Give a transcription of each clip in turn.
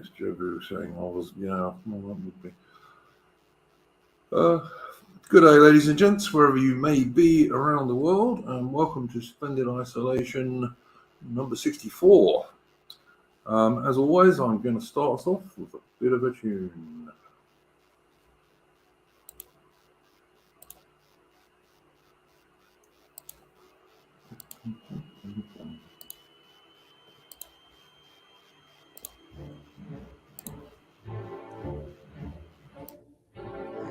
Yes, Jobu was saying I was, well, that would be. Good day, ladies and gents, wherever you may be around the world, and welcome to Splendid Isolation number 64. As always, I'm going to start us off with a bit of a tune.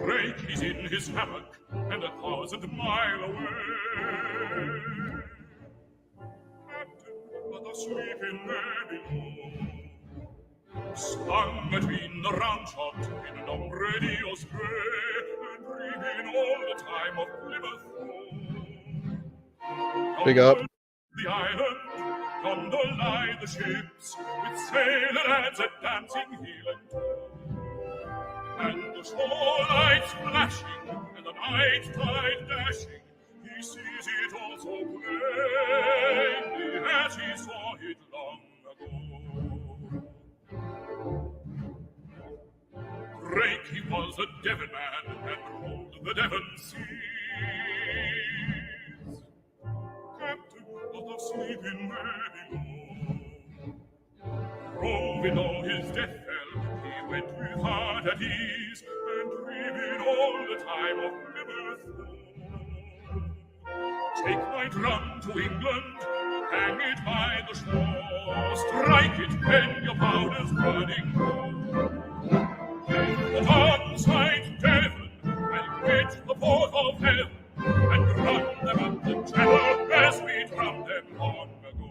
Drake is in his hammock and 1,000 miles away. Captain, but asleep in bed below, slung between the round shot in an umbrello spray, and dreaming all the time of Plymouth. Big up. The island, yonder lie the ships, with sailor lads at dancing heel and toe. And the shore lights flashing, and the night tide dashing, he sees it all so plainly as he saw it long ago. Drake, he was a Devon man, and ruled the Devon seas. Captain of the sleeping bed below, from below his death fell, he went with heart at ease, and dreaming all the time of Plymouth. Take my drum to England, hang it by the shore, strike it when your powder's running low. But onside Devon, I'll quit the port of heaven, and run them up the channel as we drummed them long ago.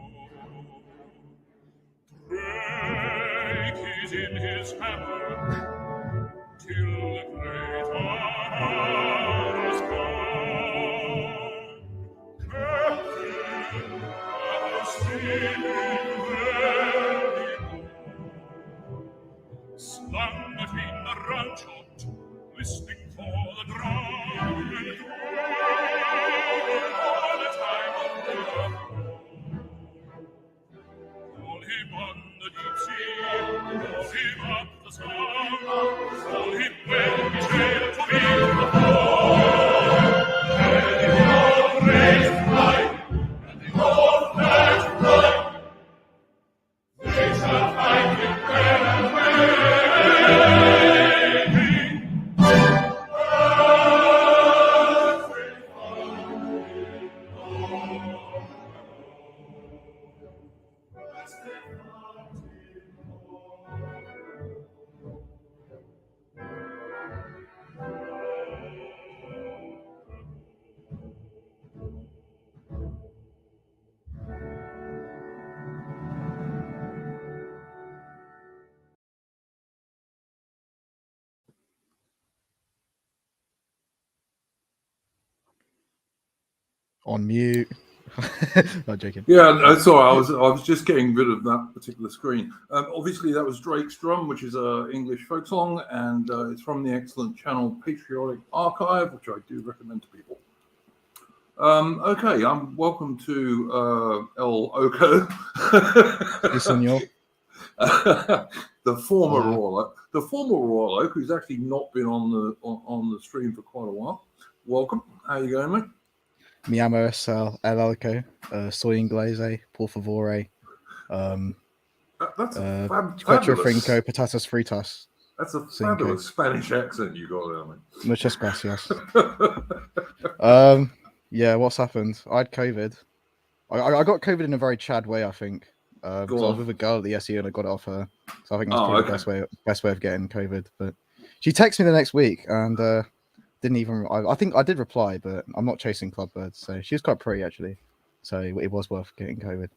Drake is in his hammock till the great hour's gone. Captain, our sleeping there below, slung between the round shot, listening for the drum, and dreaming all the time of Plymouth. Call him on the deep sea, call him up the Sound, call him when we sail to meet the foe. And the old race fly, and the old flags fly, they shall find him well and waiting. On mute. Not joking. Yeah, sorry, I was just getting rid of that particular screen. Obviously, that was Drake's Drum, which is an English folk song, and it's from the excellent channel Patriotic Archive, which I do recommend to people. Okay, welcome to El Oko. Yes, senor. The former Royal Oak, who's actually not been on the stream for quite a while. Welcome. How you going, mate? Mi amo es el Elco, soy inglese, por favore. That's Quattro Frinco, patatas fritas. That's a fabulous Spanish accent you got there, mate. Muchas gracias. Yeah, what's happened? I had COVID. I got COVID in a very Chad way, I think. I was with a girl at the SE and I got it off her. So I think that's probably the best way of getting COVID. But she texted me the next week and didn't even. I think I did reply, but I'm not chasing clubbirds. So she was quite pretty actually. So it was worth getting COVID.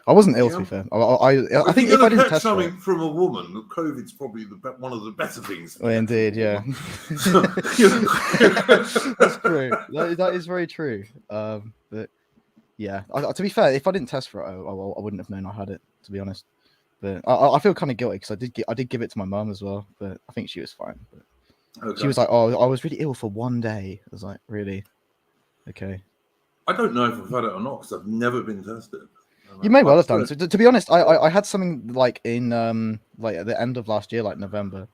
I wasn't ill, to be fair. I think if I didn't test something from a woman, COVID's probably one of the better things. Well, indeed, yeah. That's true. That is very true. But yeah, to be fair, if I didn't test for it, I wouldn't have known I had it. To be honest, but I feel kind of guilty because I did give it to my mum as well, but I think she was fine. But she was like, "Oh, I was really ill for one day." I was like, "Really? Okay." I don't know if I've had it or not because I've never been tested. You may well have done. So, to be honest, I had something like in like at the end of last year, like November,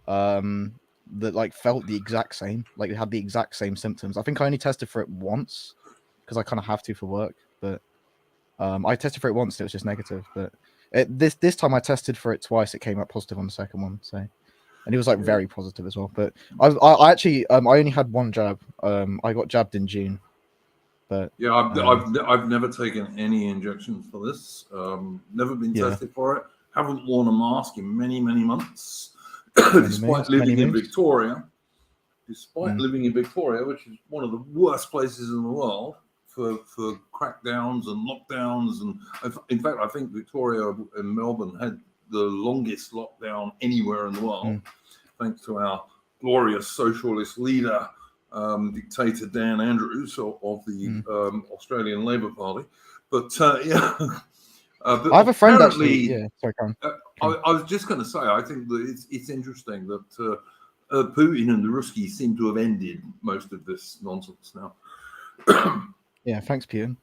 that like felt the exact same. Like it had the exact same symptoms. I think I only tested for it once because I kind of have to for work. But I tested for it once and it was just negative. But this time I tested for it twice. It came up positive on the second one. So and it was like very positive as well. But I actually I only had one jab. I got jabbed in June. But yeah, I've never taken any injections for this. Never been tested for it. Haven't worn a mask in many months, despite living in Victoria. Despite living in Victoria, which is one of the worst places in the world for crackdowns and lockdowns, and in fact, I think Victoria and Melbourne had the longest lockdown anywhere in the world, thanks to our glorious socialist leader. Dictator Dan Andrews of the Australian Labor Party, but yeah, but I have a friend actually. Yeah, sorry, Karen. I was just going to say, I think that it's interesting that Putin and the Ruskies seem to have ended most of this nonsense now. Yeah, thanks, Putin.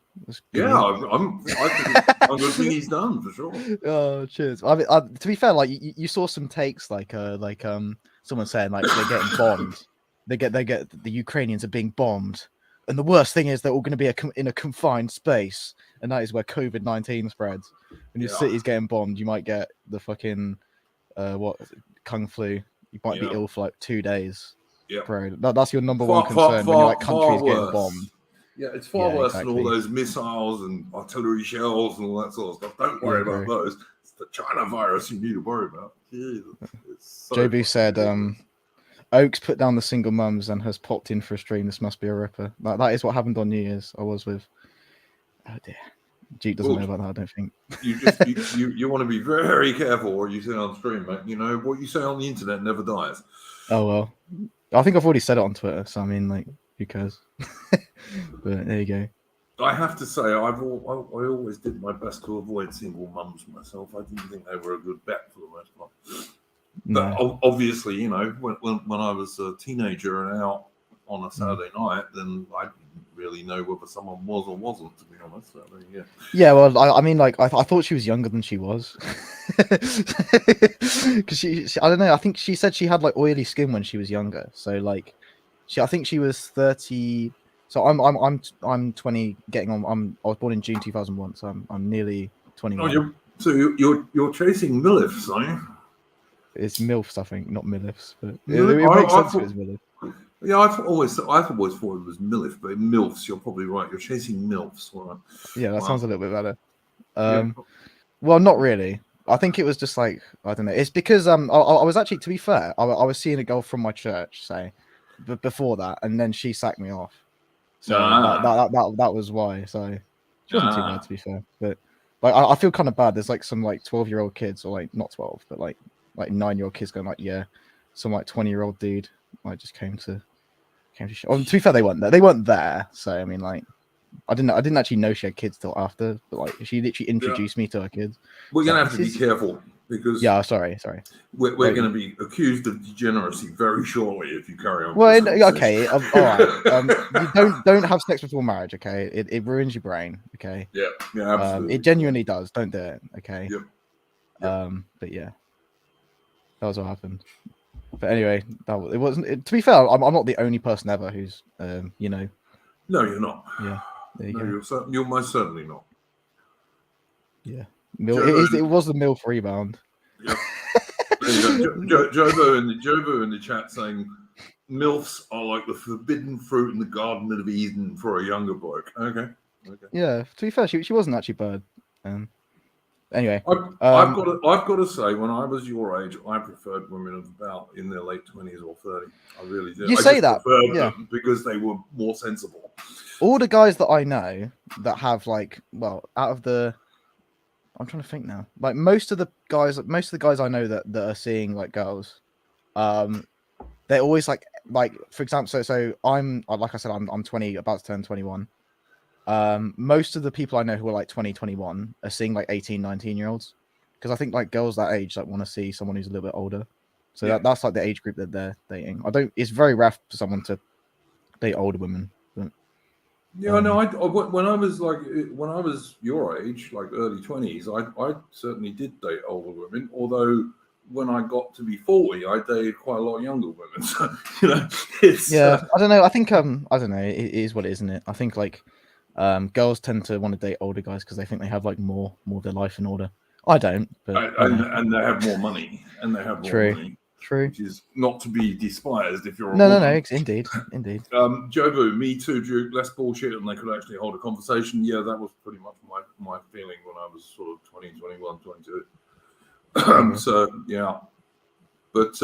Yeah, I think he's done for sure. Oh, cheers. I mean, to be fair, like you saw some takes, like someone saying like they're getting bombed. They get the Ukrainians are being bombed, and the worst thing is they're all going to be in a confined space, and that is where COVID-19 spreads. When your city's getting bombed, you might get the fucking Kung flu. You might be ill for like 2 days. Yeah, bro, that's your number one concern when your like country's getting bombed. Yeah, it's far worse than all those missiles and artillery shells and all that sort of stuff. Don't worry about those. It's the China virus you need to worry about. JB said, Oaks put down the single mums and has popped in for a stream. This must be a ripper. That is what happened on New Year's. I was with. Oh dear, Duke doesn't know about that. I don't think. You want to be very careful what you say on stream, mate. You know what you say on the internet never dies. Oh well, I think I've already said it on Twitter. So I mean, like, who cares? But there you go. I have to say, I always did my best to avoid single mums myself. I didn't think they were a good bet for the most part. But obviously, you know, when I was a teenager and out on a Saturday night, then I didn't really know whether someone was or wasn't, to be honest. So, yeah. Yeah, well, I mean, like, I thought she was younger than she was. Because she, I don't know, I think she said she had, like, oily skin when she was younger. So, like, I think she was 30... So I'm 20, getting on. I was born in June 2001, so I'm nearly 21. So you're chasing MILFs, are you? It's MILFs, I think, not MILFs, but it makes sense if it's MILF. Yeah, I've always thought it was MILF, but MILFs, you're probably right. You're chasing MILFs, right? Yeah, that sounds a little bit better. Well, not really. I think it was just like, I don't know. It's because I was actually, to be fair, I was seeing a girl from my church, say, before that, and then she sacked me off. So that was why. So she wasn't too bad, to be fair. But like I feel kind of bad. There's like some like 12-year-old kids, or like not 12, but like 9-year-old kids going like, yeah, some like 20-year-old dude like just came to show. To be fair, they weren't there. They weren't there. So I mean, like, I didn't actually know she had kids till after. But like, she literally introduced me to her kids. We're gonna have to be careful. Because sorry, we're going to be accused of degeneracy very shortly if you carry on. Well, okay, all right. You don't have sex before marriage, okay? It ruins your brain, okay? Yeah, absolutely. It genuinely does. Don't do it, okay? Yep. But yeah, that was what happened. But anyway, it wasn't. To be fair, I'm not the only person ever who's, you know. No, you're not. Yeah. There you go. You're most certainly not. Yeah. It was the MILF rebound. Yep. Jobo in the chat saying MILFs are like the forbidden fruit in the Garden of Eden for a younger bloke. Okay. Yeah, to be fair, she wasn't actually bad. Anyway, I've got to say, when I was your age, I preferred women of about in their late 20s or 30s. I really did. You say that, yeah, because they were more sensible. All the guys that I know that have like, well, out of the, I'm trying to think now. Like most of the guys I know that are seeing like girls, they're always like for example, so I'm like I said, I'm 20, about to turn 21. Most of the people I know who are like 20, 21 are seeing like 18, 19-year-olds, because I think like girls that age like want to see someone who's a little bit older. So that's like the age group that they're dating. It's very rare for someone to date older women. But Yeah, no. When I was your age, like early 20s, I certainly did date older women. Although when I got to be 40, I dated quite a lot younger women. So it's I don't know. I think I don't know. It is what it is, isn't it? I think like girls tend to want to date older guys because they think they have like more of their life in order. I don't, but and they have more money, True. which is not to be despised if you're a No, woman. indeed. Jobu, me too, Duke, less bullshit, and they could actually hold a conversation. Yeah, that was pretty much my feeling when I was sort of 20, 21, 22. So, yeah. But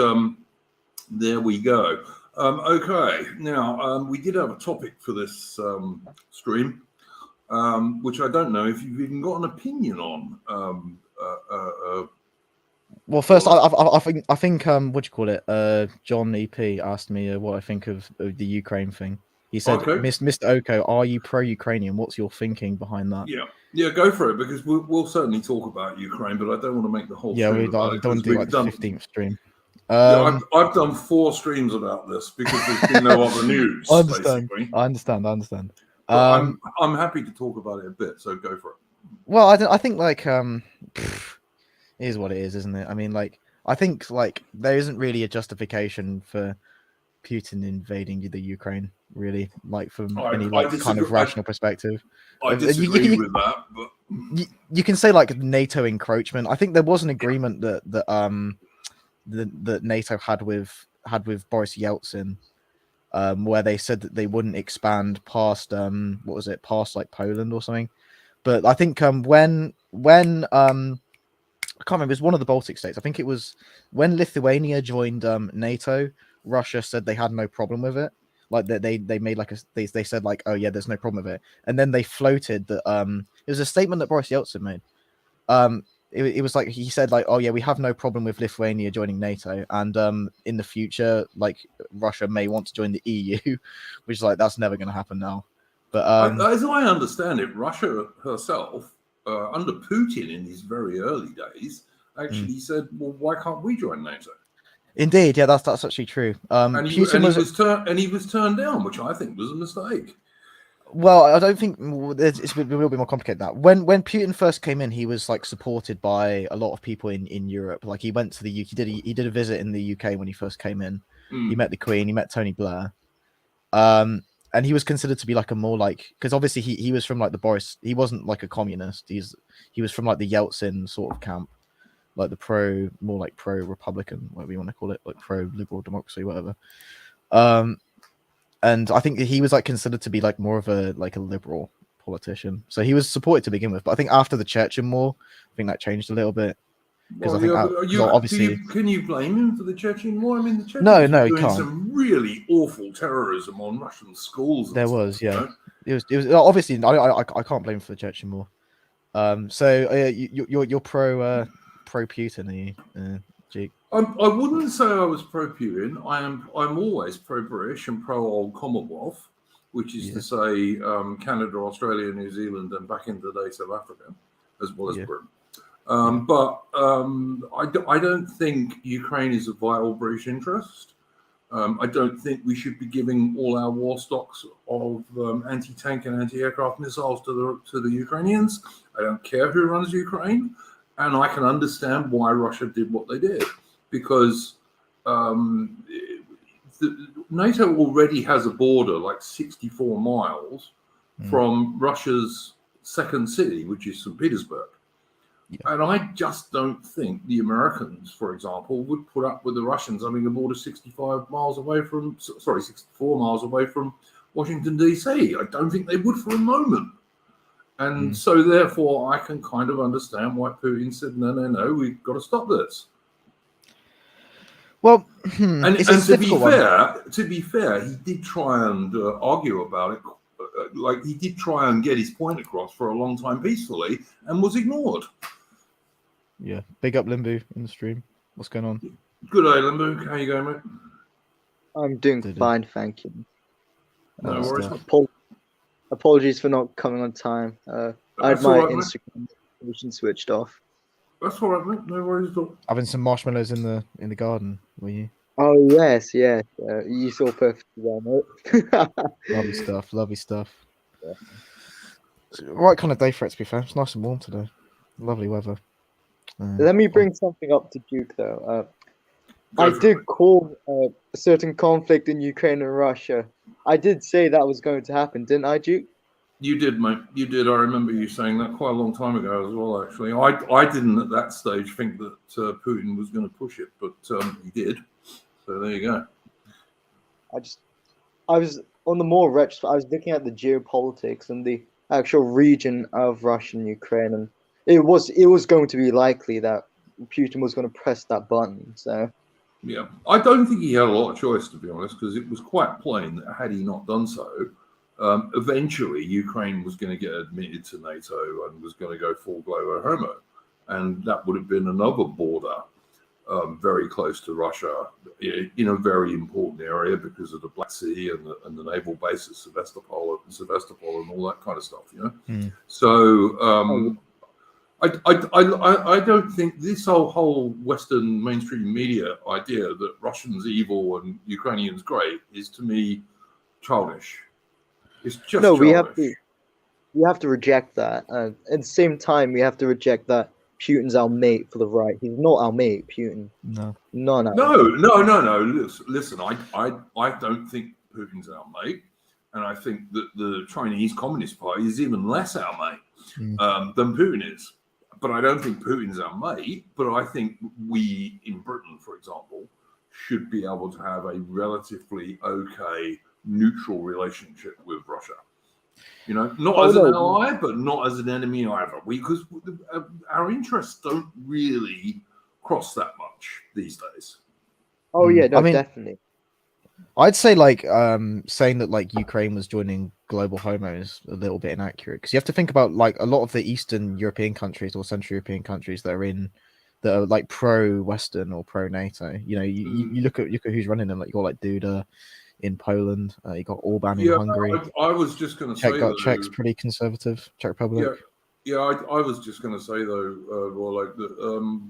there we go. Okay, now, we did have a topic for this stream, which I don't know if you've even got an opinion on. Well, first, I think what do you call it? John EP asked me what I think of the Ukraine thing. He said, okay. Mr. Oko, are you pro-Ukrainian? What's your thinking behind that? Yeah, go for it, because we'll certainly talk about Ukraine, but I don't want to make the whole stream about it. Don't want to do like the 15th stream. Yeah, I've done 4 streams about this because there's been no other news. I understand. Basically. I understand. But I'm happy to talk about it a bit, so go for it. Well, I think like it is what it is, isn't it? I mean, like I think like there isn't really a justification for Putin invading the Ukraine, really, like from any like kind of rational perspective. I disagree with that, but you can say like NATO encroachment. I think there was an agreement that NATO had with Boris Yeltsin, where they said that they wouldn't expand past past like Poland or something. But I think when I can't remember, it was one of the Baltic states. I think it was when Lithuania joined NATO. Russia said they had no problem with it. Like they made like they said like, oh yeah, there's no problem with it. And then they floated that it was a statement that Boris Yeltsin made. It was like he said like, oh yeah, we have no problem with Lithuania joining NATO, and in the future like Russia may want to join the EU, which is like that's never going to happen now. But as I understand it, Russia herself, under Putin in his very early days, actually said, well, why can't we join NATO? Indeed, yeah, that's actually true. He was turned down, which I think was a mistake. Well, I don't think it's a little bit more complicated than that. When Putin first came in, he was like supported by a lot of people in Europe. Like he went to the UK, he did a visit in the UK when he first came in. He met the Queen, he met Tony Blair, and he was considered to be like a more like, because obviously he was from like the Boris. He wasn't like a communist. He was from like the Yeltsin sort of camp, like the more like pro-Republican, whatever you want to call it, like pro-liberal democracy, whatever. And I think he was like considered to be like more of a liberal politician. So he was supported to begin with, but I think after the Chechen War, I think that changed a little bit. Because obviously, can you blame him for the Chechen War? I mean, the Chechens were doing some really awful terrorism on Russian schools. There was, yeah. It was obviously I can't blame him for the Chechen War. So you're pro Putin, are you, Jake? I wouldn't say I was pro Putin. I'm always pro British and pro Old Commonwealth, which is to say Canada, Australia, New Zealand, and back in the day South Africa, as well as Britain. But I don't think Ukraine is a vital British interest. I don't think we should be giving all our war stocks of anti-tank and anti-aircraft missiles to the Ukrainians. I don't care who runs Ukraine, and I can understand why Russia did what they did, because NATO already has a border like 64 miles from Russia's second city, which is St. Petersburg. And I just don't think the Americans, for example, would put up with the Russians having a border 64 miles away from Washington, D.C. I don't think they would for a moment. And so therefore I can kind of understand why Putin said, no, we've got to stop this. Well, and to be fair, he did try and argue about it. Like he did try and get his point across for a long time peacefully and was ignored. Yeah, big up Limbu in the stream. What's going on? Good day, Limbu. How you going, mate? I'm doing fine, thank you. No worries. Apologies for not coming on time. I had my Instagram notification switched off. That's all right, mate. No worries at all. Having some marshmallows in the garden, were you? Oh yes. You saw perfectly well, mate. Lovely stuff. It's the right kind of day for it, to be fair. It's nice and warm today. Lovely weather. Let me bring something up to Duke, though. I did call a certain conflict in Ukraine and Russia. I did say that was going to happen, didn't I, Duke? You did, mate. You did. I remember you saying that quite a long time ago as well, actually. I didn't at that stage think that Putin was going to push it, but he did. So there you go. I was on the more wretched. I was looking at the geopolitics and the actual region of Russia and Ukraine, and it was going to be likely that Putin was going to press that button. So yeah, I don't think he had a lot of choice, to be honest, because it was quite plain that had he not done so, eventually Ukraine was going to get admitted to NATO and was going to go full global homo, and that would have been another border very close to Russia in a very important area because of the Black Sea and the naval base at Sevastopol and all that kind of stuff, you know. So I don't think this whole Western mainstream media idea that Russians evil and Ukrainians great is, to me, childish. It's just no. childish. We have to reject that. At the same time, we have to reject that Putin's our mate for the right. He's not our mate, Putin. No. No. Listen, I don't think Putin's our mate, and I think that the Chinese Communist Party is even less our mate than Putin is. But I don't think Putin's our mate. But I think we in Britain, for example, should be able to have a relatively okay neutral relationship with Russia. You know, not as an ally, but not as an enemy either. Because our interests don't really cross that much these days. Oh yeah, no, definitely. I'd say saying that Ukraine was joining global homo is a little bit inaccurate, because you have to think about a lot of the Eastern European countries or Central European countries that are pro-Western or pro-NATO. You know, you look at who's running them. You got Duda in Poland, you got Orban in Hungary. I was just going to say that Czech's pretty conservative. Czech Republic. Yeah. I was just going to say though,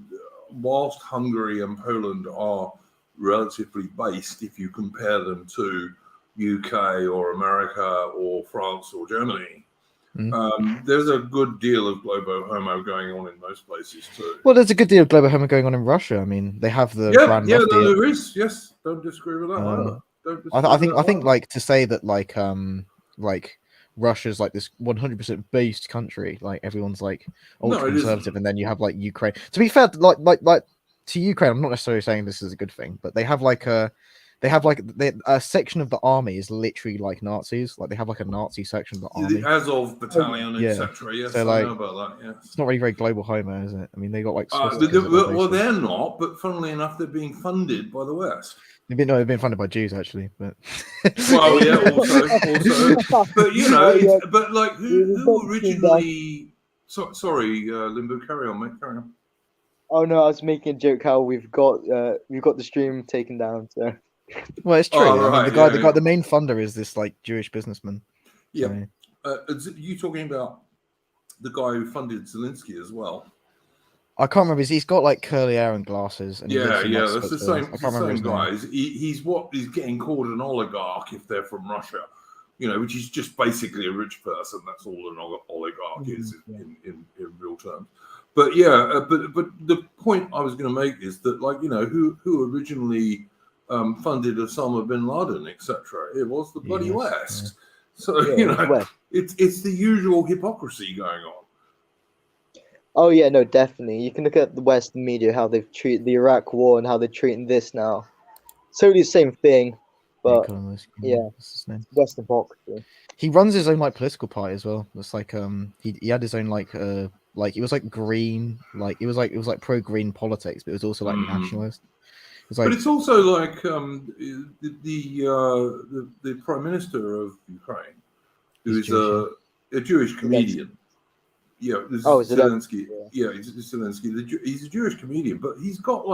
whilst Hungary and Poland are relatively based, if you compare them to UK or America or France or Germany, there's a good deal of globo homo going on in those places too. Well, there's a good deal of globo homo going on in Russia. I mean, they have the brand no, there is. Yes, don't disagree with that either. I think to say that Russia's this 100% based country, ultra conservative, and then you have Ukraine. To be fair, to Ukraine, I'm not necessarily saying this is a good thing, but they have a section of the army is literally Nazis. They have a Nazi section of the army, the Azov battalion, etc. Yes, so, I know about that. Yes, it's not really very global homo, is it? I mean, they got well, they're not, but funnily enough, they're being funded by the West. They've been funded by Jews, actually, but well, yeah, also, but you know, but who originally? Sorry, Limbo, carry on, mate, carry on. Oh no, I was making a joke how we've got the stream taken down. So, well, it's true. I mean, the main funder is this Jewish businessman. Yeah, so. You talking about the guy who funded Zelensky as well? I can't remember. He's got curly hair and glasses. And that's the same. The same guy. He's getting called an oligarch if they're from Russia, you know, which is just basically a rich person. That's all an oligarch is in real terms. But but the point I was going to make is that who originally funded Osama bin Laden, etc. It was the bloody West. Yeah. So it's the usual hypocrisy going on. Oh yeah, no, definitely. You can look at the Western media, how they've treated the Iraq War and how they're treating this now. Totally the same thing, but Western hypocrisy. He runs his own political party as well. It's he had his own it was green, it was pro-green politics, but it was also nationalist. But it's also the Prime Minister of Ukraine, who is a Jewish comedian. Yeah, Zelensky. He's Zelensky. He's a Jewish comedian, but he's got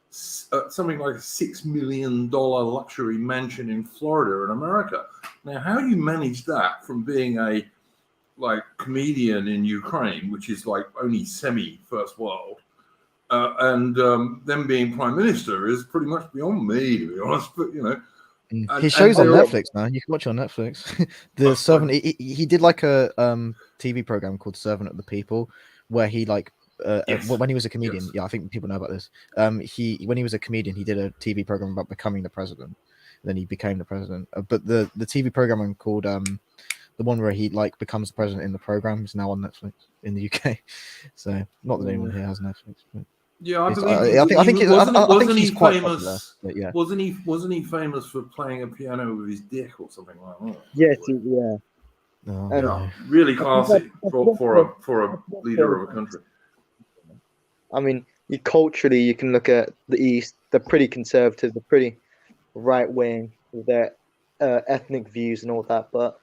something like a $6 million luxury mansion in Florida in America. Now, how do you manage that from being a comedian in Ukraine, which is only semi first world, and then being prime minister is pretty much beyond me, to be honest. But His show's on Netflix now. You can watch it on Netflix. The Servant. He did like a TV program called Servant of the People, where he like when he was a comedian. I think people know about this. When he was a comedian, he did a TV program about becoming the president. Then he became the president. But the TV program called the one where he like becomes the president in the program is now on Netflix in the UK. So not that anyone here has Netflix. But yeah, I believe. Wasn't he he's quite famous? Popular, yeah. Wasn't he famous for playing a piano with his dick or something like that? Yes, yeah. Oh, yeah, really classy for a leader of a country. I mean, culturally, you can look at the East. They're pretty conservative. They're pretty right wing with their ethnic views and all that. But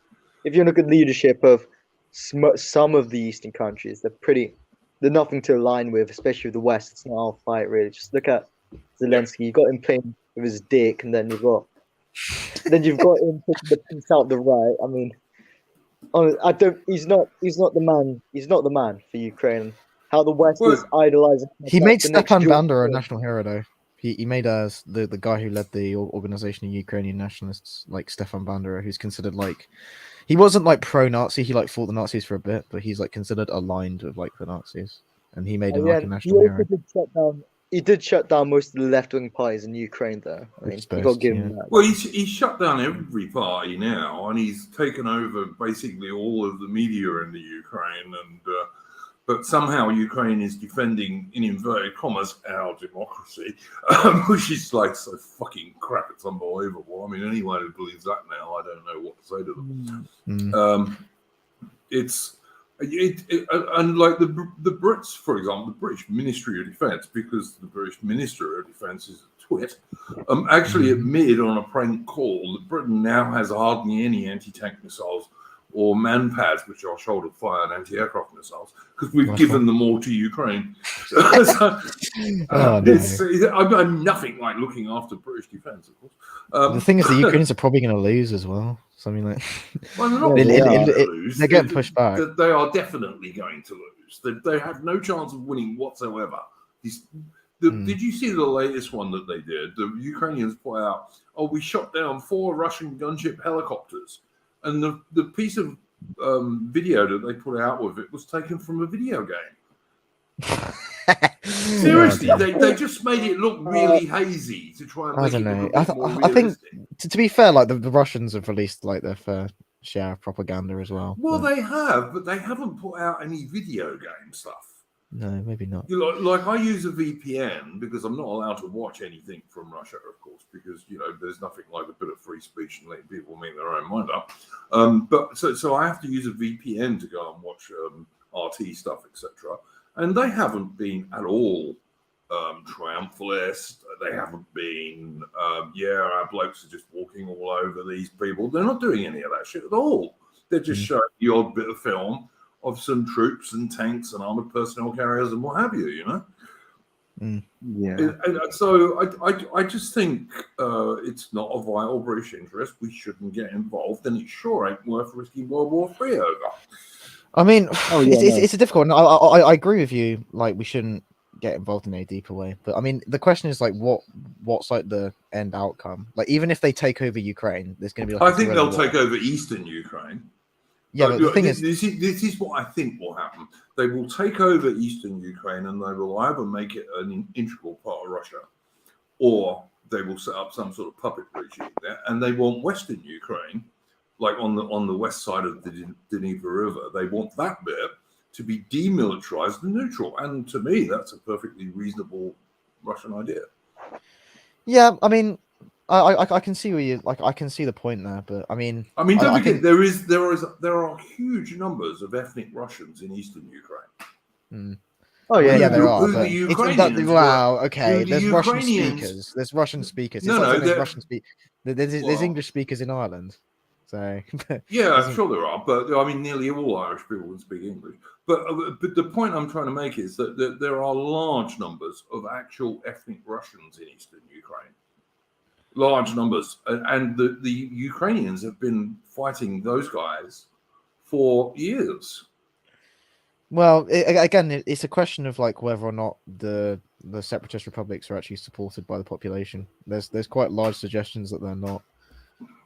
if you look at leadership of some of the Eastern countries, they're nothing to align with, especially with the West. It's not our fight, really. Just look at Zelensky. You got him playing with his dick, and then you've got him putting the piece out the right. I mean, he's not the man. He's not the man for Ukraine. How the West is idolizing. He made Stepan Bandera a national hero, though. He made the guy who led the organization of Ukrainian nationalists, like Stepan Bandera, who's considered like he wasn't like pro-Nazi. He like fought the Nazis for a bit, but he's like considered aligned with like the Nazis, and he made him like a national hero. He did shut down most of the left-wing parties in Ukraine, though. I mean, you got to give him that. Well, he's shut down every party now, and he's taken over basically all of the media in the Ukraine, and but somehow Ukraine is defending, in inverted commas, our democracy, which is like so fucking crap. It's unbelievable. I mean, anyone who believes that now, I don't know what to say to them. And like the Brits, for example, the British Ministry of Defence, because the British Minister of Defence is a twit, actually admitted on a prank call that Britain now has hardly any anti-tank missiles or man-pads, which are shoulder-fire and anti-aircraft missiles, because we've given them all to Ukraine. I'm nothing like looking after British defence, of course. The thing is, the Ukrainians are probably going to lose as well. Something like well, they're not going to lose. They're getting pushed back. They are definitely going to lose. They have no chance of winning whatsoever. Did you see the latest one that they did? The Ukrainians put out, we shot down 4 Russian gunship helicopters. And the piece of video that they put out with it was taken from a video game. Seriously, they just made it look really hazy to try and make it look a bit more realistic. I think, to be fair, like the Russians have released like their fair share of propaganda as well. Well, they have, but they haven't put out any video game stuff. No, maybe not. Like I use a VPN because I'm not allowed to watch anything from Russia, of course, because there's nothing like a bit of free speech and letting people make their own mind up. But so I have to use a VPN to go and watch RT stuff, etc. And they haven't been at all triumphalist. They haven't been, our blokes are just walking all over these people. They're not doing any of that shit at all. They're just showing the odd bit of film of some troops and tanks and armored personnel carriers and what have you, Yeah. And so I just think it's not a vital British interest. We shouldn't get involved, and it sure ain't worth risking World War III over. I mean, it's a difficult one. I agree with you. Like, we shouldn't get involved in a deeper way. But I mean, the question is like, what's like the end outcome? Like, even if they take over Ukraine, there's going to be like. I think they'll take over eastern Ukraine. Yeah, but the thing is, this is what I think will happen. They will take over eastern Ukraine, and they will either make it an integral part of Russia, or they will set up some sort of puppet regime there. And they want western Ukraine, like on the west side of the Dnieper River. They want that bit to be demilitarized and neutral. And to me, that's a perfectly reasonable Russian idea. Yeah, I mean, I can see where you like. I can see the point there, but I mean, don't forget there are huge numbers of ethnic Russians in eastern Ukraine. Oh yeah, there are. The Ukrainians okay. There's Russian speakers. There's Russian speakers. There's Russian There's English speakers in Ireland. So yeah, I'm sure there are, but I mean, nearly all Irish people would speak English. But the point I'm trying to make is that there are large numbers of actual ethnic Russians in eastern Ukraine. Large numbers, and the Ukrainians have been fighting those guys for years. Well, it's a question of like whether or not the separatist republics are actually supported by the population. There's quite large suggestions that they're not.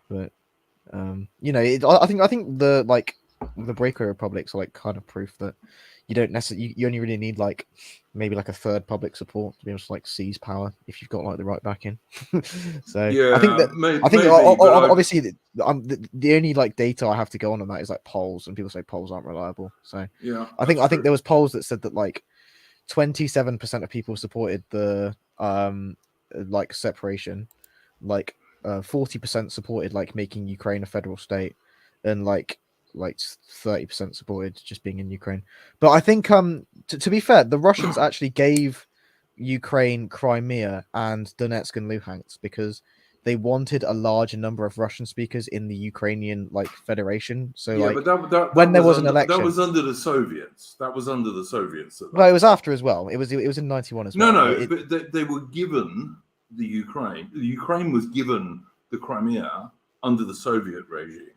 But I think the breakaway republics are like kind of proof that you don't necessarily you only really need like maybe like a third public support to be able to like seize power if you've got like the right backing. So yeah, I think maybe, obviously the only like data I have to go on that is like polls, and people say polls aren't reliable. So yeah, I think there was polls that said that like 27% of people supported the like separation, like 40% supported like making Ukraine a federal state, and like 30% supported just being in Ukraine. But I think to be fair, the Russians actually gave Ukraine Crimea and Donetsk and Luhansk because they wanted a larger number of Russian speakers in the Ukrainian like federation. So yeah, like but when there was an that election, was under the Soviets. That was under the Soviets. well, it was after as well. It was in 91 as well. But they were given the Ukraine. The Ukraine was given the Crimea under the Soviet regime.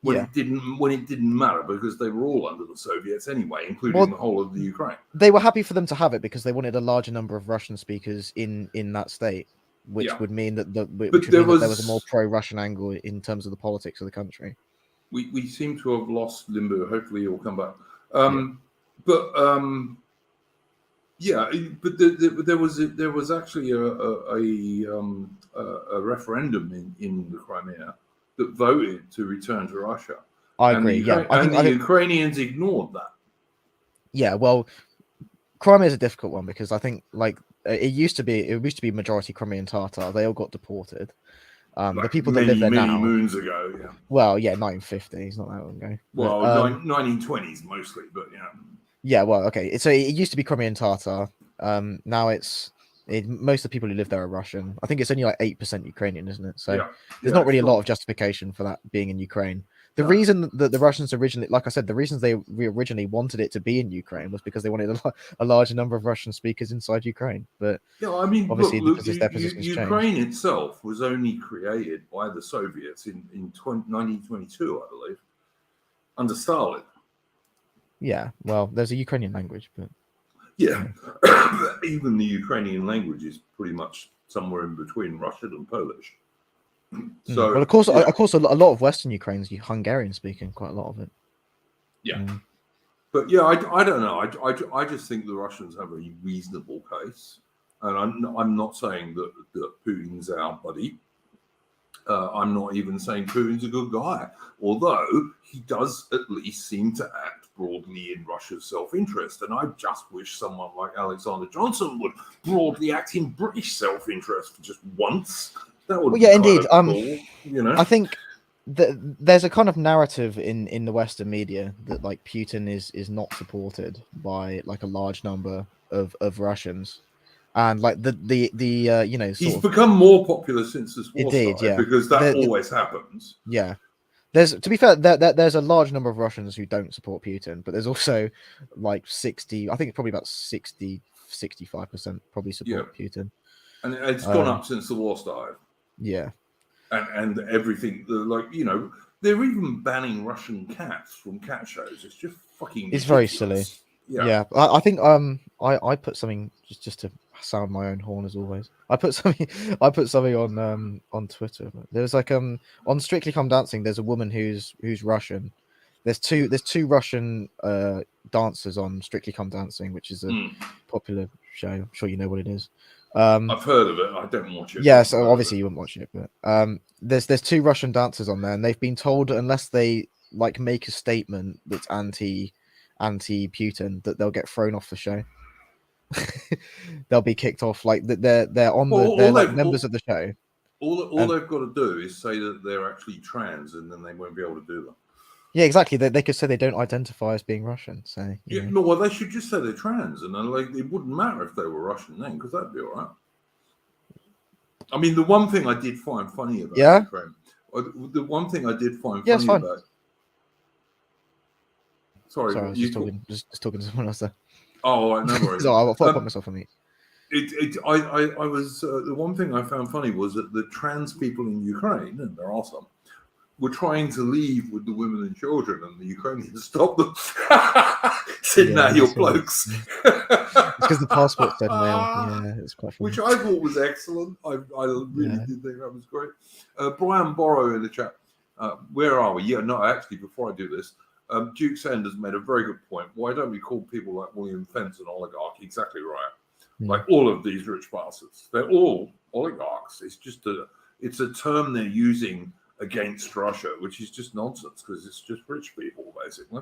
When it didn't matter because they were all under the Soviets anyway, including the whole of the Ukraine. They were happy for them to have it because they wanted a larger number of Russian speakers in that state, which would mean that there was a more pro-Russian angle in terms of the politics of the country. We seem to have lost Limbo. Hopefully, he'll come back. But there was actually a referendum in the Crimea that voted to return to Russia. I agree. The Ukrainians ignored that. Yeah, well, Crimea is a difficult one because I think like it used to be majority Crimean Tatar. They all got deported. The people that live there now, many moons ago. Yeah. Well, yeah, 1950s, not that long ago. Well, 1920s mostly, but yeah. Yeah, well, okay. So it used to be Crimean Tatar. Now most of the people who live there are Russian. I think it's only like 8% Ukrainian, isn't it? So there's not really a lot of justification for that being in Ukraine. The reason that the Russians originally, like I said, the reasons they originally wanted it to be in Ukraine was because they wanted a larger number of Russian speakers inside Ukraine. But obviously, because their position has Ukraine itself was only created by the Soviets in 1922, I believe, under Stalin. Yeah, well, there's a Ukrainian language, but even the Ukrainian language is pretty much somewhere in between Russian and Polish. So, well, of course, a lot of Western Ukraine's Hungarian speaking, quite a lot of it. Yeah, but I don't know. I just think the Russians have a reasonable case, and I'm not saying that Putin's our buddy. I'm not even saying Putin's a good guy, although he does at least seem to act broadly in Russia's self-interest. And I just wish someone like Alexander Johnson would broadly act in British self-interest just once. That would be indeed. Cool, I think there's a kind of narrative in the Western media that like Putin is not supported by like a large number of Russians. And like he's become more popular since this war started, because that always happens. Yeah, to be fair, there's a large number of Russians who don't support Putin, but there's also like 60. I think it's probably about 65% probably support Putin, and it's gone up since the war started. Yeah, and everything they're even banning Russian cats from cat shows. It's just fucking. It's ridiculous. Very silly. Yeah. I think I put something just to sound my own horn as always. I put something on Twitter. There's like on Strictly Come Dancing. There's a woman who's Russian. There's two Russian dancers on Strictly Come Dancing, which is a popular show. I'm sure you know what it is. I've heard of it. I don't watch it. Yeah, so obviously you wouldn't watch it, but there's two Russian dancers on there, and they've been told unless they like make a statement that's anti-Putin, that they'll get thrown off the show. They'll be kicked off. Like they're members of the show. All they've got to do is say that they're actually trans, and then they won't be able to do that. Yeah, exactly. They could say they don't identify as being Russian. So well, they should just say they're trans, and then it wouldn't matter if they were Russian then, because that'd be all right. I mean, the one thing I did find funny about Ukraine, the one thing I did find funny about. Sorry, I was just talking to someone else there. Oh, no worries. So I thought I put myself on mute. I was the one thing I found funny was that the trans people in Ukraine, and there are some, were trying to leave with the women and children, and the Ukrainians stopped them. Said, "Now you're blokes." because the passport said male. Yeah, it's quite funny. Which I thought was excellent. I really did think that was great. Brian Borrow in the chat. Where are we? Yeah, no, actually, before I do this, Duke Sanders made a very good point. Why don't we call people like William Fentz an oligarch? Exactly right. Like all of these rich bastards, they're all oligarchs. It's just it's a term they're using against Russia, which is just nonsense because it's just rich people, basically.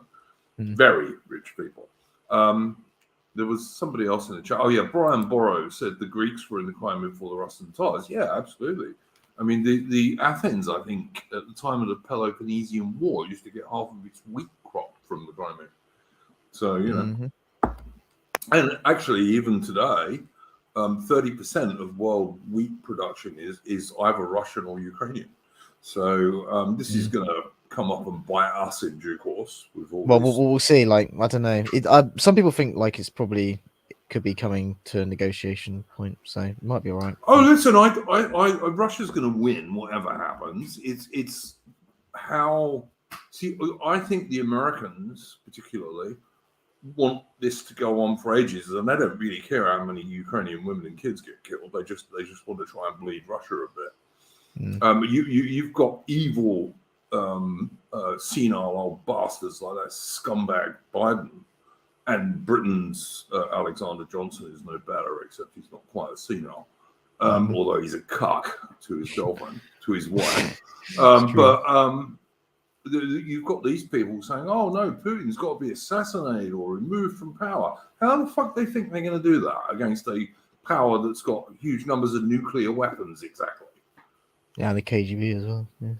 Very rich people. There was somebody else in the chat. Oh, yeah, Brian Borrow said the Greeks were in the Crimea before the Russian Tatars. Yeah, absolutely. I mean, the Athens, I think, at the time of the Peloponnesian War, used to get half of its wheat crop from the Crimea. So, you know. And actually, even today, 30% of world wheat production is either Russian or Ukrainian. So this is going to come up and bite us in due course. We'll see. Like, I don't know. Some people think like it could be coming to a negotiation point, so it might be all right. Oh, listen, Russia's going to win whatever happens. It's how. See, I think the Americans, particularly, want this to go on for ages, and they don't really care how many Ukrainian women and kids get killed. They just want to try and bleed Russia a bit. You've got evil, senile old bastards like that scumbag Biden, and Britain's Alexander Johnson is no better, except he's not quite as senile, although he's a cuck to his girlfriend, to his wife. You've got these people saying, "Oh no, Putin's got to be assassinated or removed from power." How the fuck they think they're going to do that against a power that's got huge numbers of nuclear weapons? Exactly. Yeah, the KGB as well. Yeah.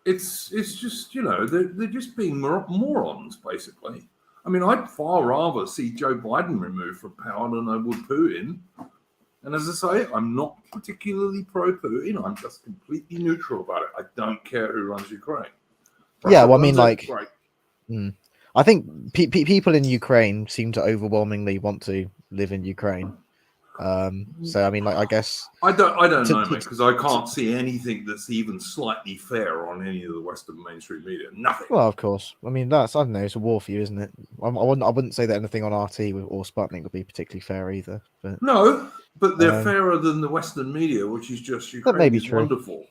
It's just, you know, they're just being morons, basically. I mean, I'd far rather see Joe Biden removed from power than I would Putin. And as I say, I'm not particularly pro-Putin. I'm just completely neutral about it. I don't care who runs Ukraine. Yeah, well, I mean, like, I think people in Ukraine seem to overwhelmingly want to live in Ukraine. So I mean, like, I guess I don't know, mate, because I can't see anything that's even slightly fair on any of the Western mainstream media. Nothing. Well, of course. I mean, I don't know. It's a war for you, isn't it? I wouldn't say that anything on RT or Sputnik would be particularly fair either. But no, but they're fairer than the Western media, which is just Ukraine may be is wonderful.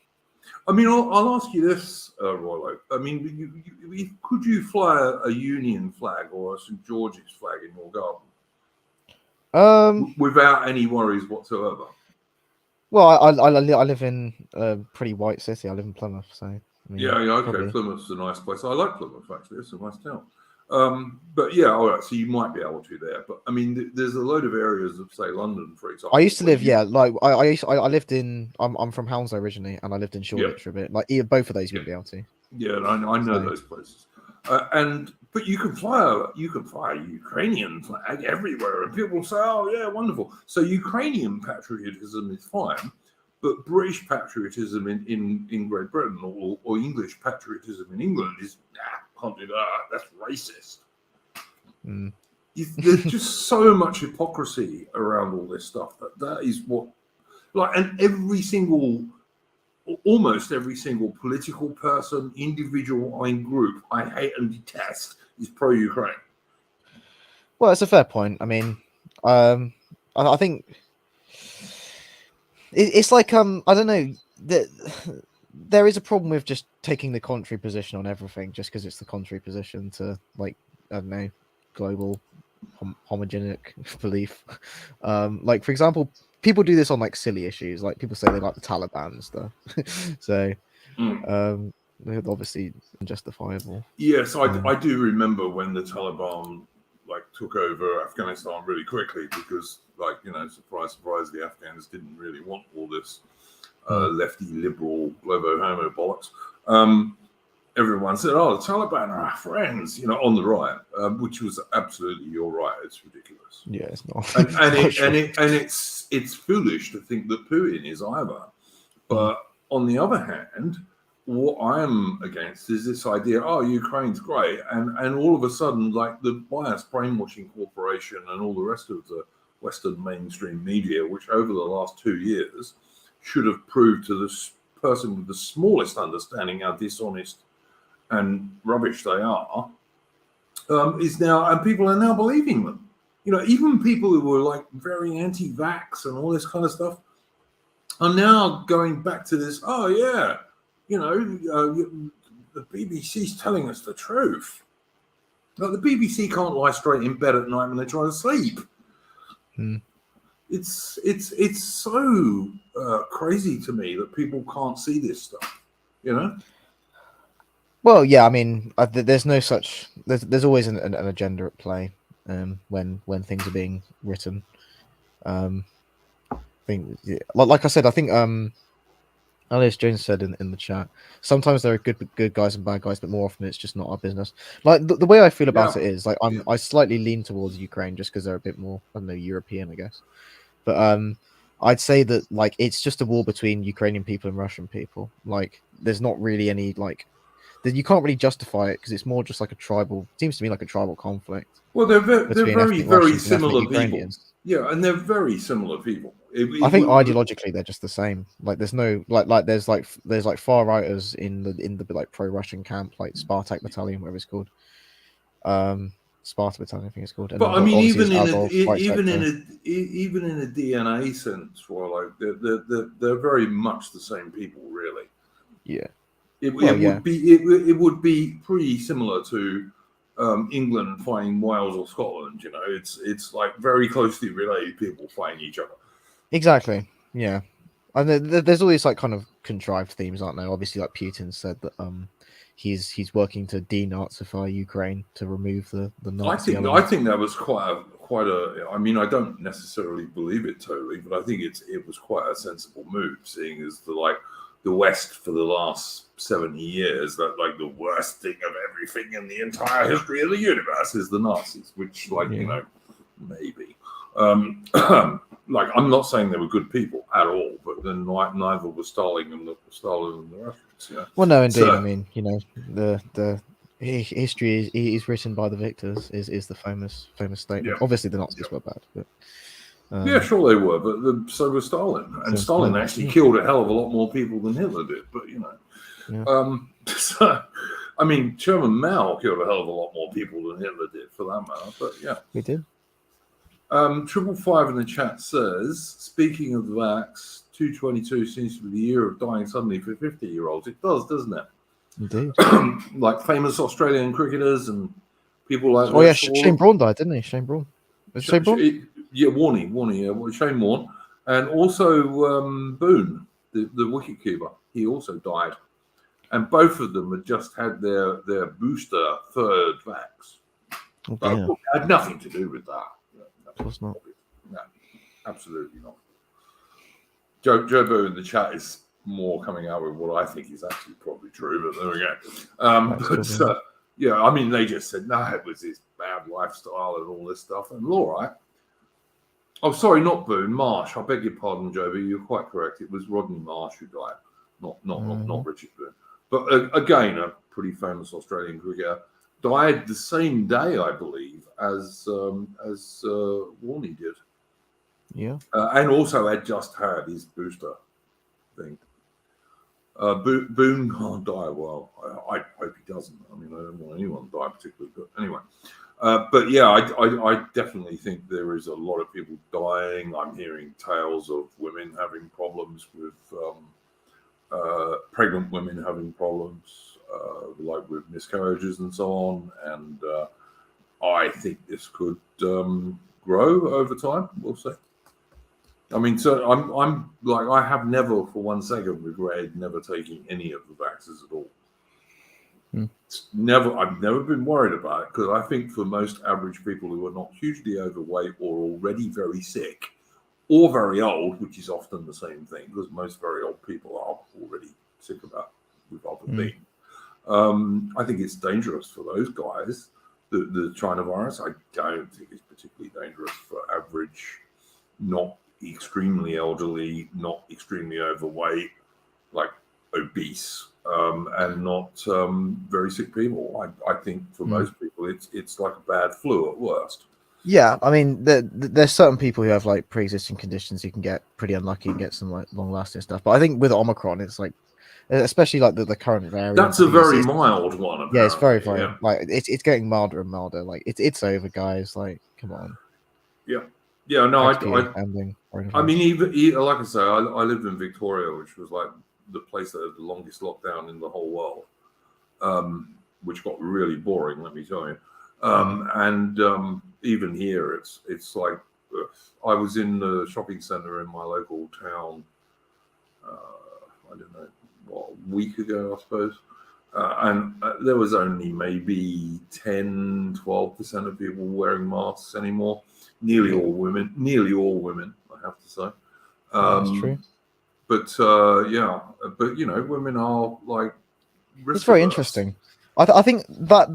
I mean, I'll ask you this, Rollo. I mean, could you fly a Union flag or a St. George's flag in your garden? Without any worries whatsoever. Well, I live in a pretty white city. I live in Plymouth, so I mean, okay. Probably. Plymouth's a nice place. I like Plymouth actually. It's a nice town. But yeah, all right. So you might be able to there. But I mean, there's a load of areas of, say, London, for example. I used to live, like I lived in. I'm from Hounslow originally, and I lived in Shoreditch for a bit. Like both of those you would be able to. Yeah, I know those places. But you can fly a Ukrainian flag everywhere, and people say, "Oh yeah, wonderful." So Ukrainian patriotism is fine, but British patriotism in Great Britain or English patriotism in England is can't do that. That's racist. There's just so much hypocrisy around all this stuff that is what, like, and almost every single political person, individual, and group I hate and detest is pro-Ukraine. Well, it's a fair point. I mean, I think it's like I don't know. There is a problem with just taking the contrary position on everything, just because it's the contrary position to, like, I don't know, global homogenic belief. Like, for example, people do this on, like, silly issues. Like, people say they like the Taliban and stuff. So, they're obviously unjustifiable. Yes, I do remember when the Taliban, like, took over Afghanistan really quickly because, like, you know, surprise, surprise, the Afghans didn't really want all this lefty, liberal, globo homo bollocks. Everyone said, "Oh, the Taliban are our friends," you know, on the right, which was absolutely, you're right. It's ridiculous. Yeah, it's not. And it's foolish to think that Putin is either. But on the other hand, what I'm against is this idea: oh, Ukraine's great, and all of a sudden, like, the biased brainwashing corporation and all the rest of the Western mainstream media, which over the last 2 years should have proved to this person with the smallest understanding how dishonest and rubbish they are, is now, and people are now believing them. you know, even people who were like very anti-vax and all this kind of stuff are now going back to this. Oh yeah, you know, the BBC's telling us the truth. Like, the BBC can't lie straight in bed at night when they try to sleep. It's so crazy to me that people can't see this stuff, you know. Well, yeah, I mean, there's no such. There's always an agenda at play when things are being written. I think, like I said, I think Alice Jones said in the chat, sometimes there are good guys and bad guys, but more often it's just not our business. Like the way I feel about it is like I slightly lean towards Ukraine just because they're a bit more, I don't know, European, I guess. But I'd say that like it's just a war between Ukrainian people and Russian people. Like there's not really any like you can't really justify it because it's more just like a tribal. It seems to me like a tribal conflict. Well, they're very similar people. Yeah, and they're very similar people. I think ideologically they're just the same. Like there's no there's far righters in the like pro-Russian camp, like Spartak Battalion, whatever it's called. Sparta Battalion, I think it's called. And but I mean, even in a DNA sense, well, like they're very much the same people, really. Yeah. It would be pretty similar to England fighting Wales or Scotland. You know, it's like very closely related people fighting each other. Exactly. Yeah, and there's all these like kind of contrived themes, aren't there? Obviously, like Putin said that he's working to denazify Ukraine to remove the Nazi I think that was quite a. I mean, I don't necessarily believe it totally, but I think it was quite a sensible move, seeing as the West for the last 70 years, that like the worst thing of everything in the entire history of the universe is the Nazis, which you know, maybe. Like, I'm not saying they were good people at all, but then neither was Stalin and the Russians. Yeah. Well, no, indeed. I mean, you know, the history is written by the victors is the famous statement. Yeah. Obviously, the Nazis were bad, but. Yeah, sure they were, but so was Stalin, and Stalin actually killed a hell of a lot more people than Hitler did. But you know, so, I mean, Chairman Mao killed a hell of a lot more people than Hitler did, for that matter. But yeah, he did. 555 in the chat says, speaking of the vax, 222 seems to be the year of dying suddenly for 50-year-olds. It does, doesn't it? Indeed. Like famous Australian cricketers and people like. Oh yeah, Shane Braun died, didn't he? Shane Braun. Shane Braun. Yeah, Warney, Shane Warne, and also Boone, the wicketkeeper. He also died, and both of them had just had their booster third vax. It had nothing to do with that. Of course not. No, absolutely not. Joe Boo in the chat is more coming out with what I think is actually probably true, but there we go. Yeah, I mean, they just said, no, it was his bad lifestyle and all this stuff, and all right. Oh, sorry, not Boone, Marsh. I beg your pardon, Joby. You're quite correct. It was Rodney Marsh who died, not Richard Boone. But again, a pretty famous Australian cricketer, died the same day, I believe, as Warney did. Yeah, and also had just had his booster thing. Boone can't die. Well, I hope he doesn't. I mean, I don't want anyone to die particularly, but anyway. But yeah, I definitely think there is a lot of people dying. I'm hearing tales of women having problems with pregnant women having problems, like with miscarriages and so on. And I think this could grow over time. We'll see. I mean, so I'm like, I have never for one second regretted never taking any of the vaccines at all. I've never been worried about it, because I think for most average people who are not hugely overweight or already very sick or very old, which is often the same thing, because most very old people are already sick with other things. I think it's dangerous for those guys. The China virus, I don't think it's particularly dangerous for average, not extremely elderly, not extremely overweight, like obese, and not very sick people. I think for most people, it's like a bad flu at worst. Yeah, I mean, there's certain people who have like pre-existing conditions who can get pretty unlucky and get some like long-lasting stuff. But I think with Omicron, it's like, especially like the current variant. That's a very mild one. Apparently. Yeah, it's very like it's getting milder and milder. Like it's over, guys. Like, come on. Yeah. No, I mean, even like I say, I lived in Victoria, which was like the place that had the longest lockdown in the whole world, which got really boring, let me tell you. And even here, it's like I was in the shopping centre in my local town. I don't know, what, a week ago, I suppose. And there was only maybe 10-12% of people wearing masks anymore. Nearly all women, I have to say. That's true. But women are like. It's very interesting. I think that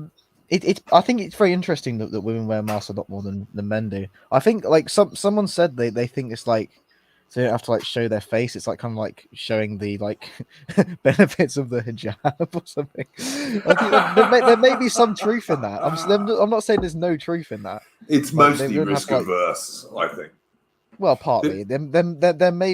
I think it's very interesting that women wear masks a lot more than men do. I think like someone said they think it's like, so you don't have to like show their face. It's like kind of like showing the like benefits of the hijab or something. I think there may be some truth in that. I'm not saying there's no truth in that. It's mostly risk averse, I think. Well, partly. There may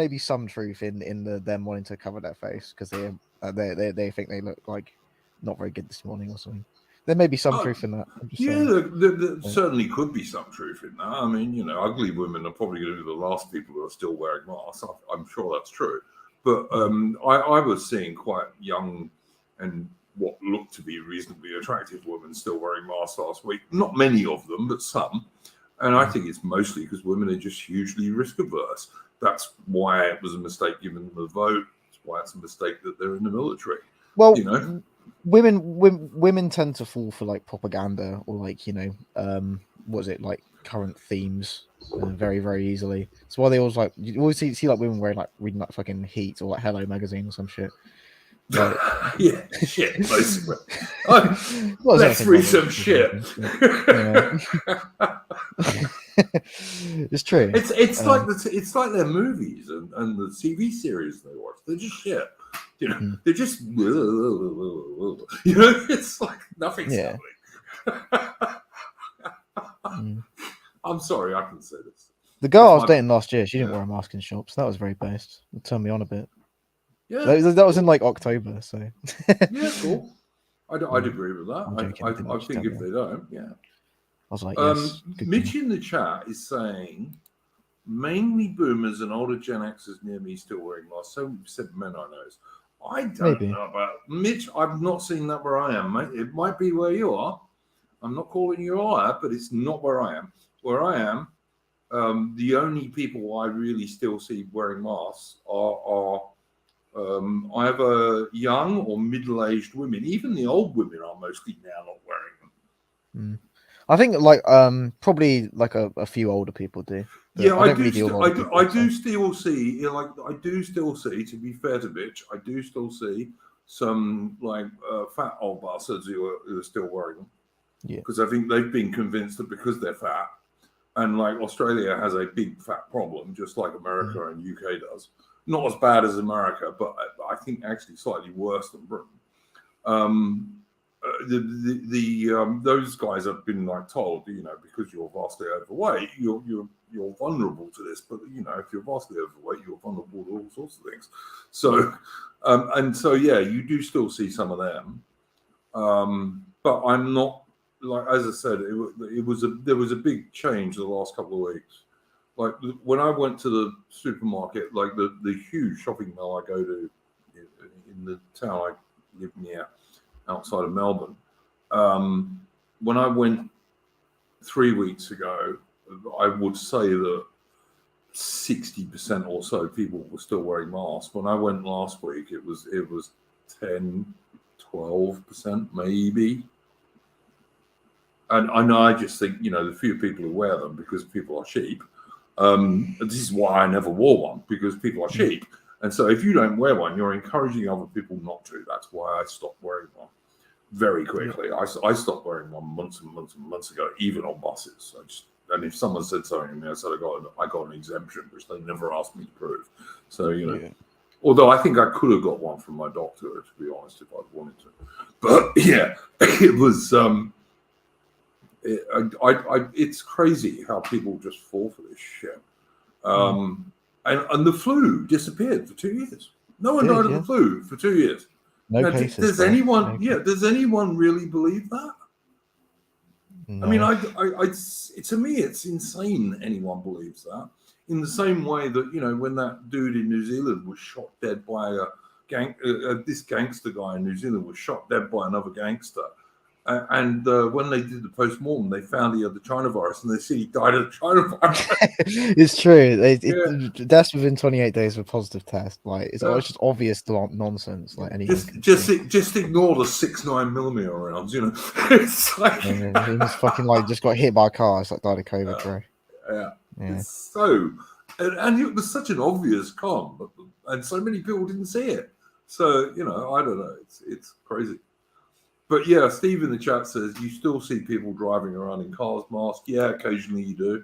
be some truth in them wanting to cover their face because they think they look like not very good this morning or something. There may be some truth in that. There certainly could be some truth in that. I mean, ugly women are probably going to be the last people who are still wearing masks. I'm sure that's true. But I was seeing quite young and what looked to be reasonably attractive women still wearing masks last week. Not many of them, but some. And I think it's mostly because women are just hugely risk averse. That's why it was a mistake giving them a vote. That's why it's a mistake that they're in the military. Well, women tend to fall for like propaganda or like what is it, like current themes very, very easily. That's why they always like, you always see like women wearing like reading like fucking Heat or like Hello magazine or some shit. Like, yeah, shit, basically. Let's read some shit. It's true. It's like their movies and the TV series they watch. They're just shit. They're just it's like nothing's happening. I'm sorry, I can say this. The girl I was dating last year, she didn't wear a mask in shops. That was very based. It turned me on a bit. Yeah, that was in like October, so yeah, cool. I'd agree with that. I think if they don't, yeah. I was like, yes. Mitch in the chat is saying mainly boomers and older Gen Xers near me still wearing masks. So said men I know. I don't know about Mitch. I've not seen that where I am, mate. It might be where you are. I'm not calling you a liar, but it's not where I am. Where I am, the only people I really still see wearing masks are either young or middle-aged women. Even the old women are mostly now not wearing them. I think like probably like a few older people do. Yeah, I do still see. To be fair to Bitch, I do still see some like fat old bastards who are still wearing them. Yeah, because I think they've been convinced that because they're fat, and like Australia has a big fat problem, just like America and UK does. Not as bad as America, but I think actually slightly worse than Britain. Those guys have been like told, because you're vastly overweight, you're vulnerable to this. But if you're vastly overweight, you're vulnerable to all sorts of things. So, you do still see some of them. But I'm not, like, as I said, there was a big change the last couple of weeks. Like when I went to the supermarket, like the huge shopping mall I go to in the town I live near, outside of Melbourne. When I went 3 weeks ago, I would say that 60% or so people were still wearing masks. When I went last week, it was 10, 12% maybe. And I just think, the few people who wear them because people are sheep. This is why I never wore one, because people are sheep. And so if you don't wear one, you're encouraging other people not to. That's why I stopped wearing one very quickly. I stopped wearing one months and months and months ago, even on buses. And if someone said something to me, I said I got an exemption, which they never asked me to prove. So, although I think I could have got one from my doctor, to be honest, if I'd wanted to. But yeah, it was... it's crazy how people just fall for this shit. And the flu disappeared for 2 years. No one died of the flu for 2 years. No cases. Does anyone really believe that? No. I mean, to me, it's insane anyone believes that. In the same way that, you know, when that dude in New Zealand was shot dead by this gangster guy in New Zealand was shot dead by another gangster. And when they did the post-mortem, they found he had the China virus, and they said he died of the China virus. It's true. Deaths within 28 days of a positive test. Like it's just obvious nonsense. Like just ignore the 6.9mm rounds. You know, it's like he was fucking like just got hit by a car. It's like died of COVID, bro. Yeah. It's so, and it was such an obvious con, and so many people didn't see it. So, you know, I don't know. It's crazy. But yeah, Steve in the chat says you still see people driving around in cars masked. Yeah, occasionally you do.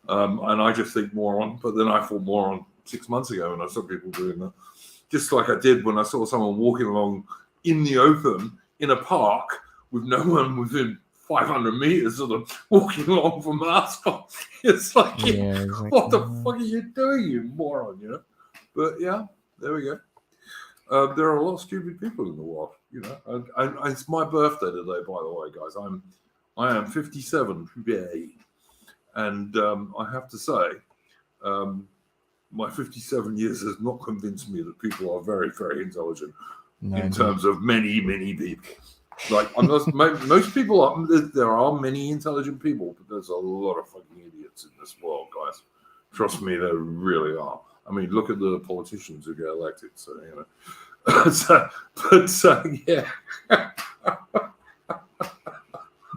And I just think moron. But then I thought moron 6 months ago when I saw people doing that. Just like I did when I saw someone walking along in the open in a park with no one within 500 meters of them walking along with a mask on. It's like, what the fuck are you doing, you moron, you know? But yeah, there we go. There are a lot of stupid people in the world, you know. And it's my birthday today, by the way, guys. I am 57 today, and I have to say, my 57 years has not convinced me that people are very, very intelligent in terms of many, many people. Like most people are. There are many intelligent people, but there's a lot of fucking idiots in this world, guys. Trust me, there really are. I mean, look at the politicians who get elected. So you know, yeah.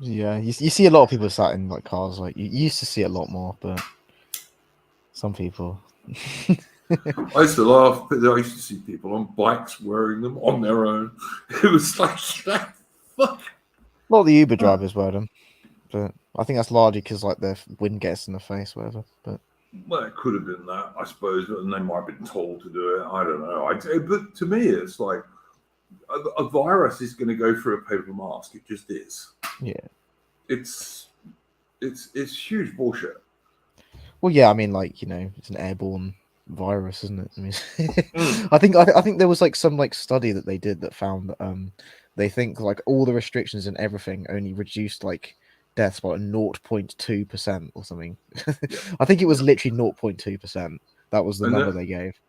Yeah, you see a lot of people sat in like cars. Like you used to see a lot more, but some people. I used to laugh. I used to see people on bikes wearing them on their own. It was like that. Fuck. Well, the Uber drivers wear them, but I think that's largely because like their wind gets in the face, whatever. But well, it could have been that, I suppose, and they might have been told to do it. I don't know. But to me, it's like a virus is going to go through a paper mask. It just is. Yeah. It's huge bullshit. Well, yeah, I mean, like, you know, it's an airborne virus, isn't it? I mean, I think there was like some like study that they did that found that they think like all the restrictions and everything only reduced like deaths by 0.2% or something. I think it was literally 0.2%. That was the number they gave.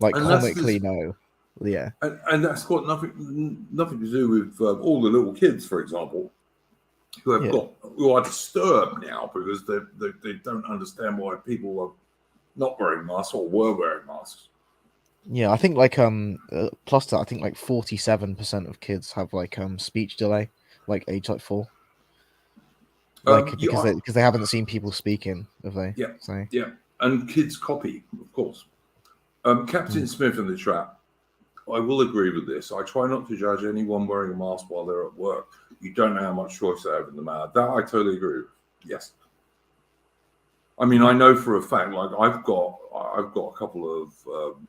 Like comically no. Yeah. And that's got nothing to do with all the little kids, for example, who are disturbed now because they don't understand why people are not wearing masks or were wearing masks. Yeah, I think like plus that I think like 47% of kids have like speech delay, like age like 4. Like because they haven't seen people speaking, have they? Yeah. So. Yeah. And kids copy, of course. Captain Smith in the chat. I will agree with this. I try not to judge anyone wearing a mask while they're at work. You don't know how much choice they have in the matter. That I totally agree with. Yes. I mean, I know for a fact, like I've got a couple of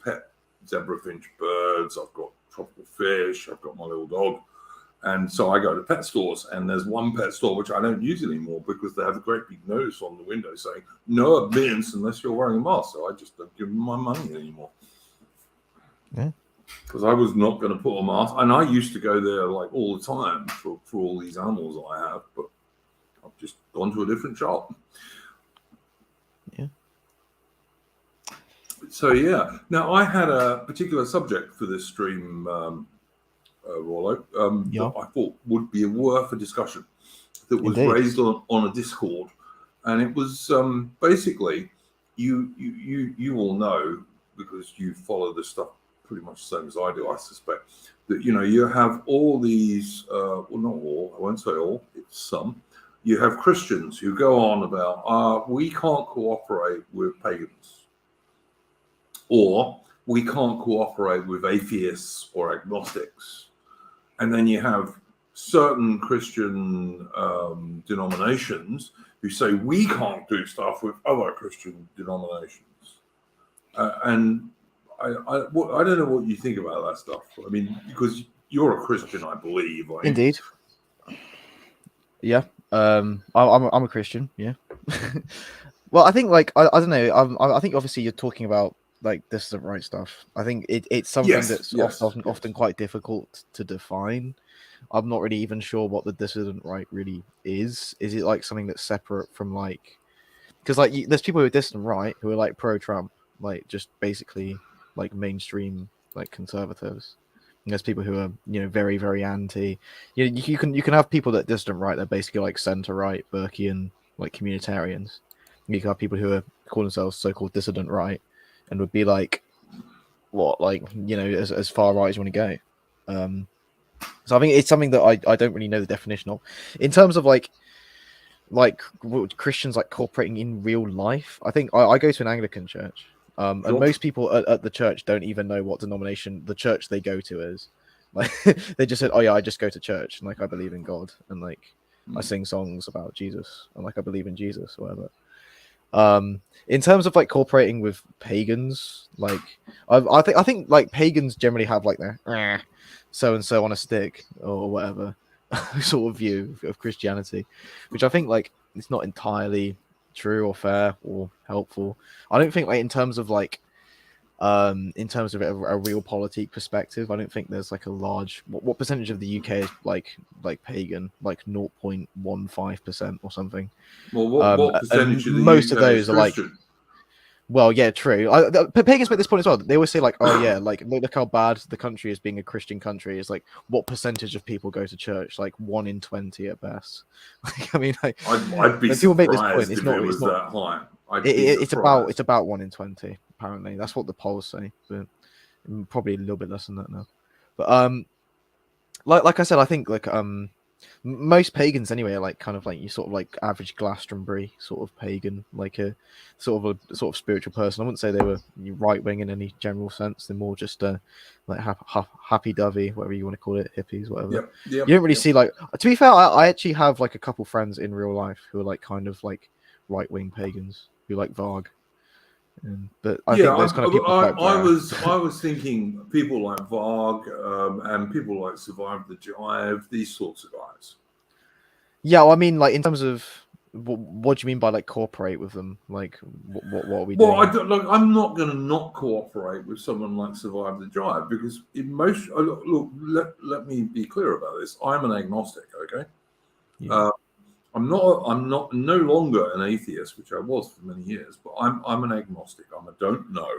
pet zebrafinch birds. I've got tropical fish. I've got my little dog. And so I go to pet stores, and there's one pet store which I don't use anymore because they have a great big notice on the window saying no admittance unless you're wearing a mask. So I just don't give them my money anymore. Yeah. Because I was not going to put a mask, and I used to go there like all the time for all these animals that I have, but I've just gone to a different shop. Yeah. So yeah. Now I had a particular subject for this stream, Rollo, that I thought would be worth a discussion. That was raised on a Discord, and it was basically you all know because you follow this stuff pretty much the same as I do, I suspect, that, you know, you have all these, well, not all, I won't say all, it's some. You have Christians who go on about, we can't cooperate with pagans, or we can't cooperate with atheists or agnostics. And then you have certain Christian denominations who say we can't do stuff with other Christian denominations. And I don't know what you think about that stuff. I mean, because you're a Christian, I believe. Right? Indeed. Yeah. I'm a Christian. Yeah. Well, I think like I don't know. I think obviously you're talking about like dissident right stuff. I think it's something that's often quite difficult to define. I'm not really even sure what the dissident right really is. Is it like something that's separate from like, because like there's people who are dissident right who are like pro-Trump, like just basically like mainstream like conservatives. And there's people who are very very anti. You can have people that dissident right. They're basically like centre right, Burkean like communitarians. You can have people who are call themselves so-called dissident right, and would be like, what, like as far right as you want to go. So I think it's something that I don't really know the definition of, in terms of like Christians like cooperating in real life. I think I go to an Anglican church, and most people at the church don't even know what denomination the church they go to is. Like they just said, "Oh yeah, I just go to church, and like I believe in God, and like I sing songs about Jesus, and like I believe in Jesus, or whatever." In terms of like cooperating with pagans, like I think like pagans generally have like their so and so on a stick or whatever sort of view of Christianity, which I think like it's not entirely true or fair or helpful. I don't think like in terms of a real politic perspective, I don't think there's like a large what percentage of the UK is like pagan, like 0.15% or something. Well, what percentage of the most UK of those is are like, Christian? well, yeah, true. Pagans make this point as well. They always say like, oh yeah, like look how bad the country is being a Christian country. It's like, what percentage of people go to church? Like 1 in 20 at best. Like, I mean, like, I'd be when people make this surprised point, if it was that high. It's about 1 in 20. Apparently, that's what the polls say, but probably a little bit less than that now. But like I said, I think like most pagans anyway are like kind of like you sort of like average Glastonbury sort of pagan, like a sort of spiritual person. I wouldn't say they were right wing in any general sense. They're more just like happy dovey, whatever you want to call it, hippies, whatever. You don't really see like. To be fair, I actually have like a couple friends in real life who are like kind of like right wing pagans who like Varg. But I think those kind of people. I was thinking people like Varg and people like Survive the Jive, these sorts of guys. Yeah, well, I mean, like in terms of what do you mean by like cooperate with them? Like, what are we doing? Well, I'm not going to not cooperate with someone like Survive the Jive because in most look, let me be clear about this. I'm an agnostic, okay. Yeah. I'm no longer an atheist, which I was for many years, but I'm an agnostic. I'm a don't know,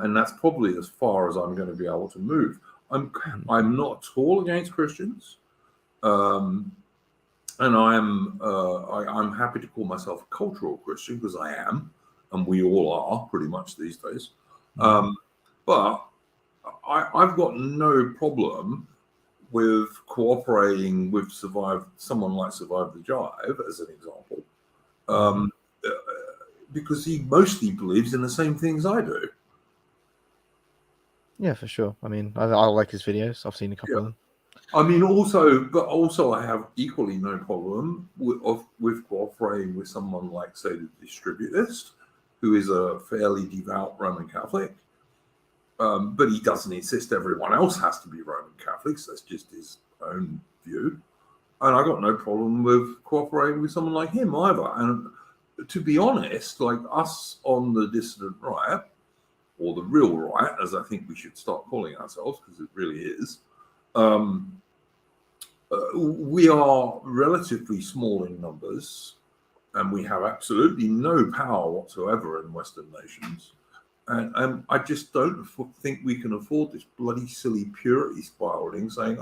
and that's probably as far as I'm going to be able to move. I'm not at all against Christians, and I'm happy to call myself a cultural Christian because I am, and we all are pretty much these days. But I've got no problem with cooperating with someone like Survive the Jive, as an example, because he mostly believes in the same things I do. Yeah, for sure. I mean, I like his videos. I've seen a couple of them. I mean, also, I have equally no problem with cooperating with someone like, say, the Distributist, who is a fairly devout Roman Catholic. But he doesn't insist everyone else has to be Roman Catholics. That's just his own view. And I got no problem with cooperating with someone like him either. And to be honest, like us on the dissident right, or the real right, as I think we should start calling ourselves, because it really is, we are relatively small in numbers, and we have absolutely no power whatsoever in Western nations. And I just don't think we can afford this bloody silly purity spiraling, saying,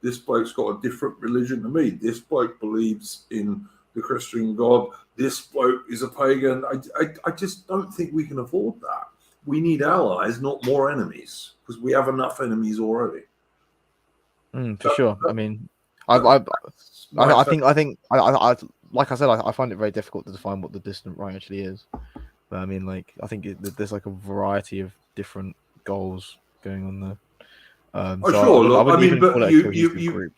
this bloke's got a different religion to me. This bloke believes in the Christian God. This bloke is a pagan. I just don't think we can afford that. We need allies, not more enemies, because we have enough enemies already. For sure. I mean, I think, like I said, I find it very difficult to define what the dissident right actually is. But I mean, like, I think there's like a variety of different goals going on there. Sure. I wouldn't even call it a cohesive group.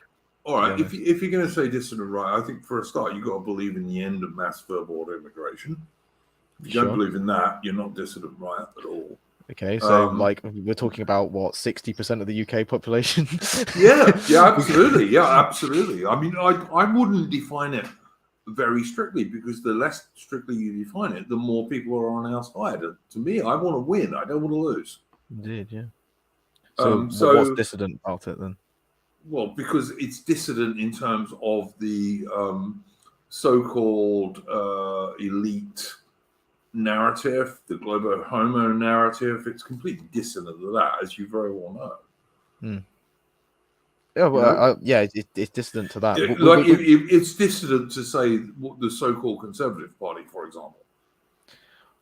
All right. If you're going to say dissident right, I think for a start you've got to believe in the end of mass border immigration. If you don't believe in that, you're not dissident right at all. Okay, so like we're talking about what, 60% of the UK population? yeah, absolutely. I mean, I wouldn't define it very strictly, because the less strictly you define it, the more people are on our side. And to me, I want to win. I don't want to lose. Indeed, yeah. So what's dissident about it then? Well, because it's dissident in terms of the so-called elite narrative, the global homo narrative. It's completely dissonant to that, as you very well know. Yeah, well, it's dissident to that. It's dissident to say the so-called Conservative Party, for example.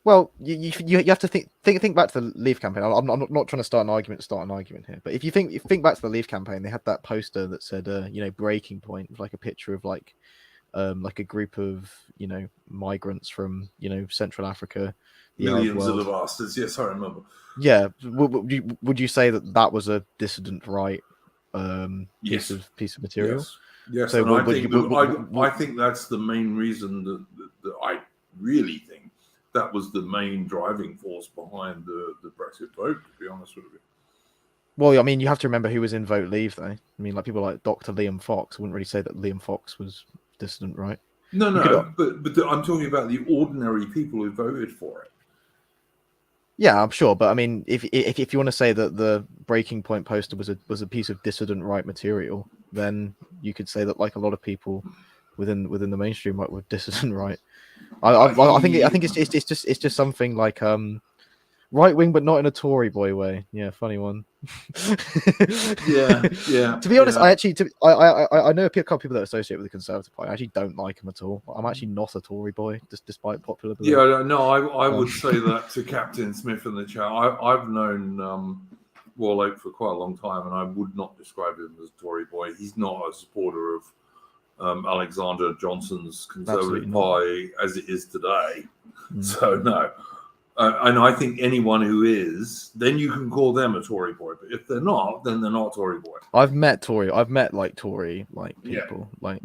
Well, you have to think back to the Leave campaign. I'm not trying to start an argument here, but if you think back to the Leave campaign, they had that poster that said, breaking point, with like a picture of like a group of migrants from Central Africa, Millions of the bastards. Yes, I remember. Yeah, would you say that was a dissident right piece of material? Yes. So and I think that's the main reason that I really think that was the main driving force behind the Brexit vote, to be honest with you. Well, I mean, you have to remember who was in Vote Leave, though. I mean, like people like Dr. Liam Fox. I wouldn't really say that Liam Fox was dissident, right? No, but I'm talking about the ordinary people who voted for it. Yeah, I'm sure, but I mean, if you want to say that the Breaking Point poster was a piece of dissident right material, then you could say that like a lot of people within the mainstream were dissident right. I think it's just something like right wing, but not in a Tory boy way. Yeah, funny one. yeah. To be honest, I know a couple of people that associate with the Conservative Party. I actually don't like them at all. I'm actually not a Tory boy, despite popular belief. Yeah, no, I would say that to Captain Smith in the chat. I've known Warlake for quite a long time, and I would not describe him as a Tory boy. He's not a supporter of Alexander Johnson's Conservative Party as it is today. So no. And I think anyone who is, then you can call them a Tory boy. But if they're not, then they're not a Tory boy. I've met Tory people. Like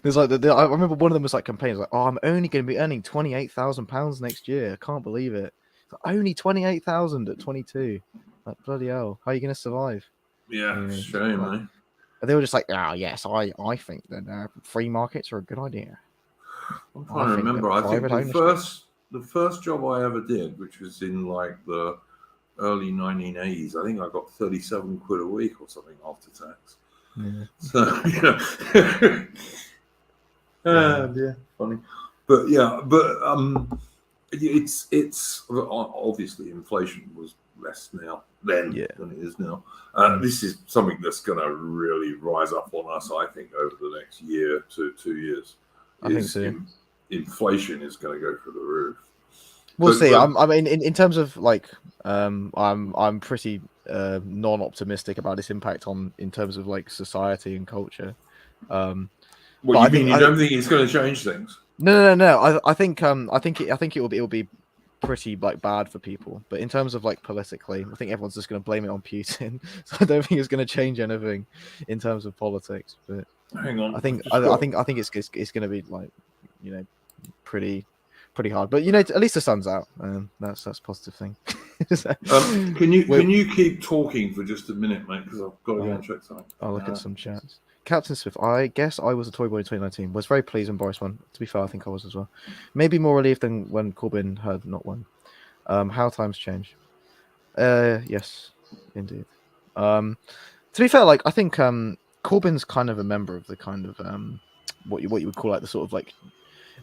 there's like I remember one of them was like complaining like, "Oh, I'm only going to be earning £28,000 next year. I can't believe it. Like, only 28,000 at 22. Like bloody hell, how are you going to survive?" Yeah, shame, like, they were just like, "Oh yes, I think that free markets are a good idea." I'm trying to remember. I think the first job I ever did, which was in like the early 1980s, I think I got 37 quid a week or something after tax. Yeah. So yeah, funny. But it's obviously inflation was less now than it is now. This is something that's going to really rise up on us, I think, over the next year to 2 years. I think so. Inflation is going to go through the roof. We'll see. I mean, in terms of like, I'm pretty non-optimistic about its impact in terms of like society and culture. What you mean? You don't think it's going to change things? No. I think it will be pretty like bad for people. But in terms of like politically, I think everyone's just going to blame it on Putin. So I don't think it's going to change anything in terms of politics. But hang on, I think it's going to be like, pretty hard. But at least the sun's out. That's a positive thing. Can you keep talking for just a minute, mate? Because I've got to go and check something. I'll look at some chats. Captain Smith, I guess I was a Tory boy in 2019. Was very pleased when Boris won. To be fair, I think I was as well. Maybe more relieved than when Corbyn had not won. How times change. Yes, indeed. To be fair, like I think Corbyn's kind of a member of the kind of what you would call like the sort of like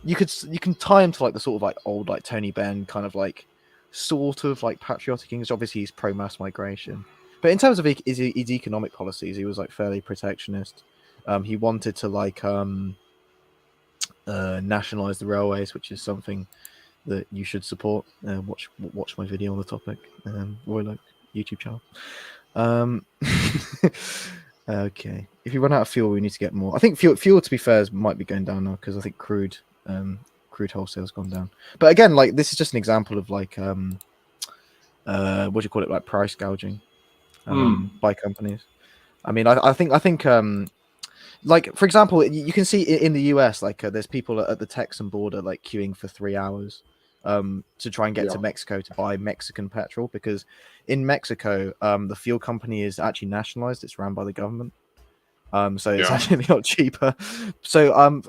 you can tie him to like the sort of like old like Tony Benn kind of like sort of like patriotic English. Obviously, he's pro mass migration, but in terms of his economic policies, he was like fairly protectionist. He wanted to like nationalize the railways, which is something that you should support. Watch my video on the topic, Royloke YouTube channel. Okay, if you run out of fuel, we need to get more. I think fuel to be fair might be going down now because I think crude wholesale has gone down. But again, like this is just an example of like what do you call it, like price gouging by companies. I mean, I think like for example, you can see in the US like there's people at the Texan border like queuing for 3 hours to try and get to Mexico to buy Mexican petrol, because in Mexico the fuel company is actually nationalized. It's run by the government. So it's actually a lot cheaper. So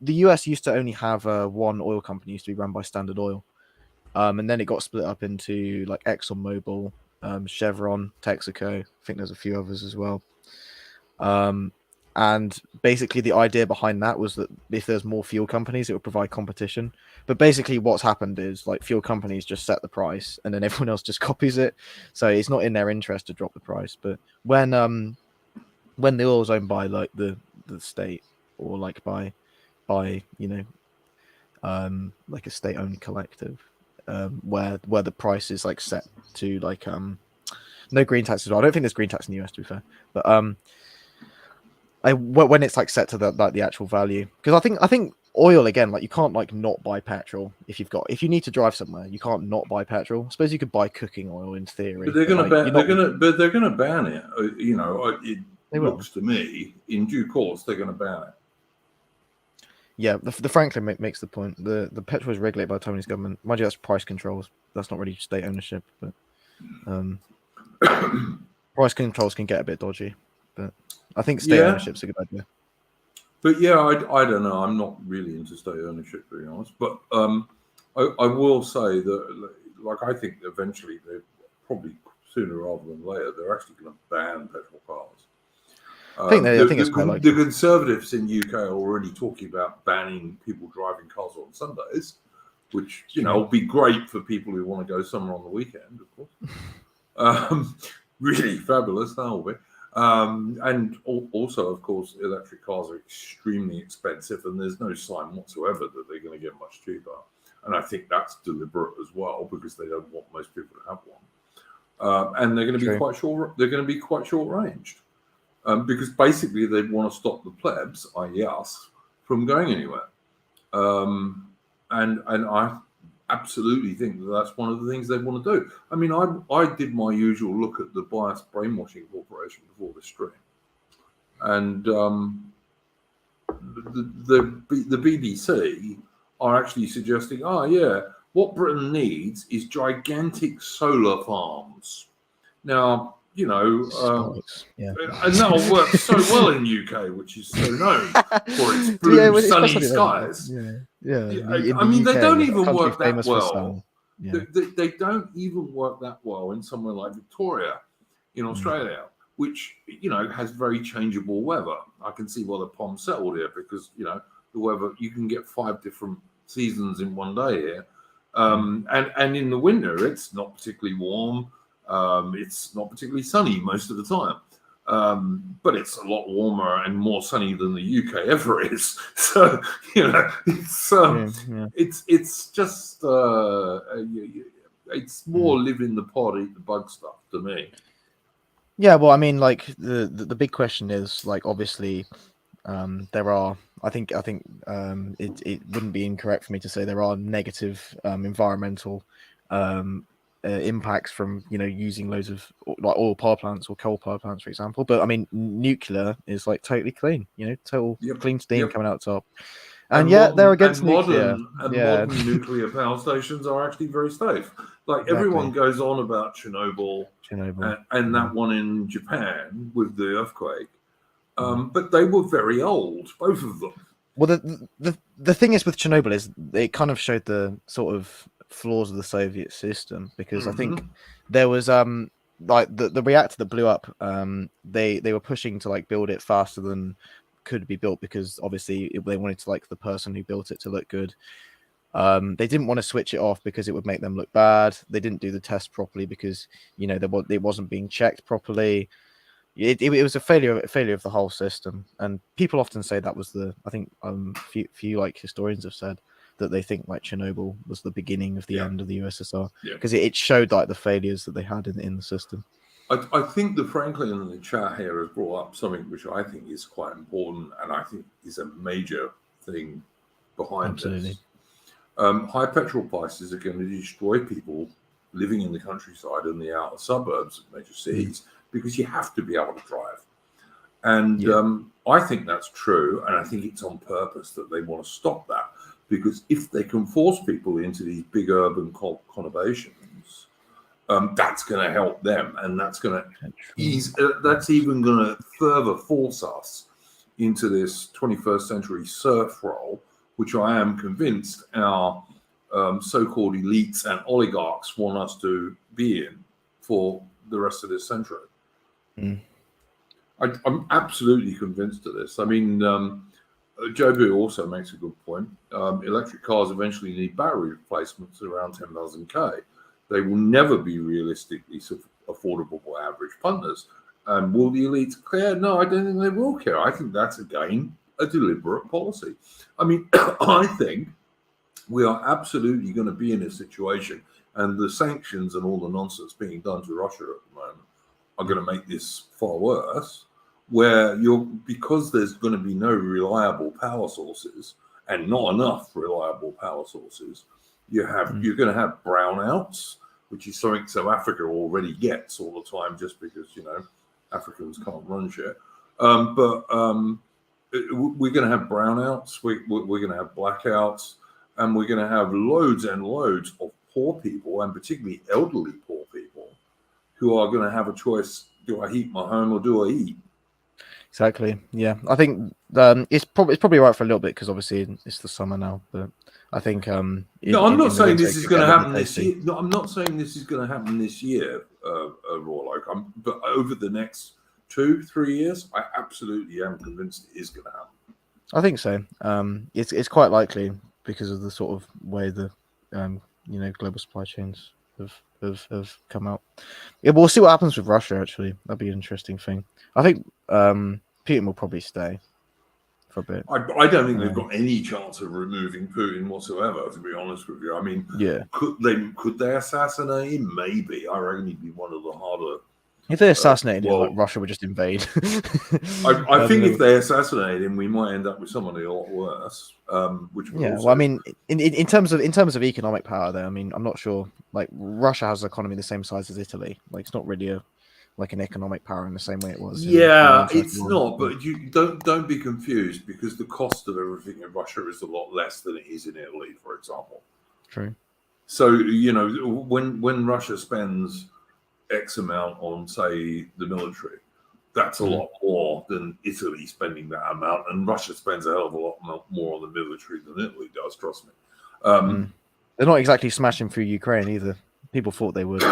the US used to only have one oil company, used to be run by Standard Oil. And then it got split up into like ExxonMobil, Chevron, Texaco. I think there's a few others as well. And basically the idea behind that was that if there's more fuel companies, it would provide competition. But basically what's happened is like fuel companies just set the price and then everyone else just copies it. So it's not in their interest to drop the price. But when the oil is owned by like the state or like by like a state owned collective, where the price is like set to like no green tax as well. I don't think there's green tax in the US, to be fair, but when it's like set to the actual value, because I think oil again, like you can't like not buy petrol if you need to drive somewhere, you can't not buy petrol. I suppose you could buy cooking oil in theory, but they're going to ban it. You know, it looks to me in due course they're going to ban it. Yeah, the Franklin makes the point. The petrol is regulated by the Taiwanese government. Mind you, that's price controls. That's not really state ownership, but price controls can get a bit dodgy. But I think state ownership's a good idea. But yeah, I don't know. I'm not really into state ownership, to be honest. But I will say that, like, I think eventually, they probably sooner rather than later, they're actually going to ban petrol cars. I think the Conservatives in UK are already talking about banning people driving cars on Sundays, which will be great for people who want to go somewhere on the weekend, of course. Really fabulous, that will be. And also, of course, electric cars are extremely expensive, and there's no sign whatsoever that they're going to get much cheaper. And I think that's deliberate as well, because they don't want most people to have one. And they're going to be quite short. They're going to be quite short-ranged. Because basically they want to stop the plebs, i.e. us, from going anywhere. And I absolutely think that's one of the things they want to do. I mean, I did my usual look at the Biased Brainwashing Corporation before this stream. And the BBC are actually suggesting, what Britain needs is gigantic solar farms. Now, and that'll work so well in UK, which is so known for its blue, sunny skies. I mean, they don't even work that well. They don't even work that well in somewhere like Victoria in Australia, which has very changeable weather. I can see why the Palm settled here, because the weather, you can get 5 different seasons in one day here, and in the winter it's not particularly warm. It's not particularly sunny most of the time, but it's a lot warmer and more sunny than the UK ever is. So it's just it's more live in the pod, eat the bug stuff to me. Yeah, well, I mean, like the big question is, like, obviously, there are. I think it wouldn't be incorrect for me to say there are negative environmental impacts from using loads of like oil power plants or coal power plants, for example. But I mean, nuclear is like totally clean, total clean steam coming out the top. And they're against nuclear. Modern nuclear power stations are actually very safe. Like everyone goes on about Chernobyl. And that one in Japan with the earthquake, but they were very old, both of them. Well, the thing is with Chernobyl is it kind of showed the sort of flaws of the Soviet system, because I think there was like the reactor that blew up, they were pushing to like build it faster than could be built, because obviously they wanted to like the person who built it to look good. They didn't want to switch it off because it would make them look bad. They didn't do the test properly because it wasn't being checked properly. It was a failure of the whole system, and people often say that was I think few like historians have said that they think like Chernobyl was the beginning of the end of the USSR, because it showed like the failures that they had in the system. I think the Franklin in the chat here has brought up something which I think is quite important, and I think is a major thing behind this. High petrol prices are going to destroy people living in the countryside and the outer suburbs of major cities, because you have to be able to drive. And I think that's true, and I think it's on purpose that they want to stop that, because if they can force people into these big urban conurbations, that's going to help them, and that's going to ease. That's even going to further force us into this 21st century serf role, which I am convinced our so-called elites and oligarchs want us to be in for the rest of this century. I'm absolutely convinced of this. I mean, Jobu also makes a good point. Electric cars eventually need battery replacements around 10,000 K. They will never be realistically affordable for average punters. And will the elites care? No, I don't think they will care. I think that's, again, a deliberate policy. I mean, I think we are absolutely going to be in a situation, and the sanctions and all the nonsense being done to Russia at the moment are going to make this far worse, where because there's going to be no reliable power sources and not enough reliable power sources, you're going to have brownouts, which is something South Africa already gets all the time, just because Africans can't run shit. But we're going to have brownouts, we're going to have blackouts, and we're going to have loads and loads of poor people, and particularly elderly poor people, who are going to have a choice: do I heat my home or do I eat? Exactly. Yeah, I think it's probably right for a little bit, because obviously it's the summer now. But I think I'm not saying this is going to happen this year. No, I'm not saying this is going to happen this year, Rawloke. But over the next 2-3 years, I absolutely am convinced it is going to happen. I think so. It's quite likely, because of the sort of way the global supply chains have come out. Yeah, we'll see what happens with Russia. Actually, that'd be an interesting thing. I think Putin will probably stay for a bit. I don't think they've got any chance of removing Putin whatsoever, to be honest with you. I mean, could they assassinate him? Maybe. I reckon he'd be one of the harder. If they assassinated him, Russia would just invade. I think if they assassinate him, we might end up with someone a lot worse. I mean, in terms of economic power, though, I mean, I'm not sure. Like, Russia has an economy the same size as Italy. Like, it's not really an economic power in the same way it was. It's not. But you don't be confused, because the cost of everything in Russia is a lot less than it is in Italy, for example. True. So when Russia spends X amount on, say, the military, that's a lot more than Italy spending that amount, and Russia spends a hell of a lot more on the military than Italy does, trust me. They're not exactly smashing through Ukraine either. People thought they would.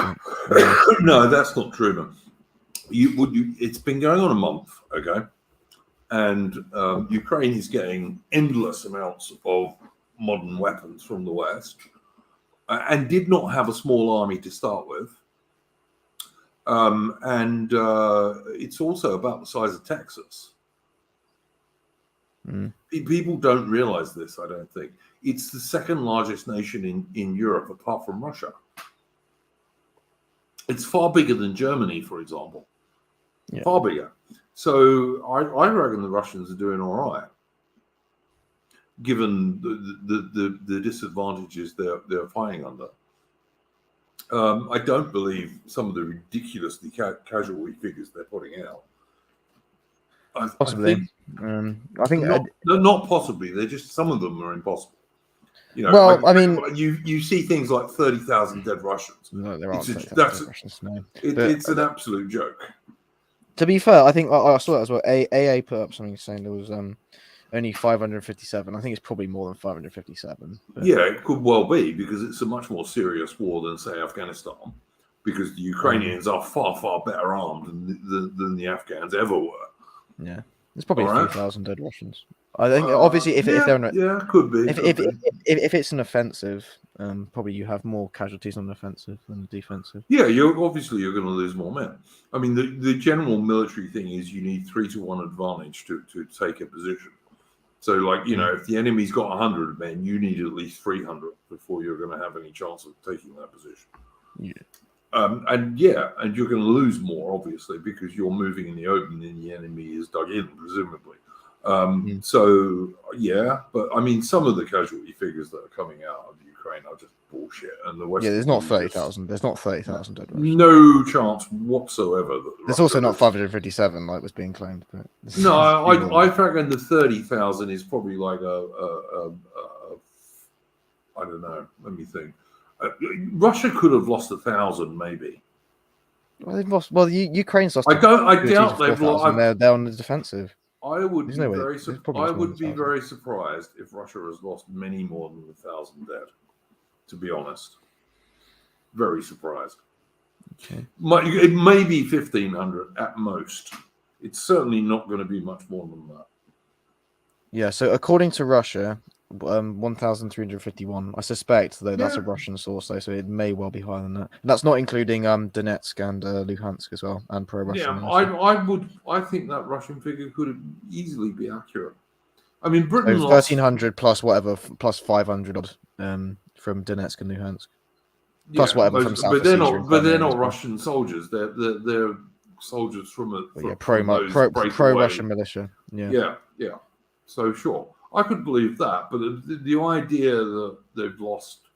No, that's not true, man. It's been going on a month, okay? And Ukraine is getting endless amounts of modern weapons from the West, and did not have a small army to start with. And it's also about the size of Texas. People don't realize this, I don't think. It's the second largest nation in Europe, apart from Russia. It's far bigger than Germany, for example. Yeah. Far bigger. So I reckon the Russians are doing all right, given the disadvantages they're fighting under. I don't believe some of the ridiculously casualty figures they're putting out. Possibly. I think not possibly. They're just, some of them are impossible. I mean, you see things like 30,000 dead Russians. No, there aren't. That's Russians. No. It's an absolute joke. To be fair, I think I saw that as well. AA put up something saying there was only 557. I think it's probably more than 557. But... Yeah, it could well be, because it's a much more serious war than, say, Afghanistan, because the Ukrainians are far, far better armed than the Afghans ever were. Yeah, there's probably 3,000 dead Russians. I think obviously if they're could be. If it's an offensive, probably you have more casualties on the offensive than the defensive. Yeah, you're going to lose more men. I mean, the general military thing is you need 3-to-1 advantage to take a position. So, like, if the enemy's got 100 men, you need at least 300 before you're going to have any chance of taking that position. Yeah. And you're going to lose more, obviously, because you're moving in the open and the enemy is dug in, presumably. So, yeah, but I mean, some of the casualty figures that are coming out of Ukraine are just bullshit. And the West, there's not 30,000. There's not 30,000 dead Russians. No chance whatsoever. There's also not 557 like was being claimed. But no, I reckon the 30,000 is probably like I don't know. Let me think. Russia could have lost 1,000, maybe. Well, they've lost. Well, Ukraine's lost. I doubt they've lost. They're on the defensive. I would There's be no way- very there's su- probably I more than would be 1,000. very surprised if Russia has lost many more than 1,000 dead. To be honest, very surprised. Okay. It may be 1,500 at most. It's certainly not going to be much more than that. Yeah, so according to Russia, 1,351. I suspect, though, that's a Russian source, though, so it may well be higher than that. And that's not including Donetsk and Luhansk as well, and pro-Russian. Yeah, I think that Russian figure could easily be accurate. I mean, Britain so lost 1,300 plus whatever, plus 500 odd from Donetsk and Luhansk. Plus whatever from South but they're Ossetia not. But they're and Crimea as not well. Russian soldiers. They're soldiers from those pro-Russian militia. Yeah. So sure, I could believe that. But the idea that they've lost,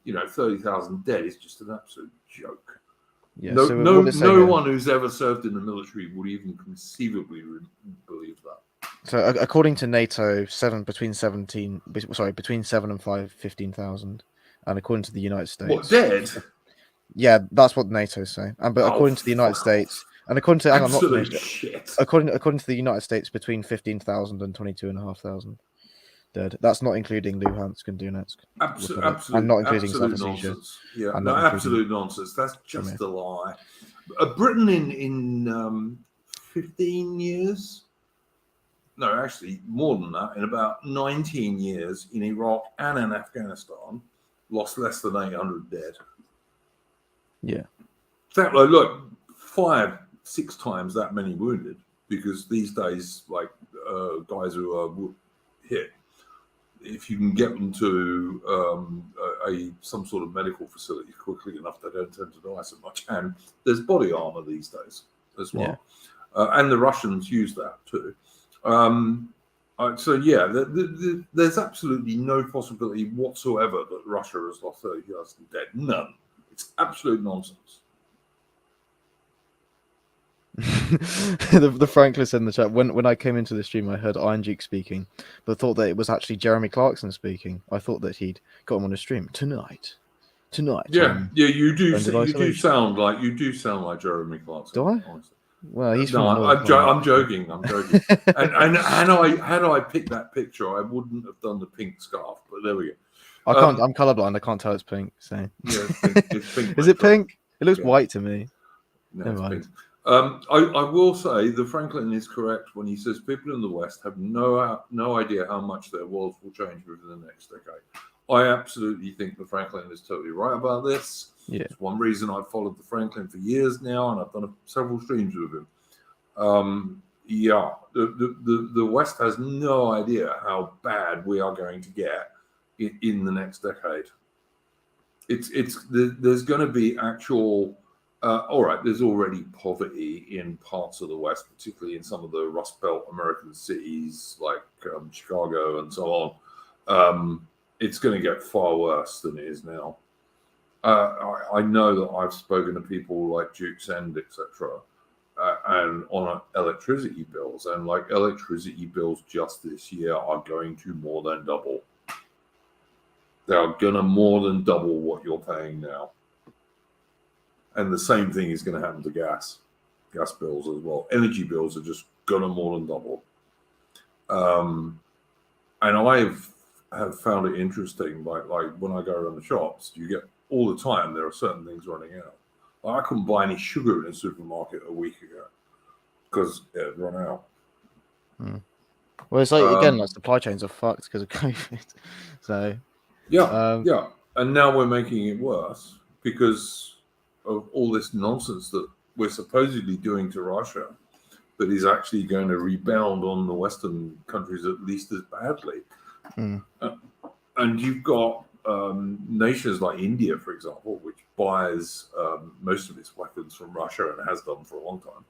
30,000 dead is just an absolute joke. Yeah. No one who's ever served in the military would even conceivably believe that. So according to NATO, between 7 and 15,000, and according to the United States, what, dead? Yeah, that's what NATO say. But according to the United States, and according to according to the United States, between 15,000 and 22,500 dead. That's not including Luhansk and Donetsk. Absolutely, and not including South Ossetia. Nonsense. Yeah, no, absolute nonsense. That's just a lie. Britain in 15 years. No, actually, more than that. In about 19 years, in Iraq and in Afghanistan, lost less than 800 dead. Yeah. Look, 5-6 times that many wounded, because these days, like guys who are hit, if you can get them to some sort of medical facility quickly enough, they don't tend to die so much. And there's body armor these days as well. Yeah. And the Russians use that too. There's absolutely no possibility whatsoever that Russia has lost 30,000 dead. None. It's absolute nonsense. the Franklin said in the chat, when I came into the stream, I heard Iron Duke speaking, but thought that it was actually Jeremy Clarkson speaking. I thought that he'd got him on a stream tonight. Yeah, you do. You do sound like Jeremy Clarkson. Do I? Honestly. Well, he's I'm joking. and had I picked that picture, I wouldn't have done the pink scarf. But there we go. I can't. I'm colorblind. I can't tell it's pink. So yeah, it's pink. Is it pink? It looks white to me. No, it's pink. I will say the Franklin is correct when he says people in the West have no idea how much their worlds will change within the next decade. I absolutely think the Franklin is totally right about this. Yeah. It's one reason I've followed the Franklin for years now, and I've done several streams with him. The West has no idea how bad we are going to get in the next decade. There's going to be actual. All right, there's already poverty in parts of the West, particularly in some of the Rust Belt American cities like Chicago and so on. It's going to get far worse than it is now. I know that I've spoken to people like Duke's End, etc., and on electricity bills, and electricity bills just this year are going to more than double. They are going to more than double what you're paying now. And the same thing is going to happen to gas bills as well. Energy bills are just going to more than double. And I have found it interesting, like when I go around the shops, you get all the time, there are certain things running out. I couldn't buy any sugar in a supermarket a week ago because it had run out. Well, it's like, supply chains are fucked because of COVID. So yeah. And now we're making it worse because of all this nonsense that we're supposedly doing to Russia that is actually going to rebound on the Western countries at least as badly. And you've got nations like India, for example, which buys most of its weapons from Russia and has done for a long time.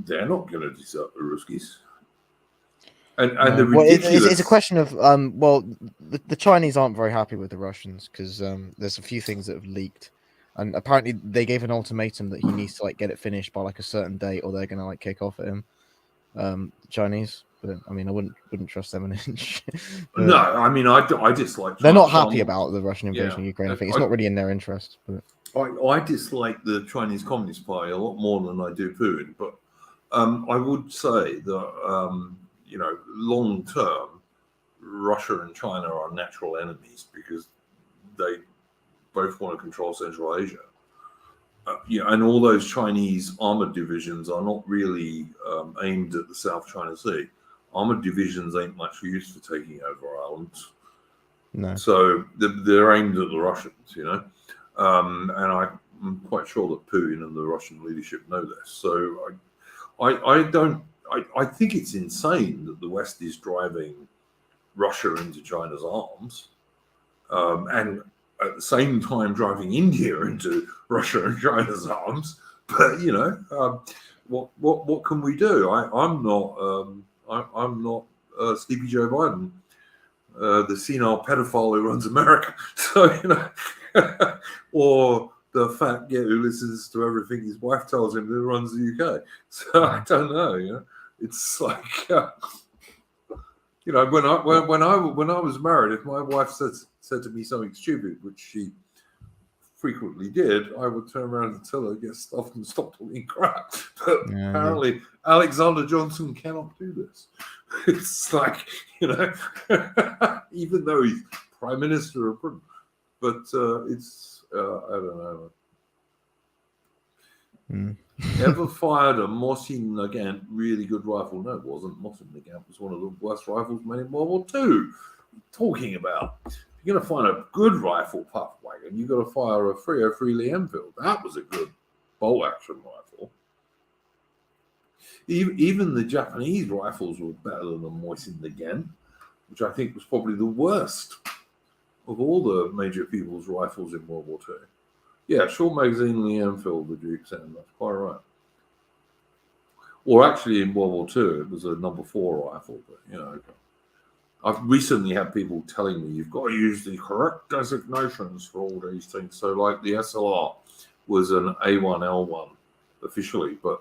They're not going to desert the Ruskies. And the ridiculous... it's a question of the Chinese aren't very happy with the Russians because there's a few things that have leaked, and apparently they gave an ultimatum that he needs to get it finished by a certain date, or they're gonna kick off at him. Chinese, but I mean, I wouldn't trust them an inch. No, I mean, I dislike. They're not happy about the Russian invasion of Ukraine. I think it's not really in their interest. But I dislike the Chinese Communist Party a lot more than I do Putin, but I would say that long term, Russia and China are natural enemies because they both want to control Central Asia. And all those Chinese armored divisions are not really aimed at the South China Sea. Armored divisions ain't much use for taking over islands. No. So they're aimed at the Russians, and I'm quite sure that Putin and the Russian leadership know this. So I think it's insane that the West is driving Russia into China's arms, and at the same time driving India into Russia and China's arms. But what can we do? I'm not Sleepy Joe Biden, the senile pedophile who runs America. So or the fat git who listens to everything his wife tells him who runs the UK. So I don't know. It's like. When I was married, if my wife said to me something stupid, which she frequently did, I would turn around and tell her, get stuffed and stop talking crap. But apparently Alexander Johnson cannot do this. It's like, even though he's Prime Minister of Britain. But it's, I don't know. Ever fired a Mosin Nagant really good rifle? No, it wasn't. Mosin Nagant was one of the worst rifles made in World War II. Talking about, if you're going to find a good rifle puff wagon, you've got to fire a 303 Lee Enfield. That was a good bolt action rifle. Even the Japanese rifles were better than the Mosin Nagant, which I think was probably the worst of all the major people's rifles in World War II. Yeah, short magazine Lee Enfield, the Duke said. That's quite right. Or actually, in World War II, it was a number 4 rifle. But I've recently had people telling me you've got to use the correct designations for all these things. So, like the SLR was an A1L1 officially, but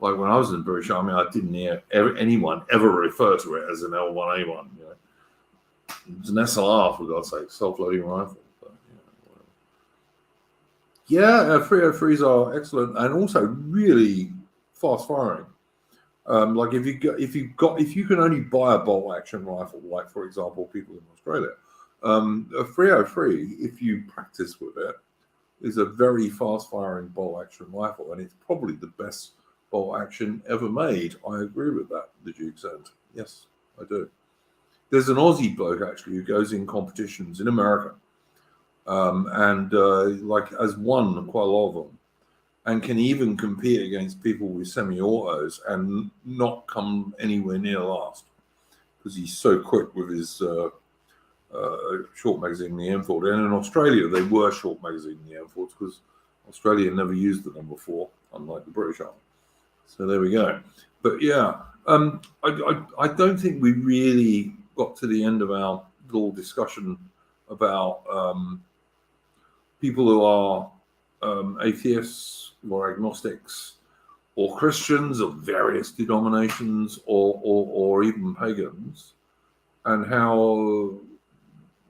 like when I was in the British Army, I didn't hear anyone ever refer to it as an L1A1. It's an SLR, for God's sake, self-loading rifle. Yeah, 303s are excellent and also really fast firing. Like if you can only buy a bolt action rifle, like for example, people in Australia, a 303, if you practice with it, is a very fast firing bolt action rifle, and it's probably the best bolt action ever made. I agree with that, the Duke said. Yes, I do. There's an Aussie bloke actually who goes in competitions in America. And has won quite a lot of them, and can even compete against people with semi-autos and not come anywhere near last because he's so quick with his short magazine Lee Enfield. And in Australia, they were short magazine Lee Enfields because Australia never used the number 4, unlike the British Army. So there we go. But yeah, I don't think we really got to the end of our little discussion about people who are atheists or agnostics or Christians of various denominations or even pagans, and how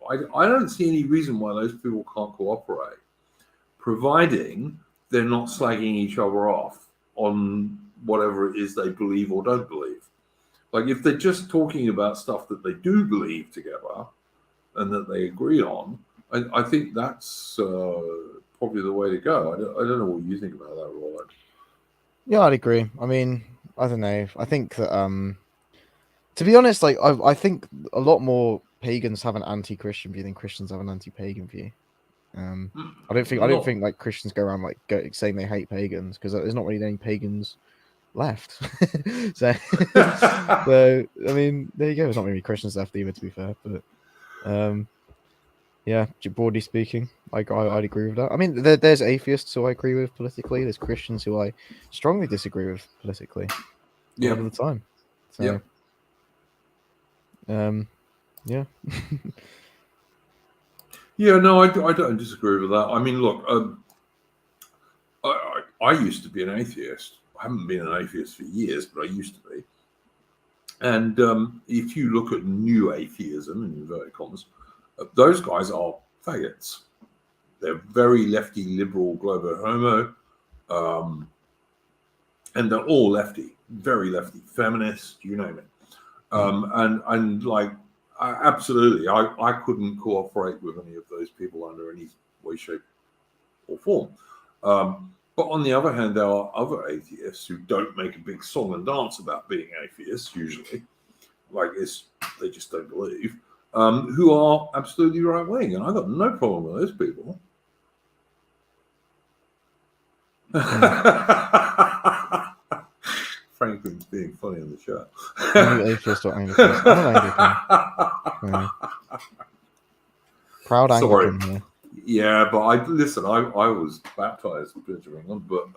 I don't see any reason why those people can't cooperate, providing they're not slagging each other off on whatever it is they believe or don't believe. Like if they're just talking about stuff that they do believe together and that they agree on, I think that's probably the way to go. I don't know what you think about that, Roland. Yeah, I'd agree. I mean, I don't know. I think that, to be honest, like I think a lot more pagans have an anti-Christian view than Christians have an anti-pagan view. I don't think like Christians go around like saying they hate pagans because there's not really any pagans left. so I mean, there you go. There's not really Christians left either, to be fair. But yeah, broadly speaking, I'd agree with that. I mean, there's atheists who I agree with politically. There's Christians who I strongly disagree with politically. Yeah, all the time. So, yeah. Yeah, no, I don't disagree with that. I mean, look, I used to be an atheist. I haven't been an atheist for years, but I used to be. And if you look at new atheism, in inverted commas, those guys are faggots. They're very lefty, liberal, globo homo, and they're all lefty. very lefty, feminist, you name it. And like, absolutely, I couldn't cooperate with any of those people under any way, shape, or form. But on the other hand, there are other atheists who don't make a big song and dance about being atheists, usually. Like, they just don't believe, who are absolutely right-wing. And I've got no problem with those people. Franklin's being funny in the chat. Are you atheist or Anglican? I'm an Anglican. Yeah. Proud Anglican here. Yeah, but I was baptized in Church of England, but